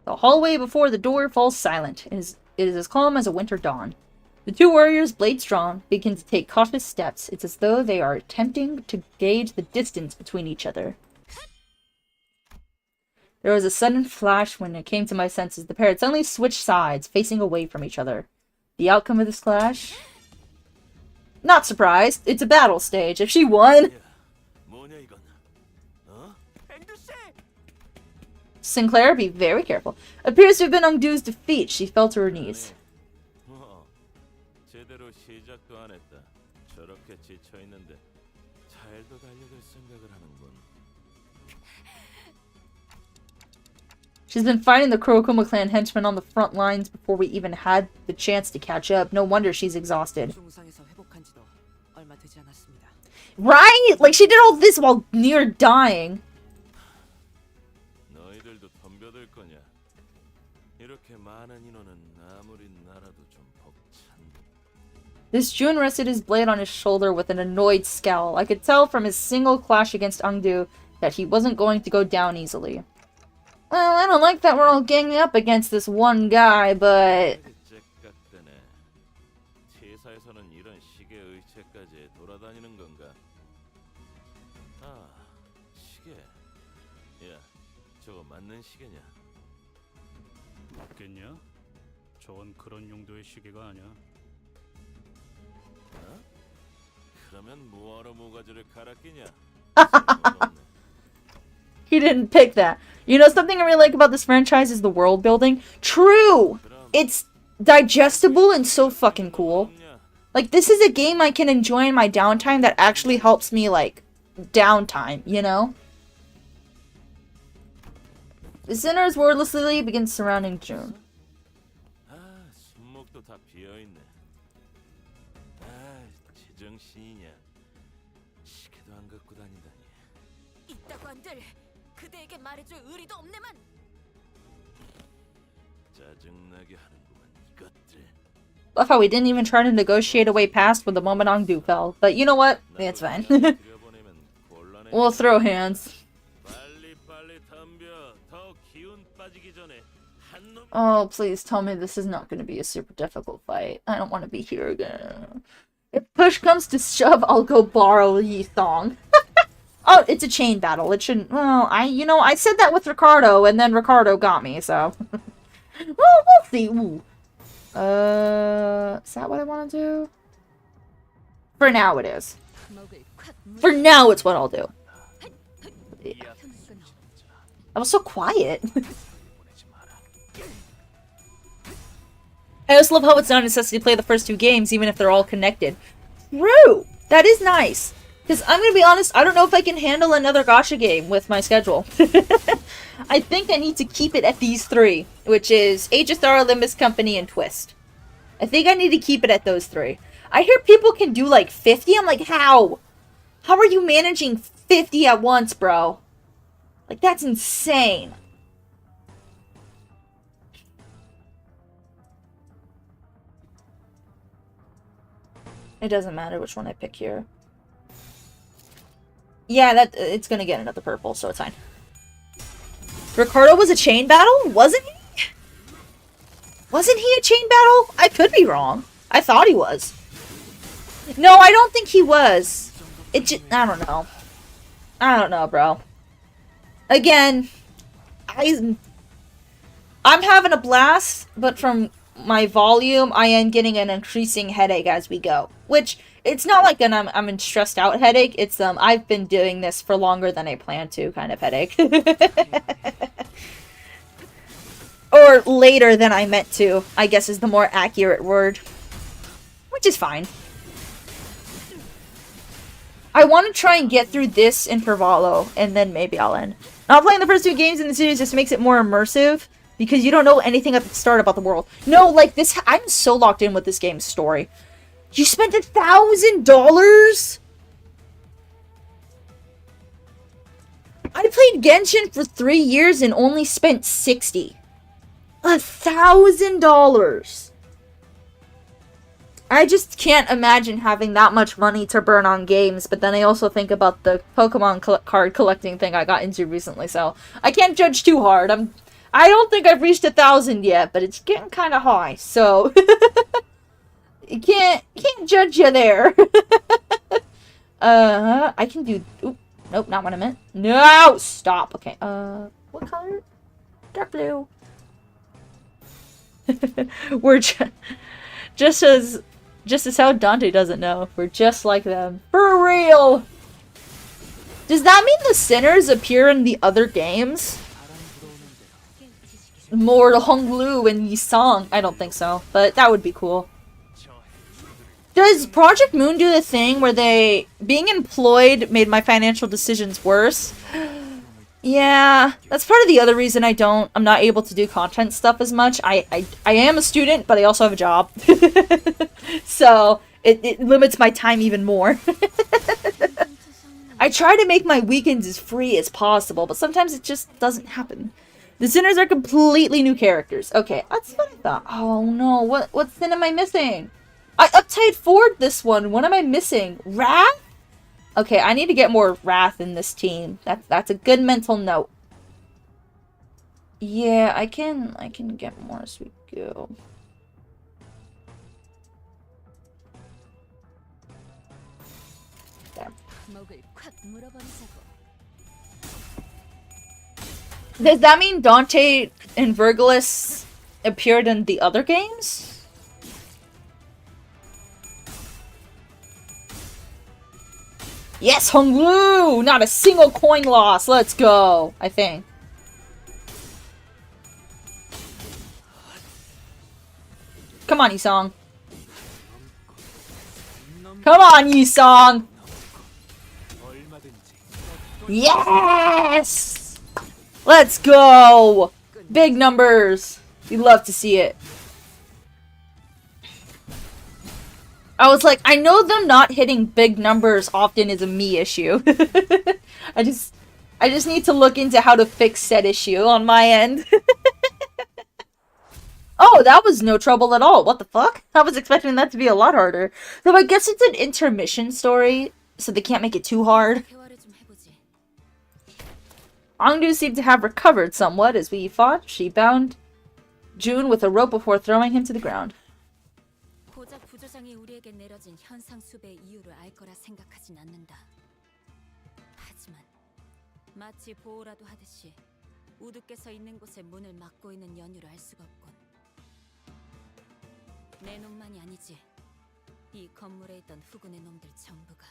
The hallway before the door falls silent. It is as calm as a winter dawn. The two warriors, blades drawn, begin to take cautious steps. It's as though they are attempting to gauge the distance between each other. There was a sudden flash when it came to my senses. The pair had suddenly switched sides, facing away from each other. The outcome of this clash? Not surprised. It's a battle stage. If she won... Sinclair, be very careful. Appears to have been Ongdu's defeat. She fell to her knees. She's been fighting the Kurokuma clan henchmen on the front lines before we even had the chance to catch up. No wonder she's exhausted. Right? Like, she did all this while near dying. This Jun rested his blade on his shoulder with an annoyed scowl. I could tell from his single clash against Ongdu that he wasn't going to go down easily. Well, I don't like that we're all ganging up against this one guy, but...
맞겠냐? 저건 그런 용도의 시계가 아니야. 그러면 뭐하러 모가지를 갈아 끼냐?
He didn't pick that. You know something I really like about this franchise is the world building? True! It's digestible and so fucking cool. Like, this is a game I can enjoy in my downtime that actually helps me, like, downtime, you know? The sinners wordlessly begin surrounding Jun. Love how we didn't even try to negotiate a way past when the moment Ongdu fell. But you know what? It's fine. We'll throw hands. Oh, please tell me this is not going to be a super difficult fight. I don't want to be here again. If push comes to shove, I'll go borrow Yi Song. Oh, it's a chain battle. It shouldn't... Well, I said that with Ricardo, and then Ricardo got me, so... Well, we'll see. Ooh. Is that what I want to do? For now, it is. For now, it's what I'll do. Yeah. I was so quiet. I just love how it's not a necessity to play the first 2 games, even if they're all connected. True! That is nice. Because I'm going to be honest, I don't know if I can handle another gacha game with my schedule. I think I need to keep it at these 3, which is Aegithara, Limbus Company, and Twist. I think I need to keep it at those 3. I hear people can do like 50. I'm like, how? How are you managing 50 at once, bro? Like, that's insane. It doesn't matter which one I pick here. Yeah, it's gonna get another purple, so it's fine. Ricardo was a chain battle? Wasn't he? Wasn't he a chain battle? I could be wrong. I thought he was. No, I don't think he was. I don't know. I don't know, bro. Again, I'm having a blast, but from my volume, I am getting an increasing headache as we go. Which, it's not like I'm in stressed out headache. It's, I've been doing this for longer than I planned to kind of headache. Or later than I meant to, I guess is the more accurate word. Which is fine. I want to try and get through this intervallo, and then maybe I'll end. Not playing the first 2 games in the series just makes it more immersive, because you don't know anything at the start about the world. No, like this, I'm so locked in with this game's story. You spent $1,000? I played Genshin for 3 years and only spent $60. $1,000. I just can't imagine having that much money to burn on games, but then I also think about the Pokemon card collecting thing I got into recently, so I can't judge too hard. I don't think I've reached 1,000 yet, but it's getting kind of high, so you can't judge you there. I can do. Oop, nope, not what I meant. No, stop. Okay. What color? Dark blue. We're just as how Dante doesn't know. We're just like them. For real! Does that mean the sinners appear in the other games? More Honglu and Yisong? I don't think so, but that would be cool. Does Project Moon do the thing where being employed made my financial decisions worse? Yeah, that's part of the other reason I'm not able to do content stuff as much. I am a student, but I also have a job. So, it limits my time even more. I try to make my weekends as free as possible, but sometimes it just doesn't happen. The Sinners are completely new characters. Okay, that's what I thought. Oh no, what sin am I missing? I uptied forward this one. What am I missing? Wrath? Okay, I need to get more Wrath in this team. That's a good mental note. Yeah, I can get more as we go. There. Does that mean Dante and Virgilus appeared in the other games? Yes, Honglu! Not a single coin loss. Let's go, I think. Come on, Yisong. Come on, Yisong! Yes! Let's go! Big numbers. We love to see it. I was like, I know them not hitting big numbers often is a me issue. I just need to look into how to fix said issue on my end. Oh, that was no trouble at all. What the fuck? I was expecting that to be a lot harder. Though I guess it's an intermission story, so they can't make it too hard. Angdu seemed to have recovered somewhat as we fought. She bound June with a rope before throwing him to the ground.
대장이 우리에게 내려진 현상 수배의 이유를 알 거라 생각하진 않는다. 하지만 마치 보호라도 하듯이 우두께서 있는 곳에 문을 막고 있는 연유를 알 수가 없군. 내 놈만이 아니지. 이 건물에 있던 후군의 놈들 전부가.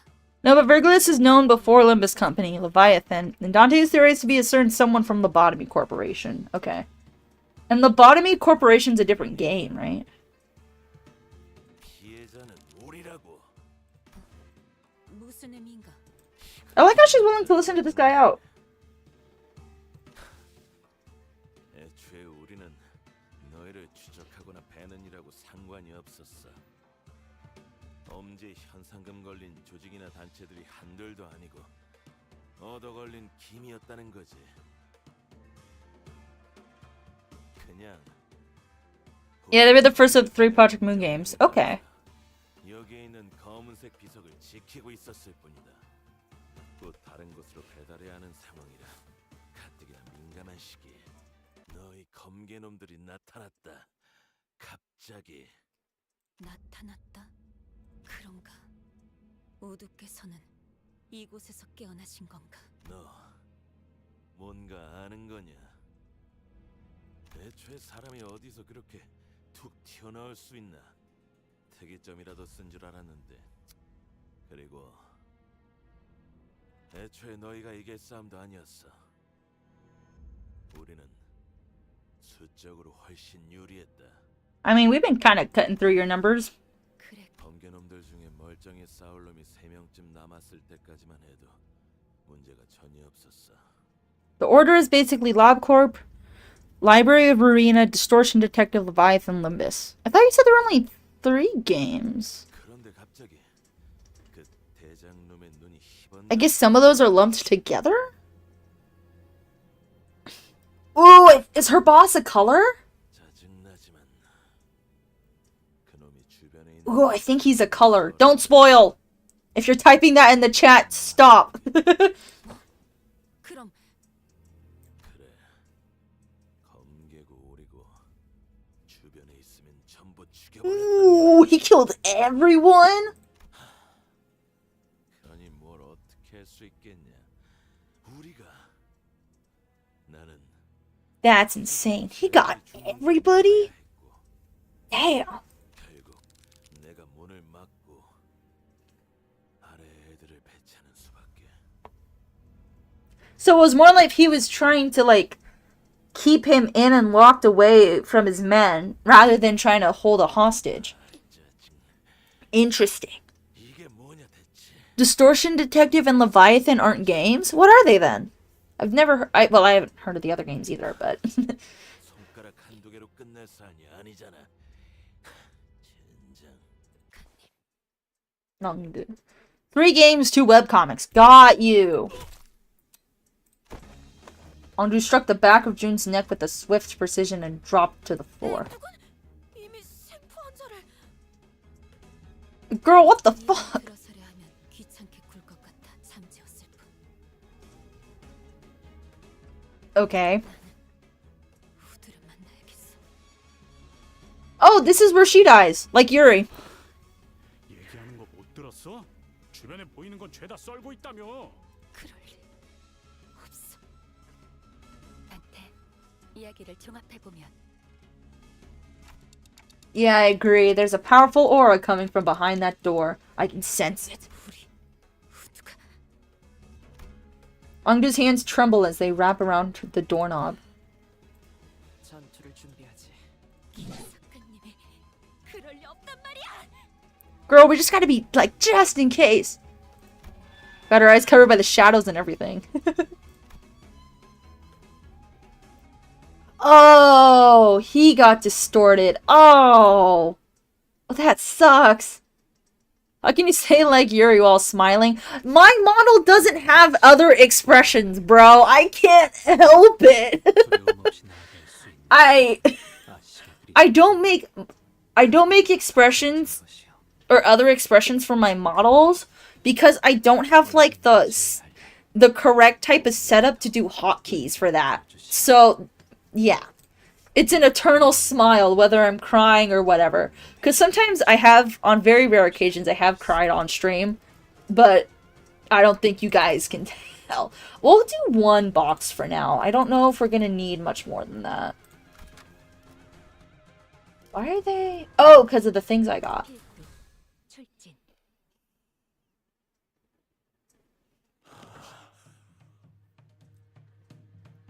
No, but Virgilus is known before Limbus Company, Leviathan, and Dante is theorized to be a certain someone from Lobotomy Corporation. Okay. And Lobotomy Corporation's a different game, right?
무슨 의미인가?
I like how she's willing to listen to this guy out.
애초에 우리는 너희를 추적하거나 배는 일하고 상관이 없었어. 엄지에 현상금 걸린 조직이나 단체들이 한둘도 아니고 얻어 걸린 김이었다는 거지. 그냥
Yeah, they were the first of the 3 Project Moon games. Okay.
여기에 있는 검은색 비석을 지키고 있었을 뿐이다. 또 다른 곳으로 배달해야 하는 상황이라 가뜩이나 민감한 시기에 너희 검개놈들이 나타났다. 갑자기.
나타났다? 그런가? 우두께서는 이곳에서 깨어나신 건가?
너 뭔가 아는 거냐? 애초에 사람이 어디서 그렇게 툭 튀어나올 수 있나? 특이점이라도 쓴 줄 알았는데. 그리고 애초에 너희가 이길 싸움도 아니었어. 우리는 수적으로 훨씬 유리했다.
I mean, we've been kind of cutting through your numbers.
검개놈들 중에 멀쩡히 싸울 놈이 3명쯤 남았을 때까지만 해도 문제가 전혀 없었어.
The Order is basically LabCorp, Library of Arena, Distortion Detective, Leviathan, Limbus. I thought you said there were only 3 games.
그런데 갑자기 그 대장놈의 눈이 희번.
I guess some of those are lumped together? Ooh, is her boss a color?
짜증나지만 그놈이 주변에 있는.
Ooh, I think he's a color. Don't spoil! If you're typing that in the chat, stop!
그럼
그래. 검개고 오리고 주변에 있으면 전부 죽여버렸다.
Ooh, he killed everyone?
그러니 뭘 어떻게 할 수 있겠냐? 우리가 나는
That's insane. He got everybody? Damn.
결국 내가 문을 막고 아래 애들을 배치하는 수밖에.
So it was more like he was trying to, like, keep him in and locked away from his men, rather than trying to hold a hostage. Interesting.
이게 뭐냐 대체?
Distortion Detective and Leviathan aren't games? What are they then? I've never heard, I haven't heard of the other games either, but...
손가락 한두 개로 끝낼 사안이 아니잖아. 젠장.
Not good. 3 games, 2 webcomics. Got you! Andrew struck the back of June's neck with a swift precision and dropped to the floor.
이미 샘프 환자를.
Girl, what the fuck?
들어서려 하면 귀찮게 굴 것 같아. 잠재웠을 뿐.
Okay.
우두를 만나야겠어.
Oh, this is where she dies. Like Yuri.
얘기하는 거 못 들었어? 주변에 보이는 건 죄다 썰고 있다며.
그럴 리 없어. 한테 이야기를 종합해 보면
Yeah, I agree. There's a powerful aura coming from behind that door. I can sense it.
우리 우두가
Angdu's hands tremble as they wrap around the doorknob.
전투를 준비하지.
작가님이 그럴 리 없단 말이야.
Girl, we just gotta be, like, just in case. Got her eyes covered by the shadows and everything. Oh, he got distorted. Oh, that sucks. How can you say like Yuri while smiling? My model doesn't have other expressions, bro. I can't help it. I don't make expressions or other expressions for my models because I don't have like the correct type of setup to do hotkeys for that. So, yeah. It's an eternal smile, whether I'm crying or whatever. Because sometimes I have, on very rare occasions, I have cried on stream. But I don't think you guys can tell. We'll do one box for now. I don't know if we're going to need much more than that. Why are they... Oh, because of the things I got.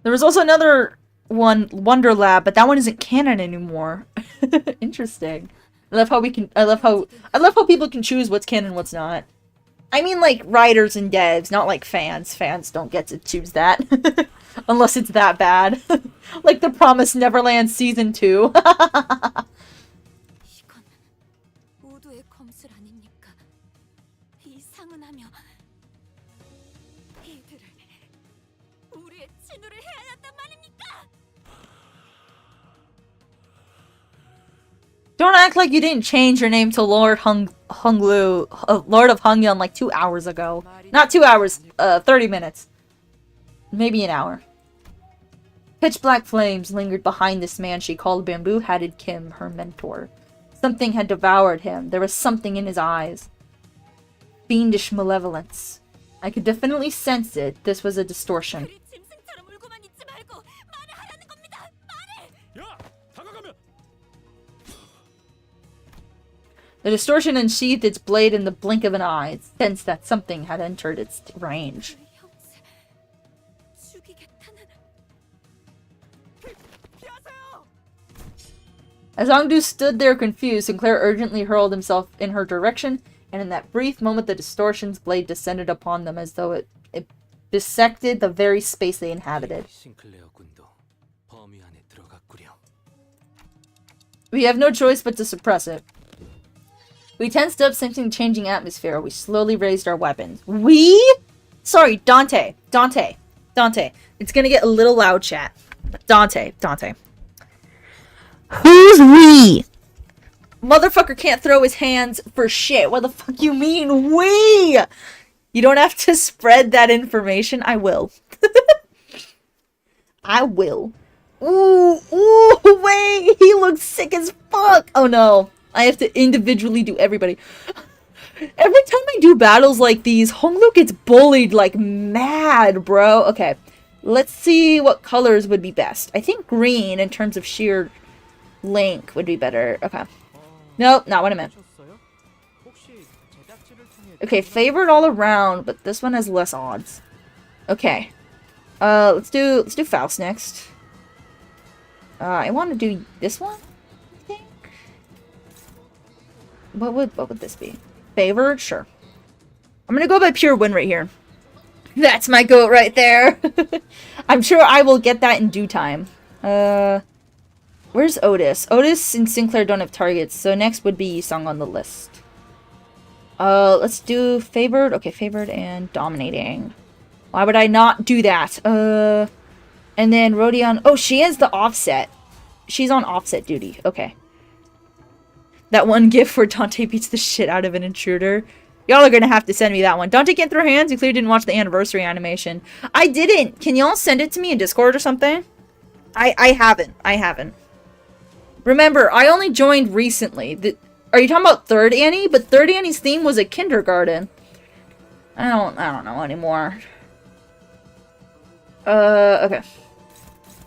There was also another one, Wonder Lab, but that one isn't canon anymore. Interesting. I love how we can... I love how people can choose what's canon and what's not. I mean, like, writers and devs, not like fans. Fans don't get to choose that. Unless it's that bad. Like The Promised Neverland Season 2. Don't act like you didn't change your name to Lord Lord of Hungyun like 2 hours ago. Not 2 hours, 30 minutes. Maybe an hour. Pitch black flames lingered behind this man she called bamboo-hatted Kim, her mentor. Something had devoured him. There was something in his eyes. Fiendish malevolence. I could definitely sense it. This was a distortion. The distortion unsheathed its blade in the blink of an eye. It sensed that something had entered its range. As Ongdu stood there confused, Sinclair urgently hurled himself in her direction, and in that brief moment the distortion's blade descended upon them as though it dissected the very space they inhabited. We have no choice but to suppress it. We tensed up, sensing changing atmosphere. We slowly raised our weapons. We? Sorry, Dante. It's gonna get a little loud, chat. Dante. Who's we? Motherfucker can't throw his hands for shit. What the fuck you mean, we? You don't have to spread that information. I will. I will. Ooh, wait. He looks sick as fuck. Oh no. I have to individually do everybody. Every time I do battles like these, Honglu gets bullied like mad, bro. Okay, let's see what colors would be best. I think green, in terms of sheer link, would be better. Okay. Nope, not what I meant. Okay, favored all around, but this one has less odds. Okay. Let's do Faust next. I want to do this one. What would this be? Favored? Sure. I'm gonna go by pure win right here. That's my goat right there. I'm sure I will get that in due time. Where's Otis? Otis and Sinclair don't have targets, so next would be Sung on the list. Let's do favored. Okay, favored and dominating. Why would I not do that? And then Rodion. Oh, she has the offset. She's on offset duty. Okay. That one gif where Dante beats the shit out of an intruder. Y'all are gonna have to send me that one. Dante can't throw hands? You clearly didn't watch the anniversary animation. I didn't. Can y'all send it to me in Discord or something? I haven't. Remember, I only joined recently. Are you talking about 3rd Annie? But 3rd Annie's theme was a kindergarten. I don't know anymore. Okay.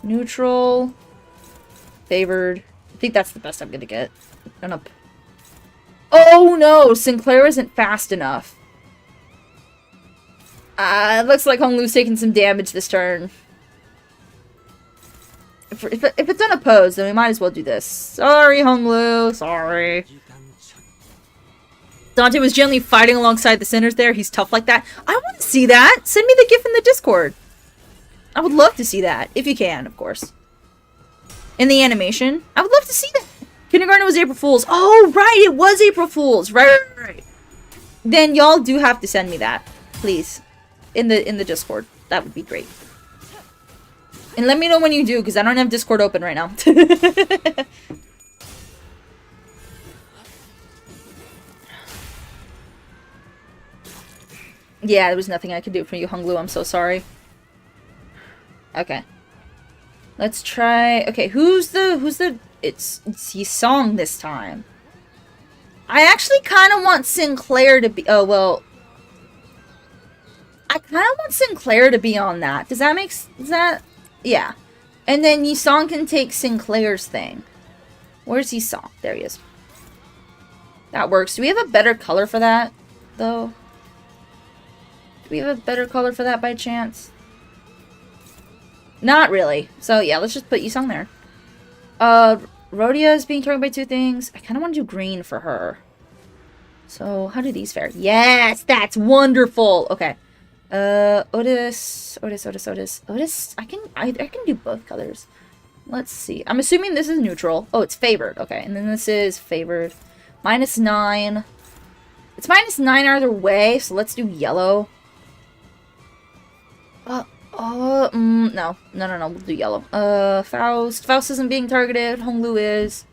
Neutral. Favored. I think that's the best I'm gonna get. Oh no! Sinclair isn't fast enough. It looks like Honglu's taking some damage this turn. If it's unopposed, then we might as well do this. Sorry, Honglu. Sorry. Dante was gently fighting alongside the sinners there. He's tough like that. I want to see that. Send me the gif in the Discord. I would love to see that. If you can, of course. In the animation. I would love to see that. Kindergarten was April Fool's. Oh, right. It was April Fool's. Right. Then y'all do have to send me that. Please. In the Discord. That would be great. And let me know when you do, because I don't have Discord open right now. Yeah, there was nothing I could do for you, Honglu. I'm so sorry. Okay. Let's try... Okay, who's the... It's Yi-song this time. I actually kind of want Sinclair to be... Oh, well... I kind of want Sinclair to be on that. Does that make... Does that... Yeah. And then Yi-song can take Sinclair's thing. Where's Yi-song? There he is. That works. Do we have a better color for that, though? Do we have a better color for that by chance? Not really. So, yeah, let's just put Yi-song there. Rhodia is being targeted by 2 things. I kind of want to do green for her. So, how do these fare? Yes! That's wonderful! Okay. Otis. I can do both colors. Let's see. I'm assuming this is neutral. Oh, it's favored. Okay, and then this is favored. -9. It's -9 either way, so let's do yellow. No. We'll do yellow. Faust. Faust isn't being targeted. Honglu is.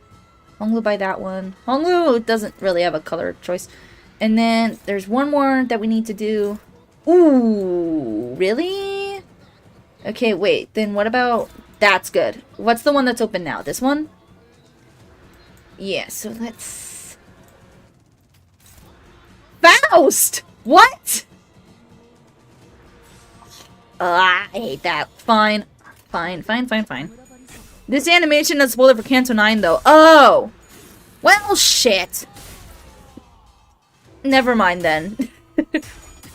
Honglu by that one. Honglu doesn't really have a color choice. And then there's one more that we need to do. Ooh, really? Okay, wait. Then what about... That's good. What's the one that's open now? This one? Yeah, so let's... Faust! What? I hate that. Fine. Fine. This animation is spoiler for Kanto 9, though. Oh! Well, shit. Never mind, then.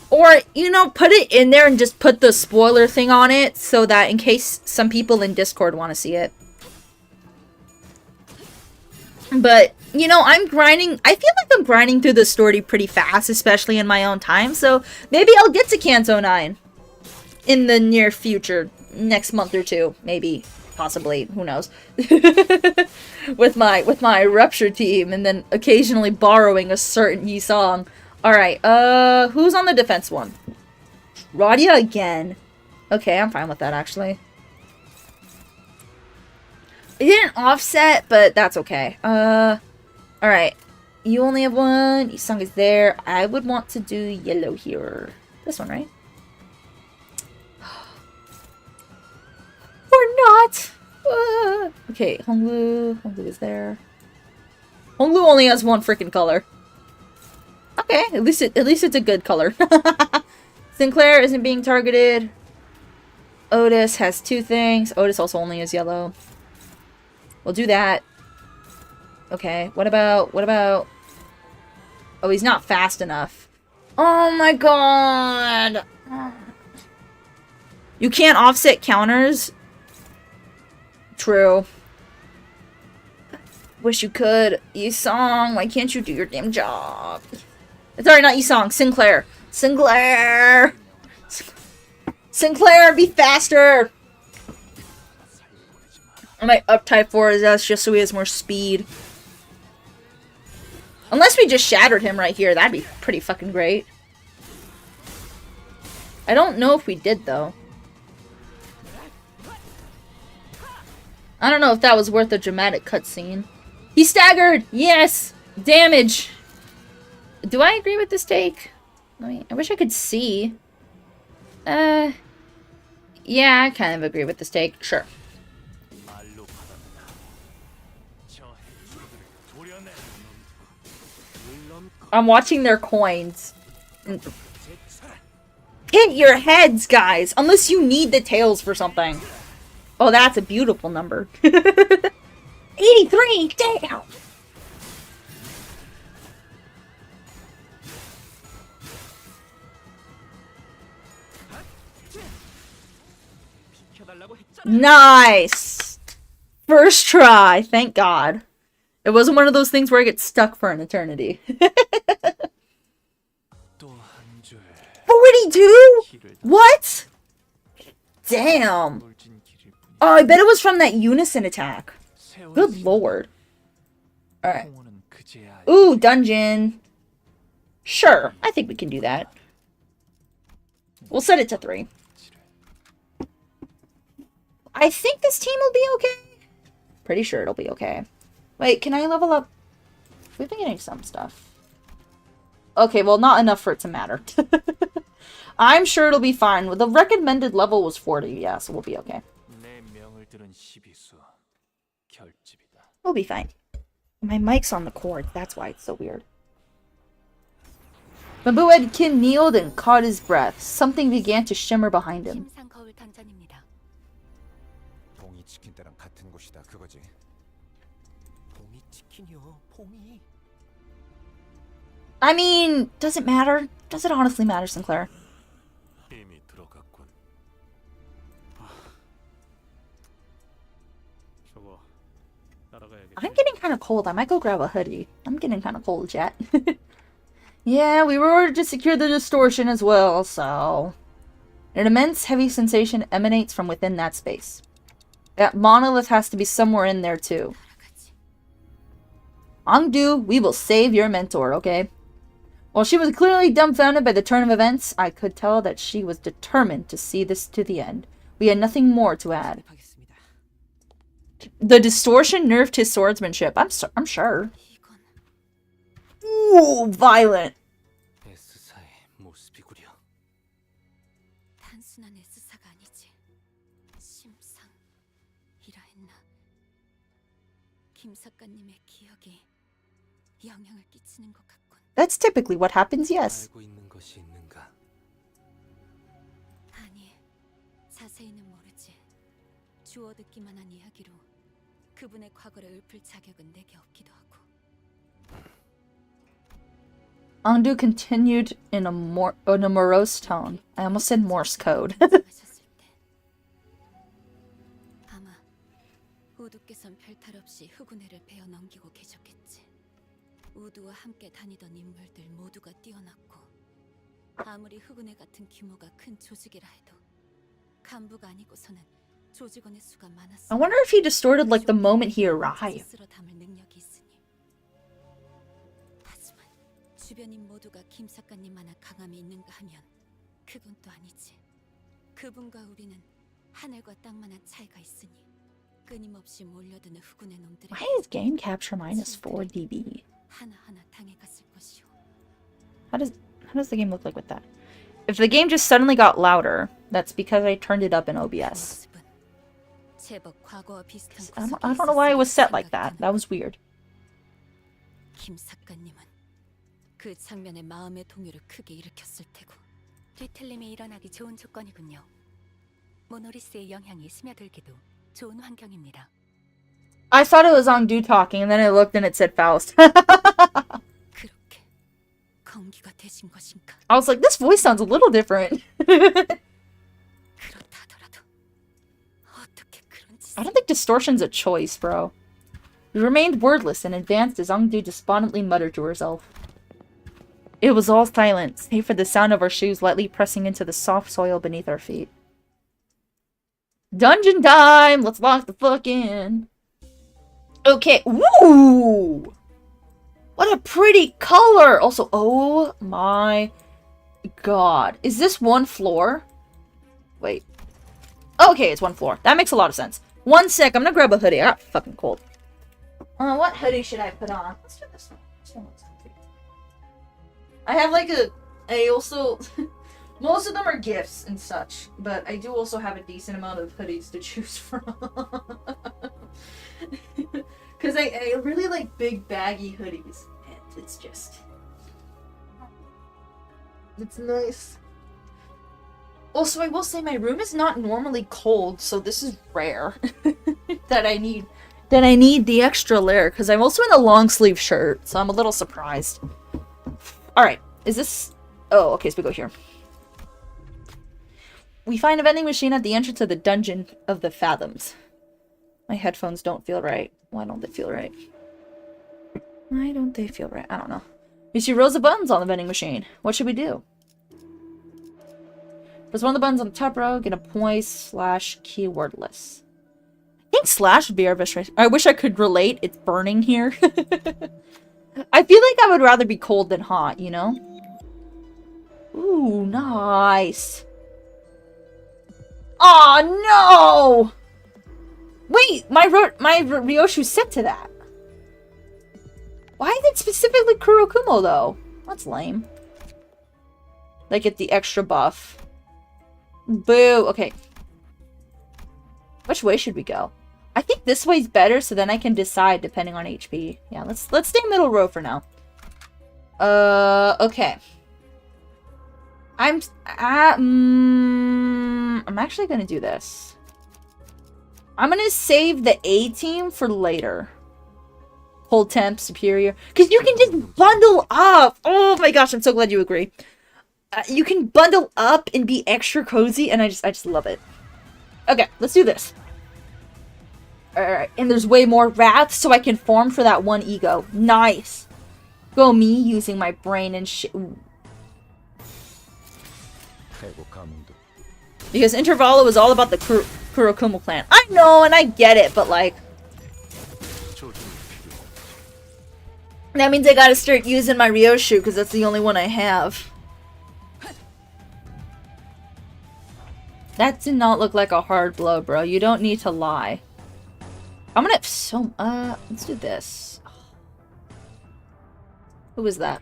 Or, you know, put it in there and just put the spoiler thing on it so that in case some people in Discord want to see it. But, you know, I'm grinding. I feel like I'm grinding through the story pretty fast, especially in my own time. So maybe I'll get to Kanto 9 in the near future. Next month or two, maybe. Possibly. Who knows? with my Rupture team and then occasionally borrowing a certain Yi-song. Alright, who's on the defense one? Radia again. Okay, I'm fine with that, actually. It didn't offset, but that's okay. Alright. You only have one. Yi-song is there. I would want to do yellow here. This one, right? Or not! Okay, Honglu. Honglu is there. Honglu only has one freaking color. Okay, at least it's a good color. Sinclair isn't being targeted. Otis has 2 things. Otis also only has yellow. We'll do that. Okay, what about... Oh, he's not fast enough. Oh my god! You can't offset counters? True. Wish you could. Yi-song, why can't you do your damn job? Sorry, not Yi-song. Sinclair. Sinclair! Sinclair, be faster! I might up type 4 his ass just so he has more speed. Unless we just shattered him right here. That'd be pretty fucking great. I don't know if we did, though. I don't know if that was worth a dramatic cutscene. He staggered! Yes! Damage! Do I agree with this take? I wish I could see. Yeah, I kind of agree with this take. Sure. I'm watching their coins. Hit your heads, guys! Unless you need the tails for something. Oh, that's a beautiful number. 83! Damn! Nice! First try, thank God. It wasn't one of those things where I get stuck for an eternity. 42? What? Damn. Oh, I bet it was from that unison attack. Good lord. Alright. Ooh, dungeon. Sure, I think we can do that. We'll set it to 3. I think this team will be okay. Pretty sure it'll be okay. Wait, can I level up? We've been getting some stuff. Okay, well, not enough for it to matter. I'm sure it'll be fine. The recommended level was 40, yeah, so we'll be okay.
물들은 시비수 결집이다.
We'll be fine. My mic's on the cord. That's why it's so weird. Mabued Kin kneeled and caught his breath. Something began to shimmer behind him.
심상 거울 던전입니다.
봉이 치킨 때랑 같은 곳이다 그거지.
봉이 치킨이요. 봉이.
I mean, does it matter? Does it honestly matter, Sinclair?
이미 들어갔군.
저거 따라가야겠지.
I'm getting kind of cold. I might go grab a hoodie. I'm getting kind of cold, chat. Yeah, we were ordered to secure the distortion as well, so... An immense heavy sensation emanates from within that space. That monolith has to be somewhere in there, too. Angdu, we will save your mentor, okay? While she was clearly dumbfounded by the turn of events, I could tell that she was determined to see this to the end. We had nothing more to add. The distortion nerfed his swordsmanship. I'm sure. Ooh, violent.
S사의 모습이구려.
단순한 S사가 아니지. 심상이라 했나. 김 작가님의 기억이 영향을 끼치는 것 같군.
That's typically what happens, yes.
알고 있는 것이 있는가?
아니, 자세히는 모르지. 주워 듣기만 한 이야기로 그분의 과거를 읊을 자격은 내게 없기도 하고.
Angdu continued in a morose tone. I almost said Morse code.
아마 우두께선 별탈 없이 흑운회를 베어 넘기고 계셨겠지. 우두와 함께 다니던 인물들 모두가 뛰어났고 아무리 흑운회 같은 규모가 큰 조직이라 해도 간부가 아니고서는 조직원의 수가 많았어.
I wonder if he distorted like the moment he arrived.
스스로 담을 능력이 있으니. 하지만 주변인 모두가 김 작가님만한 강함이 있는가 하면 그건 또 아니지. 그분과 우리는 하늘과 땅만한 차이가 있으니 끊임없이 몰려드는 흑운의 놈들이
Why is game capture minus 4 dB?
하나하나 당해갔을 것이오.
How does the game look like with that? If the game just suddenly got louder, that's because I turned it up in OBS.
제법 과거와 비슷한
I don't know why it was set like that. That was weird.
김 작가님은 그 장면에 마음의 동요를 크게 일으켰을 테고. 뒤틀림이 일어나기 좋은 조건이군요. 모노리스의 영향이 스며들기도 좋은 환경입니다.
I thought it was Angdu talking, and then I looked and it said Faust.
그렇게 건기가 되신 것인가?
I was like, this voice sounds a little different.
그렇다더라도 어떻게 그런 짓을...
I don't think distortion's a choice, bro. We remained wordless and advanced as Angdu despondently muttered to herself. It was all silent, save for the sound of our shoes lightly pressing into the soft soil beneath our feet. Dungeon time! Let's lock the fuck in. Okay, woo! What a pretty color! Also, oh my god. Is this one floor? Wait. Okay, it's one floor. That makes a lot of sense. One sec, I'm gonna grab a hoodie. I got fucking cold. What hoodie should I put on? Let's do this one. This one looks comfy. I have like I also... Most of them are gifts and such, but I do also have a decent amount of hoodies to choose from. Because I really like big baggy hoodies, and it's just... It's nice. Also, I will say my room is not normally cold, so this is rare that I need the extra layer, because I'm also in a long sleeve shirt, so I'm a little surprised. Alright, is this... Oh, okay, so we go here. We find a vending machine at the entrance of the Dungeon of the Fathoms. My headphones don't feel right. Why don't they feel right? Why don't they feel right? I don't know. We see rows of buttons on the vending machine. What should we do? Press one of the buttons on the top row, get a point/keywordless. I think slash would be our best choice. I wish I could relate. It's burning here. I feel like I would rather be cold than hot, you know? Ooh, nice. Oh no! Wait, my Ryoshu's set to that. Why is it specifically Kurokumo though? That's lame. They get the extra buff. Boo. Okay. Which way should we go? I think this way's better, so then I can decide depending on HP. Yeah, let's stay middle row for now. Okay. I'm actually gonna do this. I'm gonna save the A team for later. Hold temp, superior. Because you can just bundle up! Oh my gosh, I'm so glad you agree. You can bundle up and be extra cozy, and I just love it. Okay, let's do this. Alright, and there's way more wrath, so I can farm for that one ego. Nice! Go me, using my brain and shit. Because Intervalo was all about the Kurokumo clan. I know, and I get it, but like... That means I gotta start using my Ryoshu, because that's the only one I have. That did not look like a hard blow, bro. You don't need to lie. I'm gonna have so... let's do this. Who was that?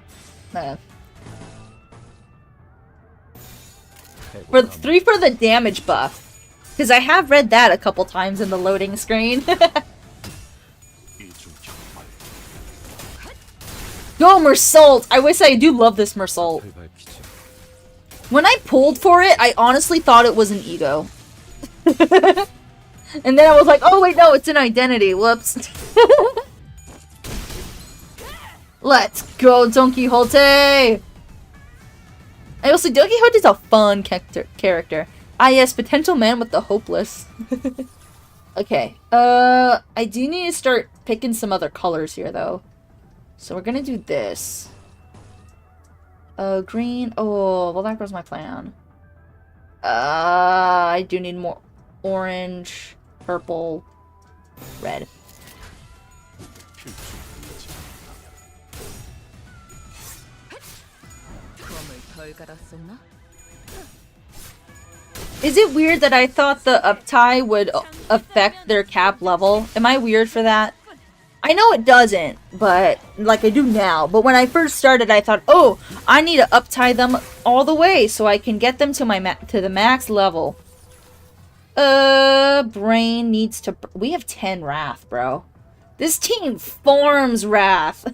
For 3 for the damage buff. Because I have read that a couple times in the loading screen. Go, Mersault! I wish I do love this Mersault. When I pulled for it, I honestly thought it was an ego. And then I was like, oh wait, no, it's an identity. Whoops. Let's go, Don Quixote! I also, Don Quixote's a fun character. Ah yes, potential man with the hopeless. Okay, I do need to start picking some other colors here, though. So we're gonna do this. Green. Oh, well, there goes my plan. I do need more orange, purple, red. Is it weird that I thought the uptie would affect their cap level? Am I weird for that? I know it doesn't, but like I do now. But when I first started, I thought, oh, I need to uptie them all the way so I can get them to my to the max level. Brain needs to. We have 10 wrath, bro. This team farms wrath.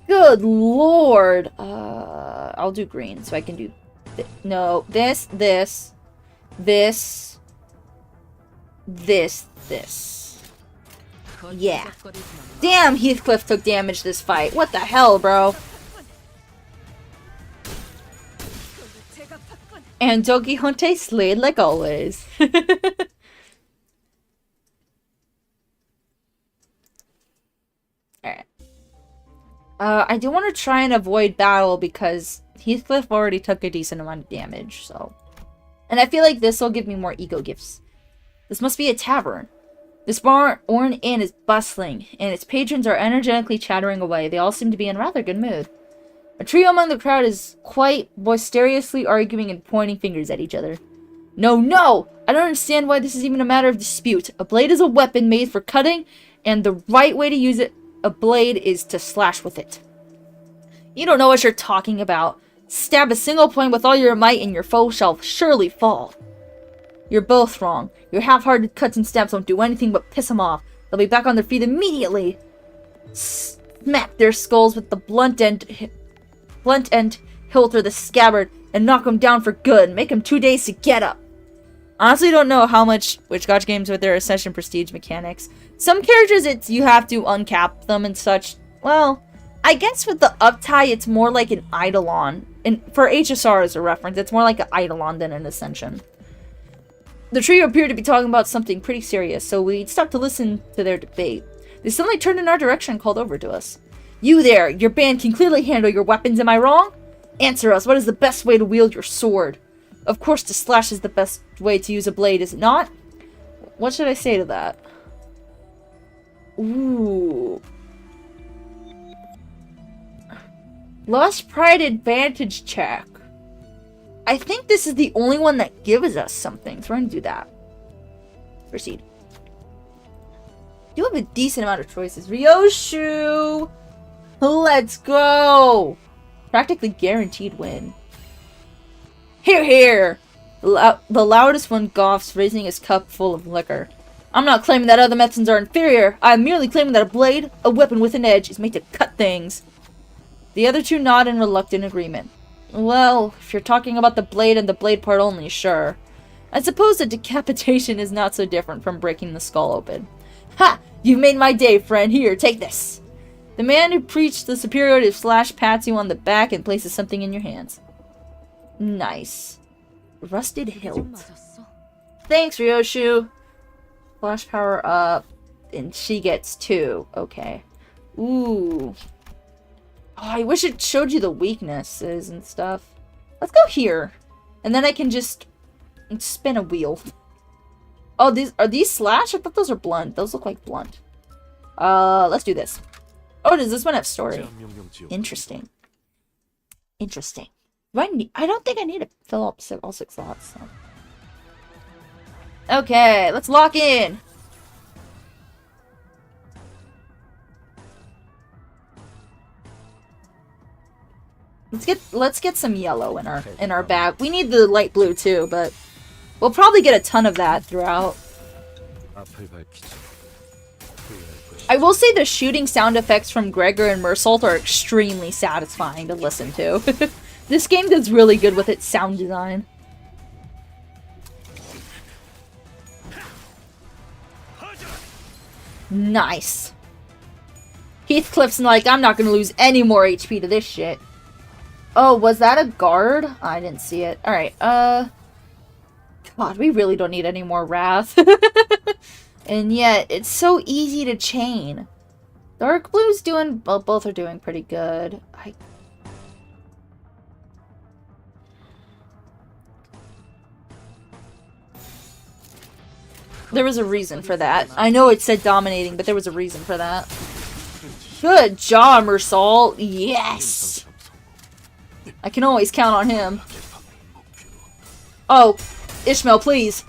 Good lord. I'll do green so I can do. No, this. Yeah. Damn, Heathcliff took damage this fight. What the hell, bro? And Don Quixote slayed like always. Alright. I do want to try and avoid battle because Heathcliff already took a decent amount of damage, so... And I feel like this will give me more ego gifts. This must be a tavern. This barn inn is bustling, and its patrons are energetically chattering away. They all seem to be in rather good mood. A trio among the crowd is quite boisterously arguing and pointing fingers at each other. No, no! I don't understand why this is even a matter of dispute. A blade is a weapon made for cutting, and the right way to use a blade is to slash with it. You don't know what you're talking about. Stab a single point with all your might, and your foe shall surely fall. You're both wrong. Your half-hearted cuts and stabs won't do anything but piss them off. They'll be back on their feet immediately. Smack their skulls with the blunt end hilt or the scabbard, and knock them down for good. Make them 2 days to get up. Honestly, don't know how much which gacha games with their Ascension Prestige mechanics. Some characters, you have to uncap them and such. Well, I guess with the uptie, it's more like an Eidolon. And for HSR as a reference, it's more like an Eidolon than an Ascension. The trio appeared to be talking about something pretty serious, so we stopped to listen to their debate. They suddenly turned in our direction and called over to us. You there, your band can clearly handle your weapons, am I wrong? Answer us, what is the best way to wield your sword? Of course to slash is the best way to use a blade, is it not? What should I say to that? Ooh. Lost Pride advantage check. I think this is the only one that gives us something, so we're going to do that. Proceed. You have a decent amount of choices. Ryoshu! Let's go! Practically guaranteed win. Here, here! The loudest one coughs, raising his cup full of liquor. I'm not claiming that other methods are inferior. I'm merely claiming that a blade, a weapon with an edge, is made to cut things. The other two nod in reluctant agreement. Well, if you're talking about the blade and the blade part only, sure. I suppose a decapitation is not so different from breaking the skull open. Ha! You've made my day, friend. Here, take this. The man who preached the superiority of Slash pats you on the back and places something in your hands. Nice. Rusted hilt. Thanks, Ryoshu. Flash power up. And she gets 2. Okay. Ooh. Oh, I wish it showed you the weaknesses and stuff. Let's go here. And then I can just spin a wheel. Oh, are these slash? I thought those are blunt. Those look like blunt. Let's do this. Oh, does this one have story? Interesting. Interesting. I don't think I need to fill up all 6 slots. So. Okay, let's lock in. Let's get some yellow in our bag. We need the light blue too, but we'll probably get a ton of that throughout. I will say the shooting sound effects from Gregor and Mersault are extremely satisfying to listen to. This game does really good with its sound design. Nice. Heathcliff's like, I'm not gonna lose any more HP to this shit. Oh, was that a guard? I didn't see it. Alright, God, we really don't need any more Wrath. And yet, it's so easy to chain. Dark Blue's doing... Well, both are doing pretty good. There was a reason for that. I know it said dominating, but there was a reason for that. Good job, Mersault. Yes! I can always count on him. Oh, Ishmael, please.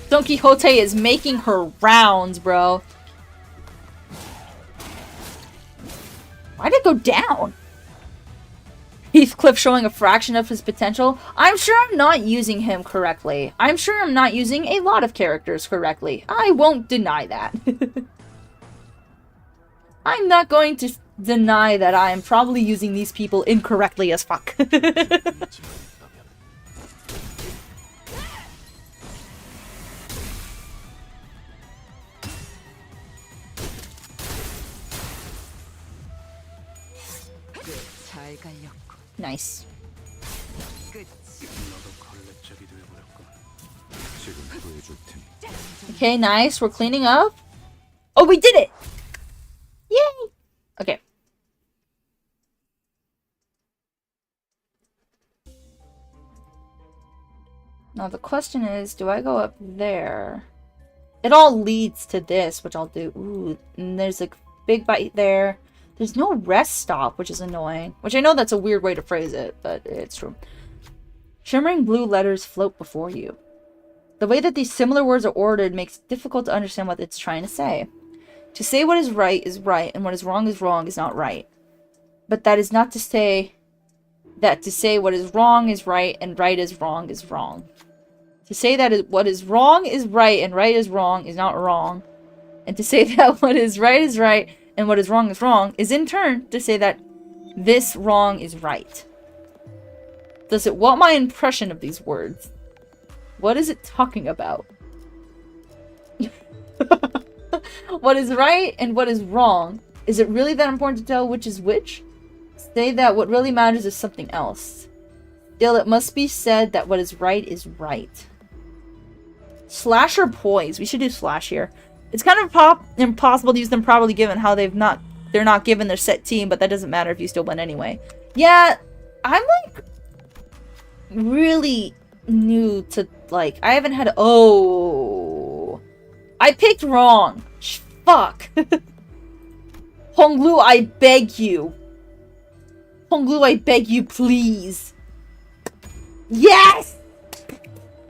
Don Quixote is making her rounds, bro. Why'd it go down? Heathcliff showing a fraction of his potential. I'm sure I'm not using him correctly. I'm sure I'm not using a lot of characters correctly. I won't deny that. I'm not going to deny that I am probably using these people incorrectly as fuck. Nice. Okay, nice. We're cleaning up. Oh, we did it! Yay! Okay. Now the question is, do I go up there? It all leads to this, which I'll do. Ooh, and there's a big bite there. There's no rest stop, which is annoying. Which I know that's a weird way to phrase it, but it's true. Shimmering blue letters float before you. The way that these similar words are ordered makes it difficult to understand what it's trying to say. To say what is right, and what is wrong is not right. But that is not to say that to say what is wrong is right, and right is wrong is wrong. To say that what is wrong is right, and right is wrong is not wrong. And to say that what is right, and what is wrong is in turn to say that this wrong is right. Does it want my impression of these words? What is it talking about? What is right and what is wrong? Is it really that important to tell which is which? Say that what really matters is something else. Still, it must be said that what is right. Slash or poise? We should do slash here. It's kind of impossible to use them properly given how they're not given their set team, but that doesn't matter if you still win anyway. Yeah, I'm like really new to like I haven't had oh I picked wrong. Fuck. Honglu, I beg you. Honglu, I beg you, please. Yes!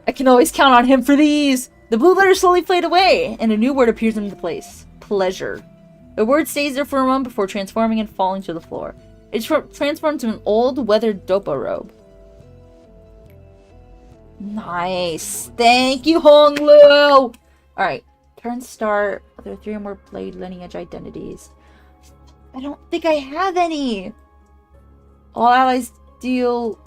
I can always count on him for these. The blue letter slowly fade away, and a new word appears into place. Pleasure. The word stays there for a moment before transforming and falling to the floor. It's transformed to an old weathered dopo robe. Nice. Thank you, Honglu! Alright. Turn start. There are 3 or more blade lineage identities. I don't think I have any. All allies deal...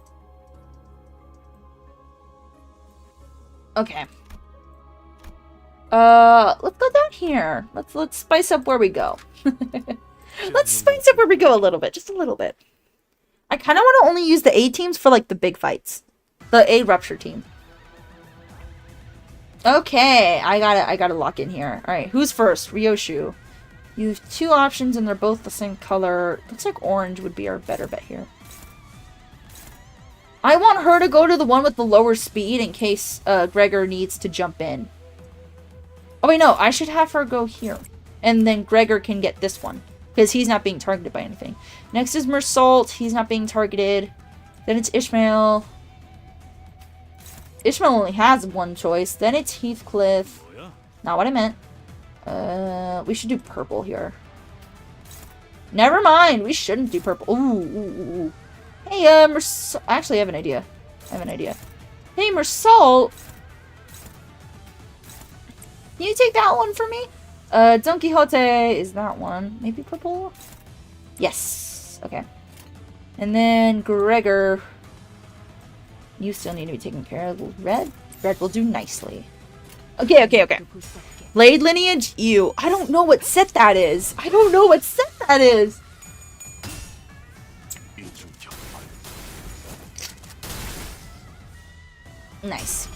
Okay. Let's go down here. Let's spice up where we go. Let's spice up where we go a little bit. Just a little bit. I kind of want to only use the A teams for, like, the big fights. The A rupture team. Okay, I gotta lock in here. Alright, who's first? Ryoshu. You have 2 options and they're both the same color. Looks like orange would be our better bet here. I want her to go to the one with the lower speed in case Gregor needs to jump in. Oh wait, no, I should have her go here. And then Gregor can get this one. Because he's not being targeted by anything. Next is Mersault. He's not being targeted. Then it's Ishmael. Ishmael only has one choice. Then it's Heathcliff. Not what I meant. We should do purple here. Never mind. We shouldn't do purple. Ooh. Hey, actually, I have an idea. Hey, Mersault. Can you take that one for me? Don Quixote is that one. Maybe purple? Yes. Okay. And then Gregor. You still need to be taken care of. Red? Red will do nicely. Okay. Blade lineage, ew. I don't know what set that is. Nice.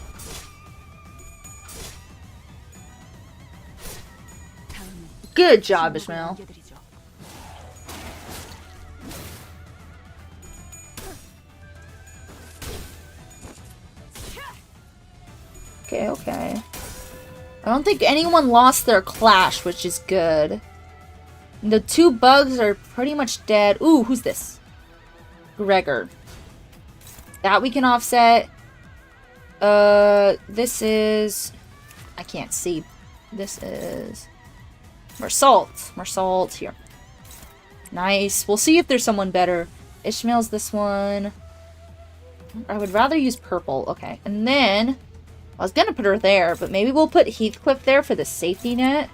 Good job, Ishmael. Okay. I don't think anyone lost their clash, which is good. The 2 bugs are pretty much dead. Ooh, who's this? Gregor. That we can offset. This is... I can't see. This is... Mersault here. Nice. We'll see if there's someone better. Ishmael's this one. I would rather use purple. Okay. And then... I was gonna put her there, but maybe we'll put Heathcliff there for the safety net.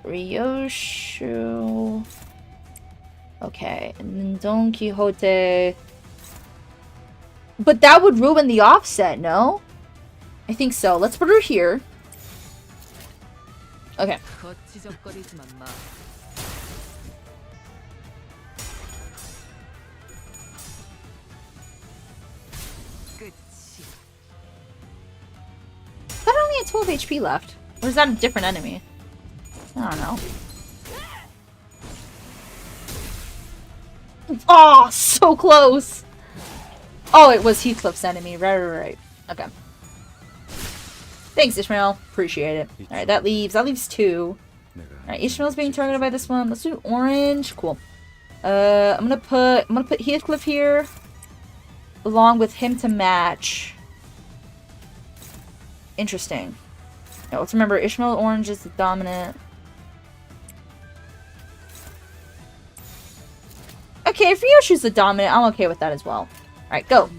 Ryoshu. Okay, and then Don Quixote. But that would ruin the offset, no? I think so. Let's put her here. Okay. I only had 12 HP left. Or is that a different enemy? I don't know. Oh, so close! Oh, it was Heathcliff's enemy. Right. Okay. Thanks, Ishmael. Appreciate it. Alright, that leaves 2. Alright, Ishmael's being targeted by this one. Let's do orange. Cool. I'm gonna put Heathcliff here. Along with him to match. Interesting. Now, let's remember, Ishmael orange is the dominant. Okay, if Ryoshu's the dominant, I'm okay with that as well. Alright, go.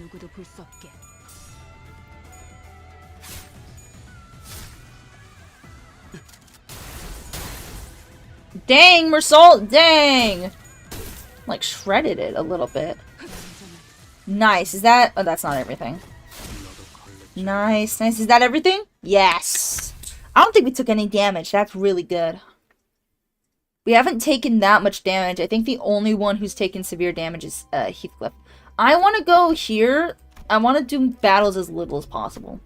Dang, Mersault, dang! Like, shredded it a little bit. Nice. Is that... Oh, that's not everything. Nice. Is that everything? Yes. I don't think we took any damage. That's really good. We haven't taken that much damage. I think the only one who's taken severe damage is Heathcliff. I want to go here. I want to do battles as little as possible.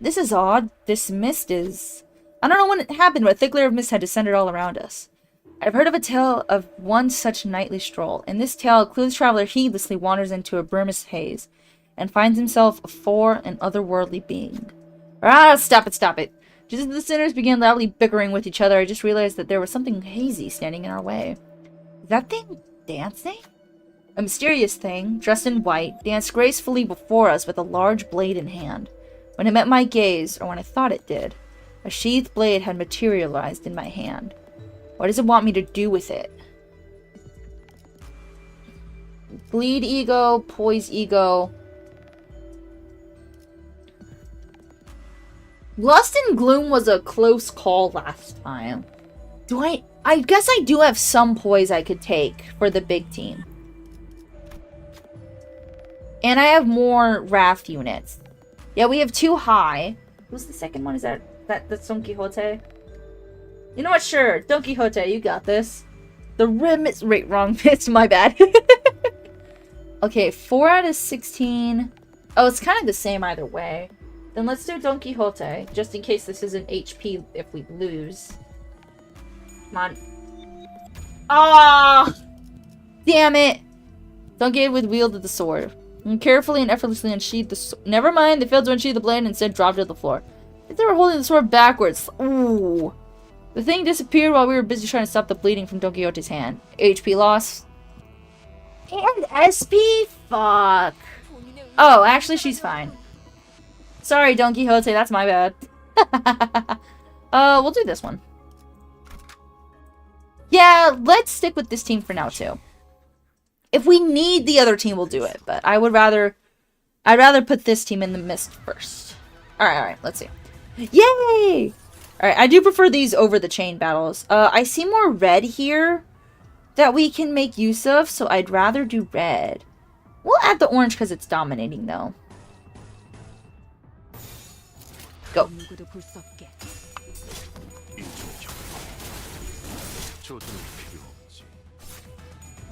This is odd. This mist is... I don't know when it happened, but a thick layer of mist had descended all around us. I've heard of a tale of one such nightly stroll. In this tale, a clueless traveler heedlessly wanders into a brumous haze and finds himself a foreign and otherworldly being. Ah, stop it. Just as the sinners began loudly bickering with each other, I just realized that there was something hazy standing in our way. Is that thing dancing? A mysterious thing, dressed in white, danced gracefully before us with a large blade in hand. When it met my gaze, or when I thought it did, a sheathed blade had materialized in my hand. What does it want me to do with it? Bleed ego, poise ego. Lust and Gloom was a close call last time. I guess I do have some poise I could take for the big team. And I have more Wrath units. Yeah, we have 2 high. Who's the second one? Is that's Don Quixote? You know what? Sure. Don Quixote, you got this. The rim is... Right, wrong. It's my bad. Okay, 4 out of 16. Oh, it's kind of the same either way. Then let's do Don Quixote, just in case this isn't HP if we lose. Come on. Ah! Damn it! Don't get with wield of the sword. And carefully and effortlessly unsheathe the sword. Never mind, they failed to unsheathe the blade and instead dropped it to the floor. If they were holding the sword backwards. Ooh. The thing disappeared while we were busy trying to stop the bleeding from Don Quixote's hand. HP loss. And SP? Fuck. Oh, actually, she's fine. Sorry, Don Quixote, that's my bad. We'll do this one. Yeah, let's stick with this team for now, too. If we need the other team, we'll do it. But I'd rather put this team in the mist first. Alright, let's see. Yay! Alright, I do prefer these over the chain battles. I see more red here that we can make use of, so I'd rather do red. We'll add the orange because it's dominating, though. Go.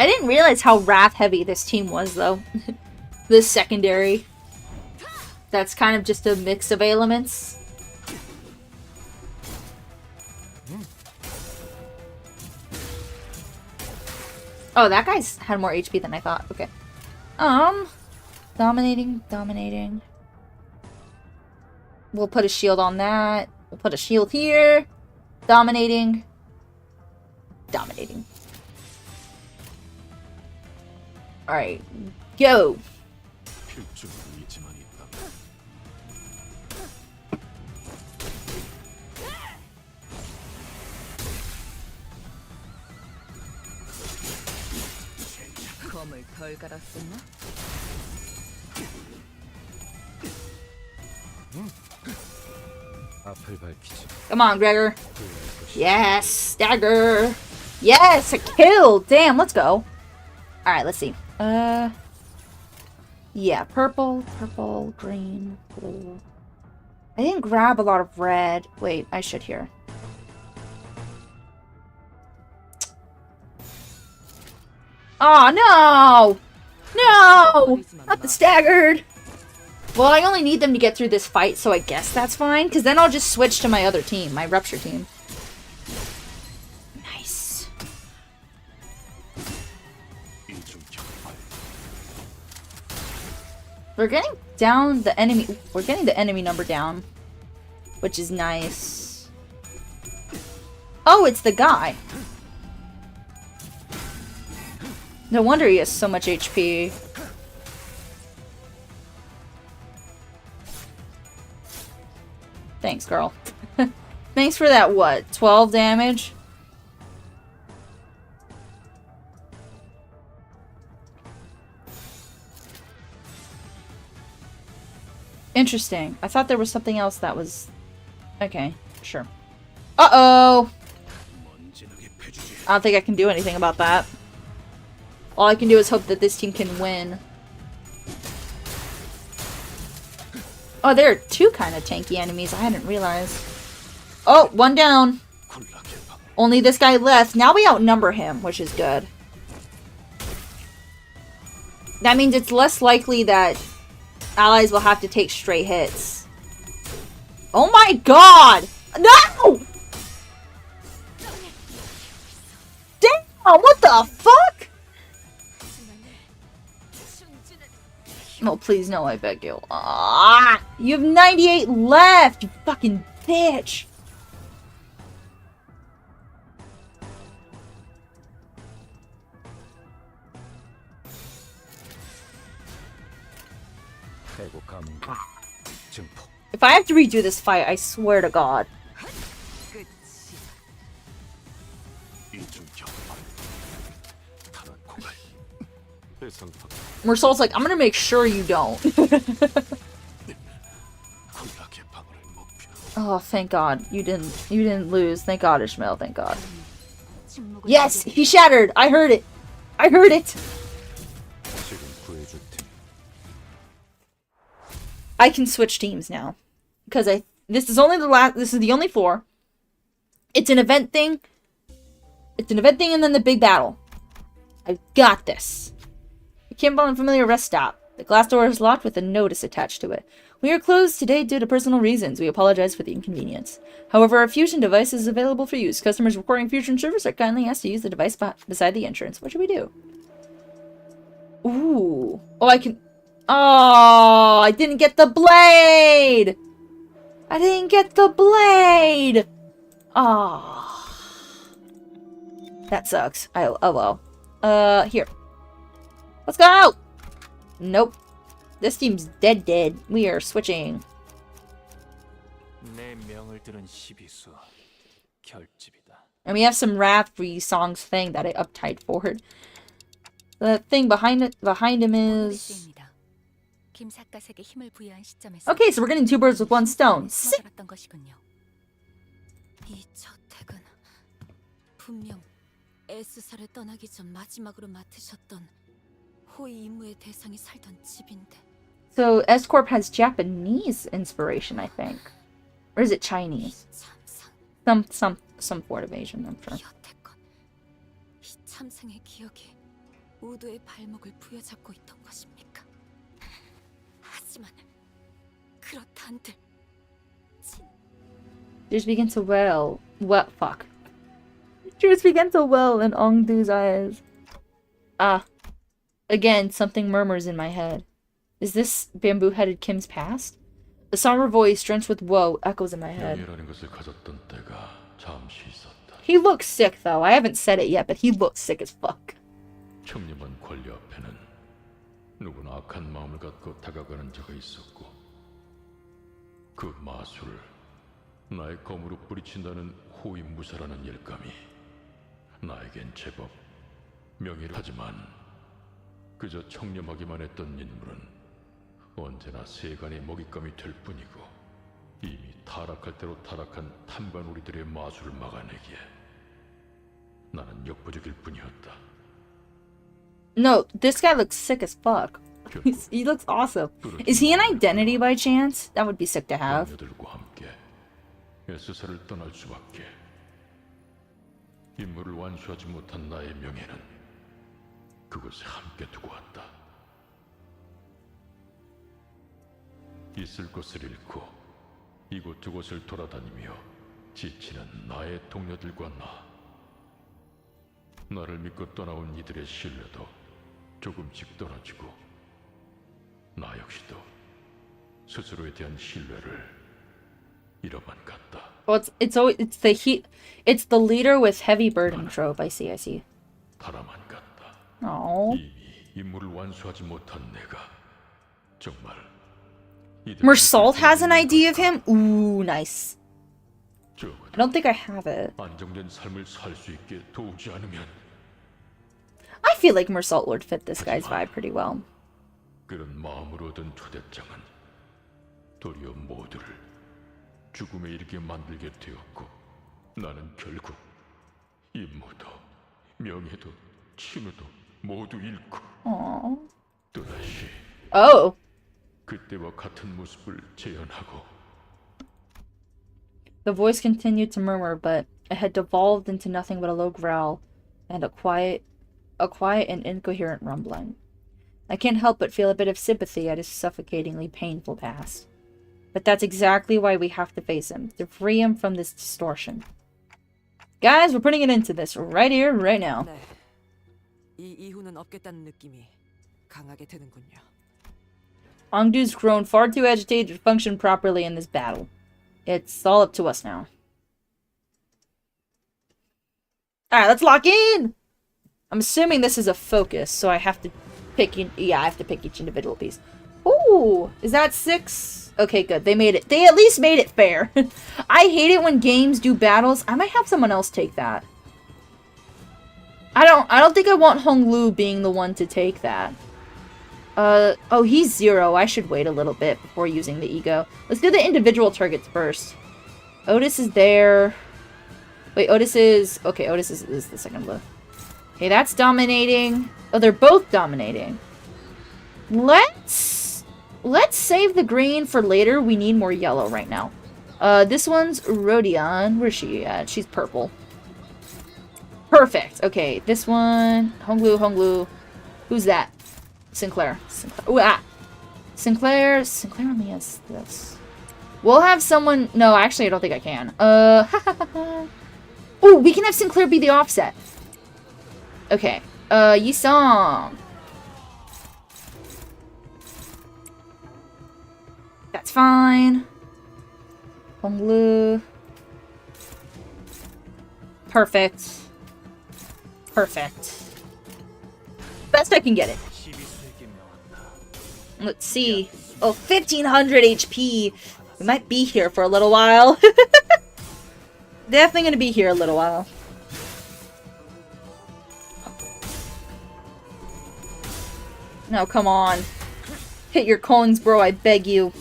I didn't realize how wrath heavy this team was, though. This secondary. That's kind of just a mix of elements. Oh, that guy's had more HP than I thought. Okay. Dominating. We'll put a shield on that. We'll put a shield here. Dominating. Alright. Go! Come on, Gregor. Yes, dagger. Yes, a kill. Damn, let's go. All right, let's see. Yeah, purple, green, blue. I didn't grab a lot of red. Wait, I should here. Oh, no! No! Not the staggered! Well, I only need them to get through this fight, so I guess that's fine. Because then I'll just switch to my other team, my Rupture team. Nice. We're getting down the enemy... We're getting the enemy number down. Which is nice. Oh, it's the guy. No wonder he has so much HP. Thanks, girl. Thanks for that, what? 12 damage? Interesting. I thought there was something else that was... Okay, sure. Uh-oh! I don't think I can do anything about that. All I can do is hope that this team can win. Oh, there are 2 kind of tanky enemies. I hadn't realized. Oh, 1 down. Only this guy left. Now we outnumber him, which is good. That means it's less likely that allies will have to take straight hits. Oh my god! No! Damn, what the fuck? Oh, please, no, I beg you. Ah, you have 98 left, you fucking bitch. If I have to redo this fight, I swear to God.
해상파
Mersault's like, I'm gonna make sure you don't.
군락의 방어를 목표.
Oh, thank God. You didn't lose. Thank God, Ishmael. Thank God. Yes! He shattered! I heard it! I heard it!
지금 구해줄 테니.
I can switch teams now. Because this is the only floor. It's an event thing. It's an event thing and then the big battle. I've got this. You can't find a familiar rest stop. The glass door is locked with a notice attached to it. We are closed today due to personal reasons. We apologize for the inconvenience. However, our fusion device is available for use. Customers requiring fusion service are kindly asked to use the device beside the entrance. What should we do? Ooh. Oh, I can... Oh, I didn't get the blade! I didn't get the blade! Oh. That sucks. Oh well. Here. Let's go! Nope. This team's dead. We are switching.
내 명을 들은 시비수 결집이다.
And we have some rap-free songs thing that I uptied forward. The thing behind him is... Okay, so we're getting 2 birds with 1 stone. Sick!
이 저택은 분명 S사를 떠나기 전 마지막으로 맡으셨던 호위 임무의 대상이 살던 집인데.
So S-Corp has Japanese inspiration, I think. Or is it Chinese? Some sort of Asian, I'm sure.
이 참생의 기억이 우도의 발목을 부여잡고 있던 것입니까? 하지만 그렇다 한들
Tears begin to well. What? Fuck. Tears begin to well in Ongdu's eyes. Ah. Again, something murmurs in my head. Is this bamboo-headed Kim's past? A somber voice drenched with woe echoes in my head. He looks sick, though. I haven't said it yet, but he looks sick as fuck.
청렴한 권리 앞에는 누구나 악한 마음을 갖고 다가가는 자가 있었고 그 마술을 나의 검으로 뿌리친다는 호위무사라는 일감이 나에겐 제법 명예를 하지만 그저 청렴하기만 했던 인물은 언제나 세간의 먹잇감이 될 뿐이고 이미 타락할 대로 타락한 탐관오리들의 마술을 막아내기에 나는 역부족일 뿐이었다.
No, this guy looks sick as fuck. He looks awesome. Is he an identity by chance? That would be sick to have.
S사를 떠날 수밖에. 임무를 완수하지 못한 나의 명예는 그곳에 함께 두고 왔다. 있을 곳을 잃고 이곳저곳을 돌아다니며 지치는 나의 동료들과 나를 믿고 떠나온 이들의 신뢰도 조금씩 떨어지고 나 역시도 스스로에 대한 신뢰를 잃어만 갔다.
Well, it's the leader with heavy burden trope. I see.
바라만 갔다.
Oh.
이미 임무를 완수하지 못한 내가 정말
Mersault has an idea of him? Ooh, nice. I don't think I have it.
안정된 삶을 살 수 있게 도우지 않으면
I feel like Mersault would fit this guy's vibe pretty well.
그런 마음으로 얻은 초대장은 도리어 모두를 죽음에 이르게 만들게 되었고 나는 결국 임무도 명예도 친우도 모두 잃고 또다시 그때와 같은 모습을 재현하고
The voice continued to murmur, but it had devolved into nothing but a low growl and a quiet and incoherent rumbling. I can't help but feel a bit of sympathy at his suffocatingly painful past. But that's exactly why we have to face him, to free him from this distortion. Guys, we're putting it into this right here, right now.
네. 이 이후는 없겠다는 느낌이 강하게 드는군요.
Ongdu's grown far too agitated to function properly in this battle. It's all up to us now. Alright, let's lock in! I'm assuming this is a focus, so I have to pick each individual piece. Ooh! Is that 6? Okay, good. They made it. They at least made it fair. I hate it when games do battles. I might have someone else take that. I don't think I want Hong Lu being the one to take that. Oh, he's 0. I should wait a little bit before using the ego. Let's do the individual targets first. Otis is there. Wait, Otis is... Okay, Otis is the second blue. Okay, that's dominating. Oh, they're both dominating. Let's save the green for later. We need more yellow right now. This one's Rodion. Where's she at? She's purple. Perfect. Okay, this one... Honglu. Who's that? Sinclair. Ooh, ah! Sinclair only has this. We'll have someone... No, actually, I don't think I can. Ooh, we can have Sinclair be the offset. Okay. Yisong. That's fine. Honglu. Perfect. Perfect. Best I can get it. Let's see. Oh, 1500 HP. We might be here for a little while. Definitely gonna be here a little while. No, come on. Hit your coins, bro, I beg you.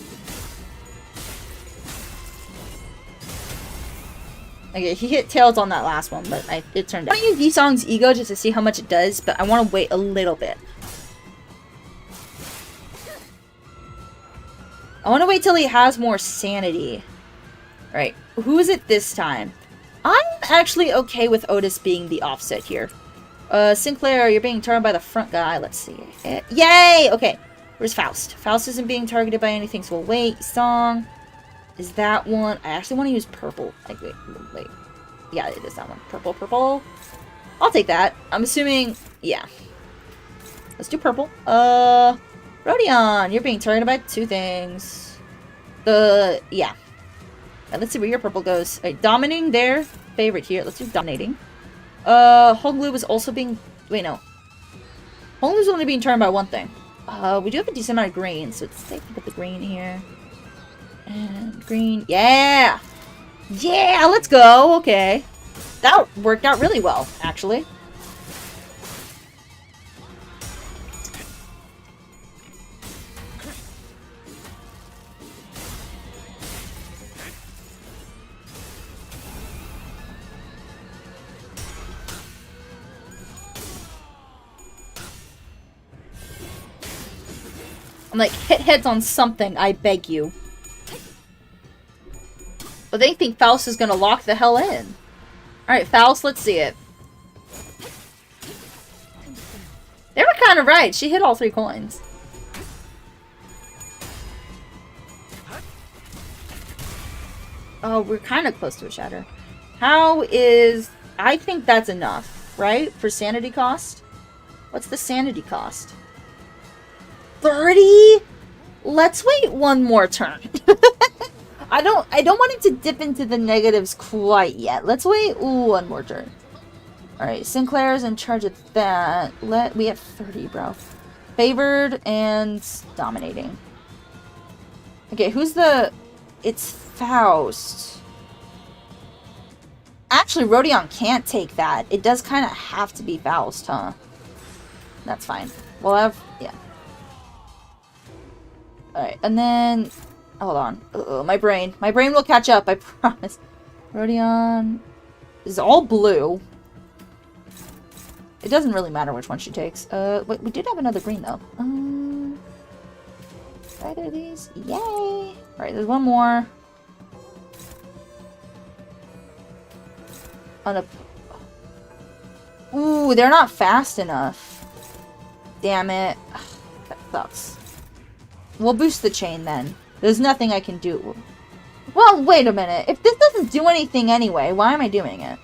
Okay, he hit tails on that last one, but it turned out. I want to use Yisong's ego just to see how much it does, but I want to wait a little bit. I want to wait till he has more sanity. Alright, who is it this time? I'm actually okay with Otis being the offset here. Sinclair, you're being targeted by the front guy. Let's see. Yay! Okay, where's Faust? Faust isn't being targeted by anything, so we'll wait. Song. Is that one? I actually want to use purple. Like, wait. Yeah, it is that one. Purple. I'll take that. I'm assuming... Yeah. Let's do purple. Rodion, you're being targeted by 2 things. Yeah. Let's see where your purple goes. Right, dominating their favorite here. Let's do dominating. Honglu was also being... Wait, no. Honglu's only being turned by 1 thing. We do have a decent amount of green, so let's take a look at the green here. And green. Yeah! Yeah, let's go! Okay. That worked out really well, actually. I'm like, hit heads on something, I beg you. But they think Faust is gonna lock the hell in. Alright, Faust, let's see it. They were kind of right. She hit all 3 coins. Oh, we're kind of close to a shatter. How is... I think that's enough, right? For sanity cost? What's the sanity cost? 30? Let's wait 1 more turn. I don't want it to dip into the negatives quite yet. Let's wait 1 more turn. Alright, Sinclair's in charge of that. We have 30, bro. Favored and dominating. Okay, who's the... It's Faust. Actually, Rodion can't take that. It does kind of have to be Faust, huh? That's fine. We'll have... Yeah. Alright, and then... Hold on. My brain. My brain will catch up, I promise. Rodion is all blue. It doesn't really matter which one she takes. Wait, we did have another green, though. Either of these? Yay! Alright, there's 1 more. Ooh, they're not fast enough. Damn it. Ugh, that sucks. We'll boost the chain, then. There's nothing I can do. Well, wait a minute. If this doesn't do anything anyway, why am I doing it?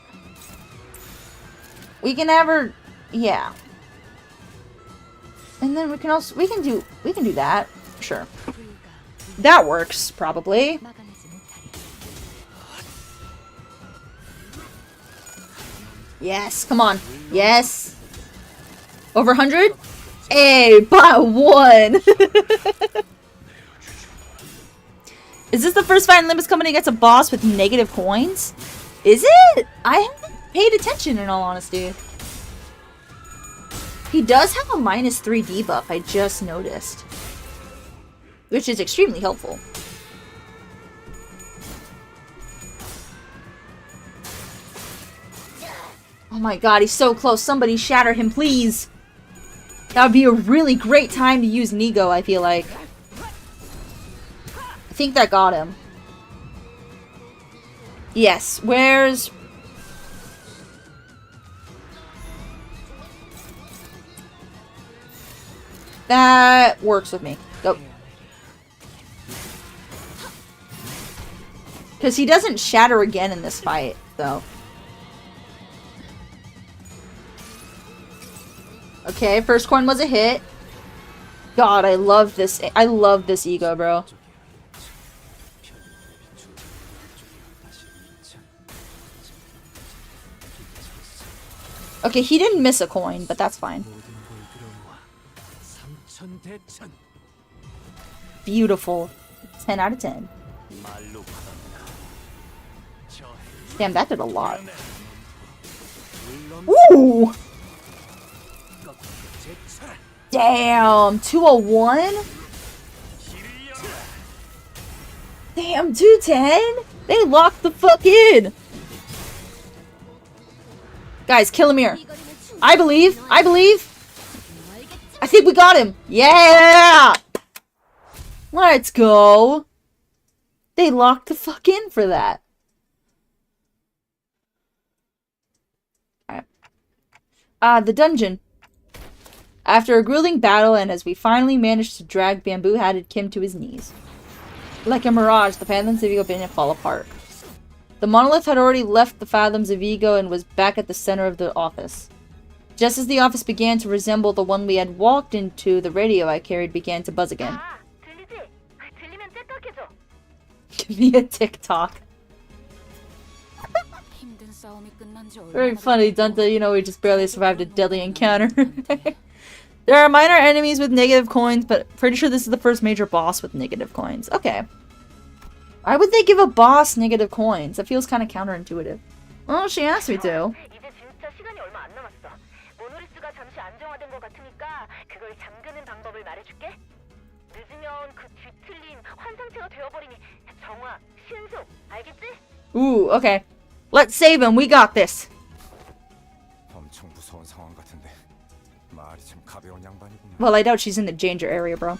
We can have her... Yeah. And then we can also... We can do that. Sure. That works, probably. Yes, come on. Yes. Over 100? Hey, by 1! Is this the first fight in Limbus coming against a boss with negative coins? Is it? I haven't paid attention, in all honesty. He does have a -3 debuff, I just noticed. Which is extremely helpful. Oh my god, he's so close. Somebody shatter him, please. That would be a really great time to use Nego, I feel like. I think that got him. Yes, where's... That works with me. Go. Because he doesn't shatter again in this fight, though. Okay, first coin was a hit. God, I love this. I love this ego, bro. Okay, he didn't miss a coin, but that's fine. Beautiful. 10 out of 10. Damn, that did a lot. Ooh! Damn, 201? Damn, 210? They locked the fuck in! Guys, kill him here. I believe. I believe. I think we got him. Yeah! Let's go. They locked the fuck in for that. Alright. The dungeon. After a grueling battle and as we finally managed to drag bamboo-hatted Kim to his knees. Like a mirage, the Fathoms of Ego began to fall apart. The monolith had already left the Fathoms of Ego and was back at the center of the office. Just as the office began to resemble the one we had walked into, the radio I carried began to buzz again. Give me a TikTok. Very funny, Dunta. You know, we just barely survived a deadly encounter. There are minor enemies with negative coins, but pretty sure this is the first major boss with negative coins. Okay. Why would they give a boss negative coins? That feels kind of counterintuitive. Well, she asked me to. Ooh, okay. Let's save him. We got this. Well, I doubt she's in the danger area, bro.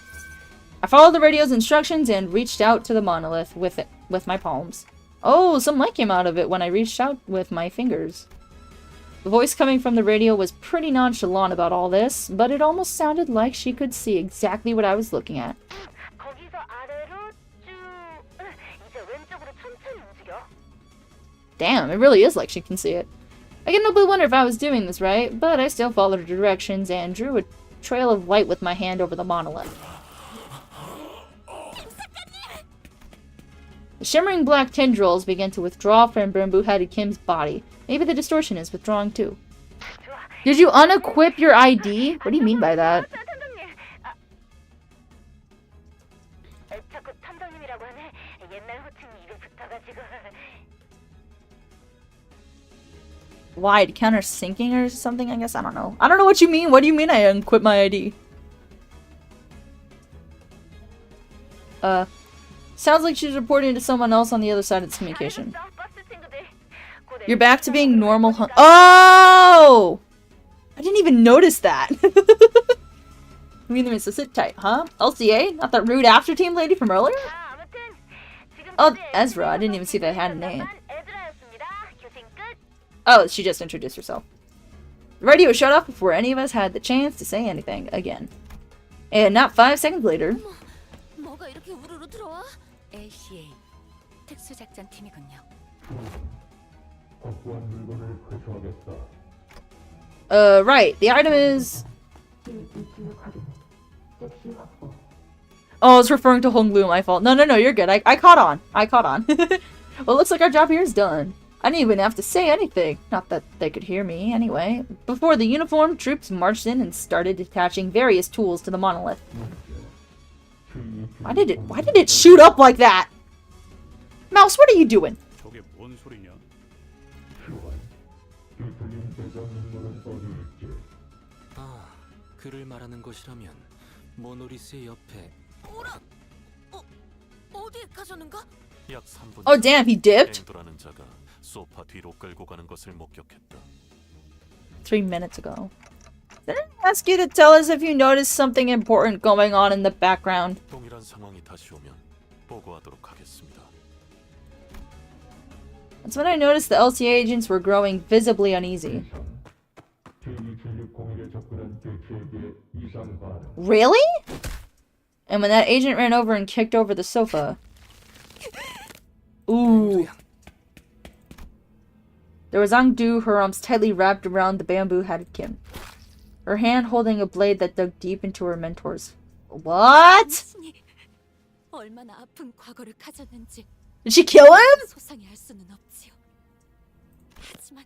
I followed the radio's instructions and reached out to the monolith with my palms. Oh, some light came out of it when I reached out with my fingers. The voice coming from the radio was pretty nonchalant about all this, but it almost sounded like she could see exactly what I was looking at. Damn, it really is like she can see it. I can nobly wonder if I was doing this right, but I still followed her directions and drew a trail of light with my hand over the monolith. The shimmering black tendrils began to withdraw from bamboo-hatted Kim's body. Maybe the distortion is withdrawing too. Did you unequip your ID? What do you mean by that? Why? To counter sinking or something, I guess? I don't know. I don't know what you mean. What do you mean I unequip my ID? Sounds like she's reporting to someone else on the other side of this communication. You're back to being normal, huh? Oh! I didn't even notice that. I mean, so sit tight, huh? LCA? Not that rude after team lady from earlier? Oh, Ezra. I didn't even see that it had a name. Oh, she just introduced herself. The radio shut off before any of us had the chance to say anything again. And not 5 seconds later...
LCA 특수작전팀이군요.
Right. The item is... Oh, it's referring to Honglu, my fault. No, you're good. I caught on. Well, looks like our job here is done. I didn't even have to say anything. Not that they could hear me, anyway. Before the uniformed troops marched in and started attaching various tools to the monolith. Why did it shoot up like that? Mouse, what are you doing?
저게 뭔 소리냐?
그를 말하는 것이라면 모노리스의 옆에
오라! 어디에 가셨는가?
약 3분
Oh damn, he dipped?
앵도라는 자가 소파 뒤로 끌고 가는 것을 목격했다.
3 minutes ago. Did I ask you to tell us if you noticed something important going on in the background?
동일한 상황이 다시 오면 보고하도록 하겠습니다.
That's when I noticed the LCA agents were growing visibly uneasy. Really? And when that agent ran over and kicked over the sofa. Ooh. There was Angdu, her arms tightly wrapped around the bamboo-hatted Kim. Her hand holding a blade that dug deep into her mentor's. What?
얼마나 아픈 과거를 가졌는지
Did she kill him?
소상히 알 수는 없지요. 하지만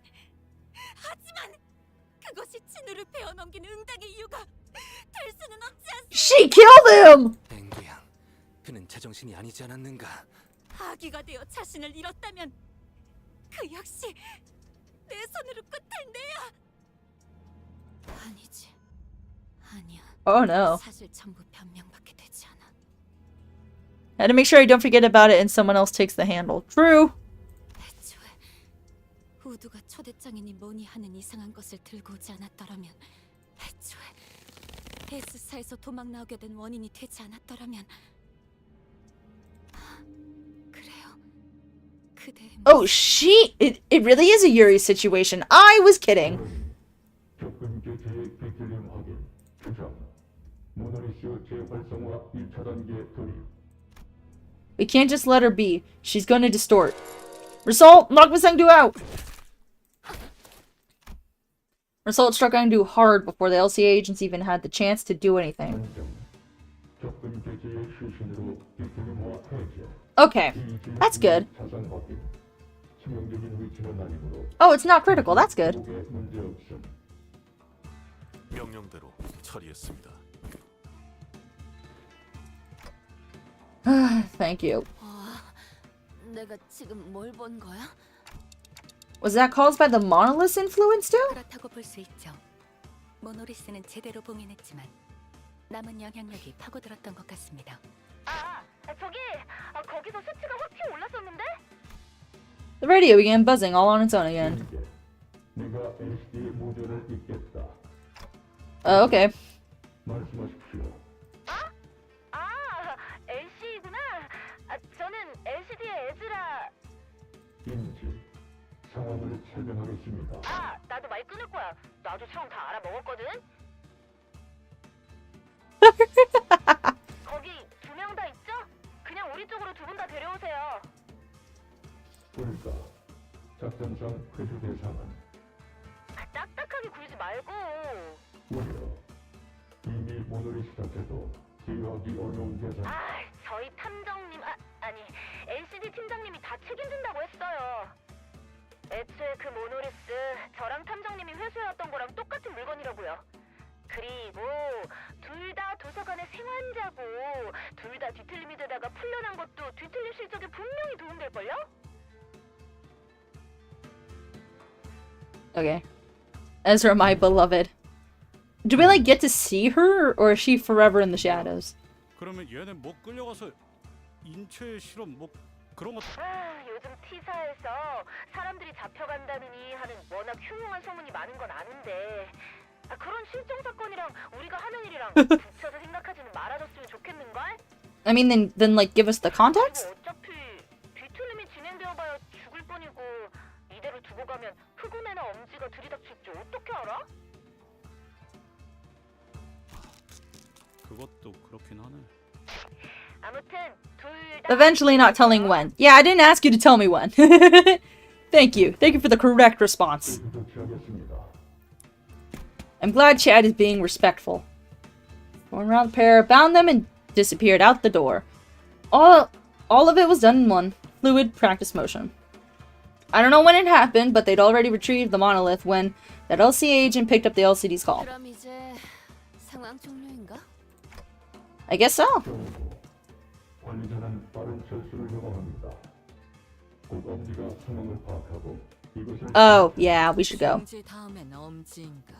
그것이 진우를 베어넘긴 응당의 이유가 될 수는 없지 않습니까?
She killed him!
앵구양, 그는 제정신이 아니지 않았는가?
아기가 되어 자신을 잃었다면 그 역시 내 손으로 끝을 내야. 아니지. 아니야.
Oh no.
사실 전부 변명밖에 되지 않아.
I had to make sure I don't forget about it and someone else takes the handle. True.
애초에 우두가 초대장이니 뭐니 하는 이상한 것을 들고 오지 않았더라면, 애초에 S사에서 도망 나오게 된 원인이 되지 않았더라면, 그래요. 그대의
Oh, it really is a Yuri situation. I was kidding. We can't just let her be. She's gonna distort. Result, knock Misangdu out! Result struck Angdu hard before the LCA agents even had the chance to do anything. Okay, that's good. Oh, it's not critical. That's good.
명령대로 처리했습니다.
Thank you.
내가 지금 뭘 본 거야?
Was that caused by the monolith's influence too?
그렇다고 볼 수 있죠. 모노리스는 제대로 봉인했지만 남은 영향력이 파고들었던 것 같습니다.
거기서 수치가 확 튀어 올랐었는데?
The radio began buzzing all on its own again. Oh, okay.
LC구나. 저는 LCD의 에즈라.
상황을 설명하겠습니다.
나도 말 끊을 거야. 나도 상황 다 알아먹었거든. 거기 2명 다 있죠? 그냥 우리 쪽으로 2분 다 데려오세요.
그러니까 작전상 회수 대상은
딱딱하게 굴지 말고.
오히려 이미 모노리스 자체도 제어하기 어려운 대상.
저희 탐정님, 아니 LCD 팀장님이 다 책임진다고 했어요. 애초에 그 모노리스 저랑 탐정님이 회수해왔던 거랑 똑같은 물건이라고요. 그리고 둘 다 도서관의 생환자고 둘 다 뒤틀림이 되다가 풀려난 것도 뒤틀림 실적에 분명히 도움될걸요?
Okay. Ezra, my beloved. Do we like get to see her, or is she forever in the shadows?
그러면 얘네 뭐 끌려가서 인체 실험 뭐 그런 거.
요즘 T사에서 사람들이 잡혀간다느니 하는 워낙 흉흉한 소문이 많은 건 아는데 그런 실종 사건이랑 우리가 하는 일이랑 붙여서 생각하지는 말아줬으면 좋겠는걸?
I mean, then like, give us the context?
어차피 뒤틀림이 진행되어봐야 죽을 뿐이고 이대로 두고 가면 흑운애나 엄지가 들이닥칠지 어떻게 알아?
그것도 그렇긴 하네.
아무튼 둘 다
Eventually not telling when. Yeah, I didn't ask you to tell me when. Thank you. Thank you for the correct response. I'm glad Chad is being respectful. Going around the pair, bound them, and disappeared out the door. All of it was done in one fluid practice motion. I don't know when it happened, but they'd already retrieved the monolith when that LCA agent picked up the LCD's call.
그럼 이제 상황 종료인가?
I guess so.
관리자는 빠른 철수를 요구합니다. 곧 엄지가 상황을 파악하고
Oh, yeah, we should go.
다음엔 엄지인가.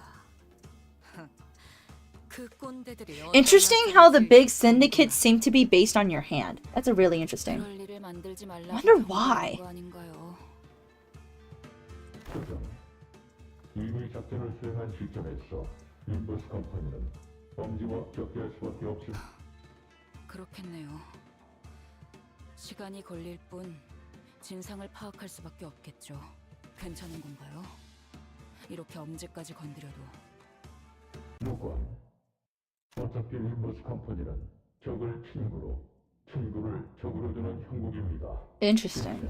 그 꼰대들이
Interesting how the big syndicates seem to be based on your hand. That's a really interesting.
그럴 일을 만들지 말라고
Wonder why.
거 아닌가요?
조정, EV 작전을 수행한 시점에서 림버스 컴퍼니는 범죄와 격개할 수밖에 없을.
그렇겠네요. 시간이 걸릴 뿐 진상을 파악할 수밖에 없겠죠. 괜찮은 건가요? 이렇게 엄지까지 건드려도.
무관. 어차피 림버스 컴퍼니는 적을 친구를 적으로 두는 형국입니다.
Interesting.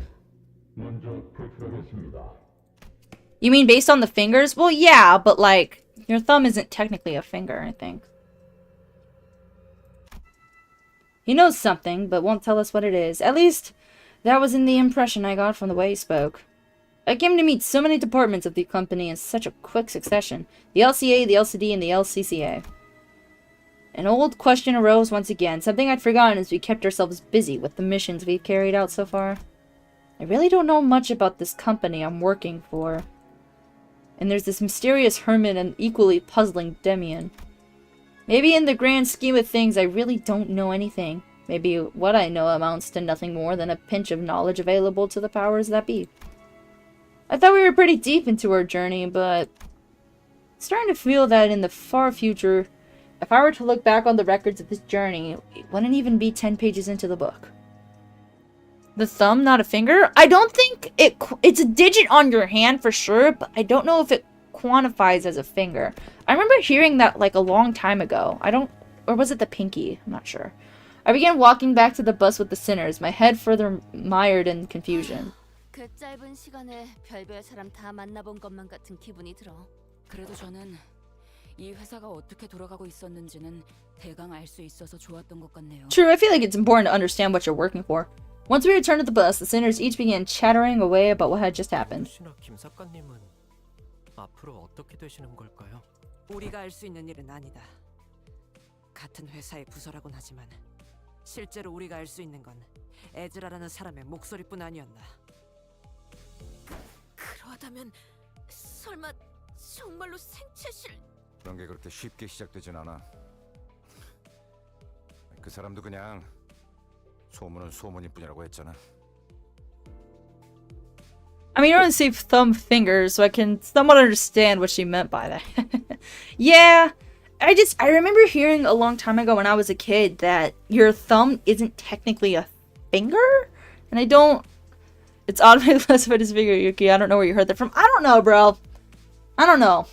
먼저 표출하겠습니다.
You mean based on the fingers? Well, yeah, but like, your thumb isn't technically a finger, I think. He knows something, but won't tell us what it is. At least, that was in the impression I got from the way he spoke. I came to meet so many departments of the company in such a quick succession. The LCA, the LCD, and the LCCA. An old question arose once again, something I'd forgotten as we kept ourselves busy with the missions we've carried out so far. I really don't know much about this company I'm working for. And there's this mysterious hermit and equally puzzling Demian. Maybe in the grand scheme of things, I really don't know anything. Maybe what I know amounts to nothing more than a pinch of knowledge available to the powers that be. I thought we were pretty deep into our journey, but I'm starting to feel that in the far future, if I were to look back on the records of this journey, it wouldn't even be 10 pages into the book. The thumb, not a finger? I don't think it's a digit on your hand for sure, but I don't know if it quantifies as a finger. I remember hearing that like a long time ago. Or was it the pinky? I'm not sure. I began walking back to the bus with the sinners, my head further mired in confusion.
그 짧은 시간에 별별 사람 다 만나본 것만 같은 기분이 들어. 그래도 저는 이 회사가 어떻게 돌아가고 있었는지는 대강 알 수 있어서 좋았던 것 같네요.
True, I feel like it's important to understand what you're working for. Once we returned to the bus, the sinners each began chattering away about what had just happened.
김 작가님은 앞으로 어떻게 되시는 걸까요?
우리가 알 수 있는 일은 아니다. 같은 회사의 부서라곤 하지만 실제로 우리가 알 수 있는 건 에즈라라는 사람의 목소리뿐 아니었나.
그러다면 설마 정말로 생체실...
그런 게 그렇게 쉽게 시작되진 않아. 그 사람도 그냥 소문은 소문일 뿐이라고 했잖아.
I mean, you only say thumb fingers, so I can somewhat understand what she meant by that. Yeah, I remember hearing a long time ago when I was a kid that your thumb isn't technically a finger? And I don't... It's automatically classified as finger, Yuki. I don't know where you heard that from. I don't know, bro. I don't know.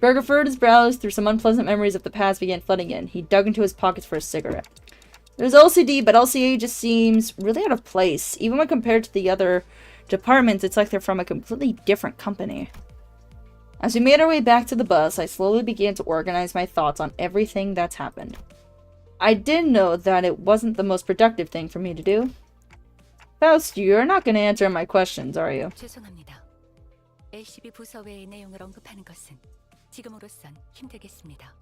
Berger furrowed his brows through some unpleasant memories of the past began flooding in. He dug into his pockets for a cigarette. There's LCD, but LCA just seems really out of place. Even when compared to the other departments, it's like they're from a completely different company. As we made our way back to the bus, I slowly began to organize my thoughts on everything that's happened. I did know that it wasn't the most productive thing for me to do. Faust, you're not going to answer my questions, are you?
죄송합니다. LCB 부서 외의 내용을 언급하는 것은 지금으로선 힘들겠습니다.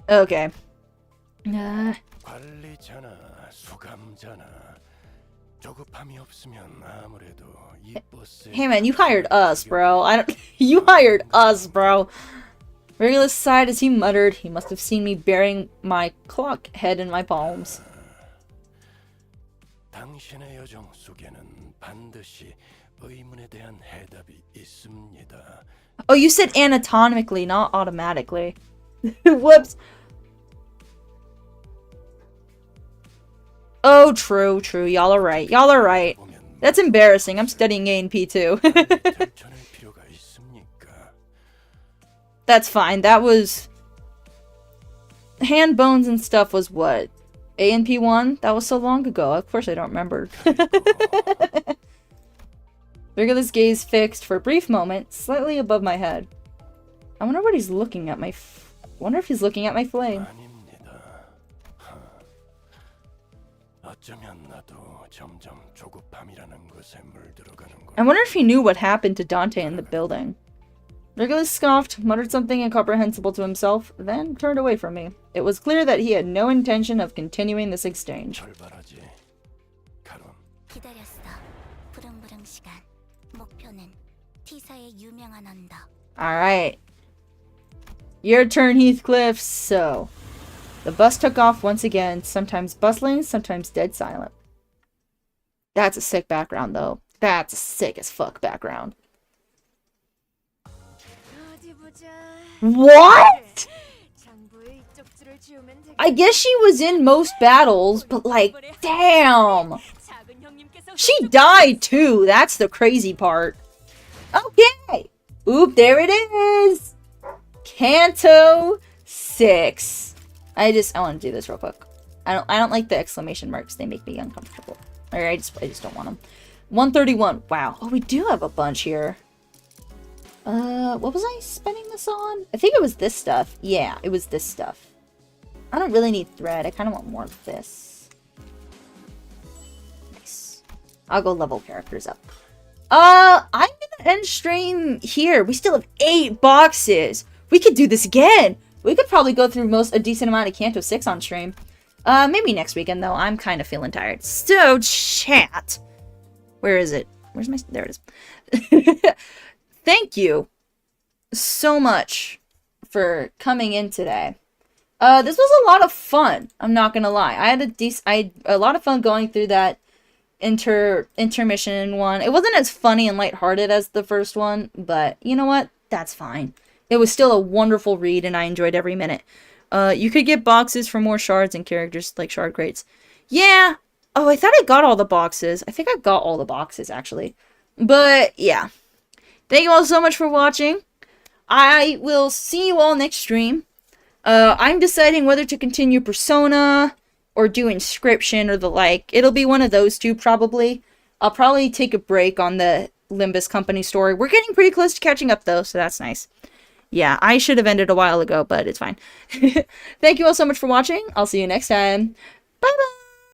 Okay.
관리자나 수감자나 조급함이 없으면 아무래도 이 버스에
Hey man, you hired us, bro. You hired us, bro. Regulus sighed as he muttered. He must have seen me burying my clock head in my palms.
당신의 여정 속에는 반드시 의문에 대한 해답이 있습니다.
Oh, you said anatomically, not automatically. Whoops. Oh, true. Y'all are right. That's embarrassing. I'm studying A&P too. That's fine. That was... Hand bones and stuff was what? A&P 1? That was so long ago. Of course I don't remember. Regulus' gaze fixed for a brief moment, slightly above my head. I wonder what he's looking at. Wonder if he's looking at my flame. I wonder if he knew what happened to Dante in the building. Regulus scoffed, muttered something incomprehensible to himself, then turned away from me. It was clear that he had no intention of continuing this exchange. Alright. Your turn, Heathcliff. So, the bus took off once again, sometimes bustling, sometimes dead silent. That's a sick background, though. That's a sick as fuck background. What? I guess she was in most battles, but like, damn! She died too, that's the crazy part. Okay! Oop, there it is! Canto 6. I want to do this real quick. I don't like the exclamation marks, they make me uncomfortable. Or I just don't want them. 131. Wow. Oh, we do have a bunch here. What was I spending this on? I think it was this stuff. Yeah, it was this stuff. I don't really need thread. I kind of want more of this. Nice. I'll go level characters up. I'm gonna end stream here. We still have 8 boxes. We could do this again. We could probably go through a decent amount of Canto 6 on stream. Maybe next weekend, though. I'm kind of feeling tired. So, chat. Where is it? Where's my... There it is. Thank you so much for coming in today. This was a lot of fun. I'm not gonna lie. I had a lot of fun going through that intermission one. It wasn't as funny and lighthearted as the first one, but you know what? That's fine. It was still a wonderful read, and I enjoyed every minute. You could get boxes for more shards and characters, like shard crates. Yeah. Oh, I thought I got all the boxes. I think I got all the boxes, actually. But, yeah. Thank you all so much for watching. I will see you all next stream. I'm deciding whether to continue Persona or do Inscription or the like. It'll be one of those two, probably. I'll probably take a break on the Limbus Company story. We're getting pretty close to catching up, though, so that's nice. Yeah, I should have ended a while ago, but it's fine. Thank you all so much for watching. I'll see you next time. Bye-bye!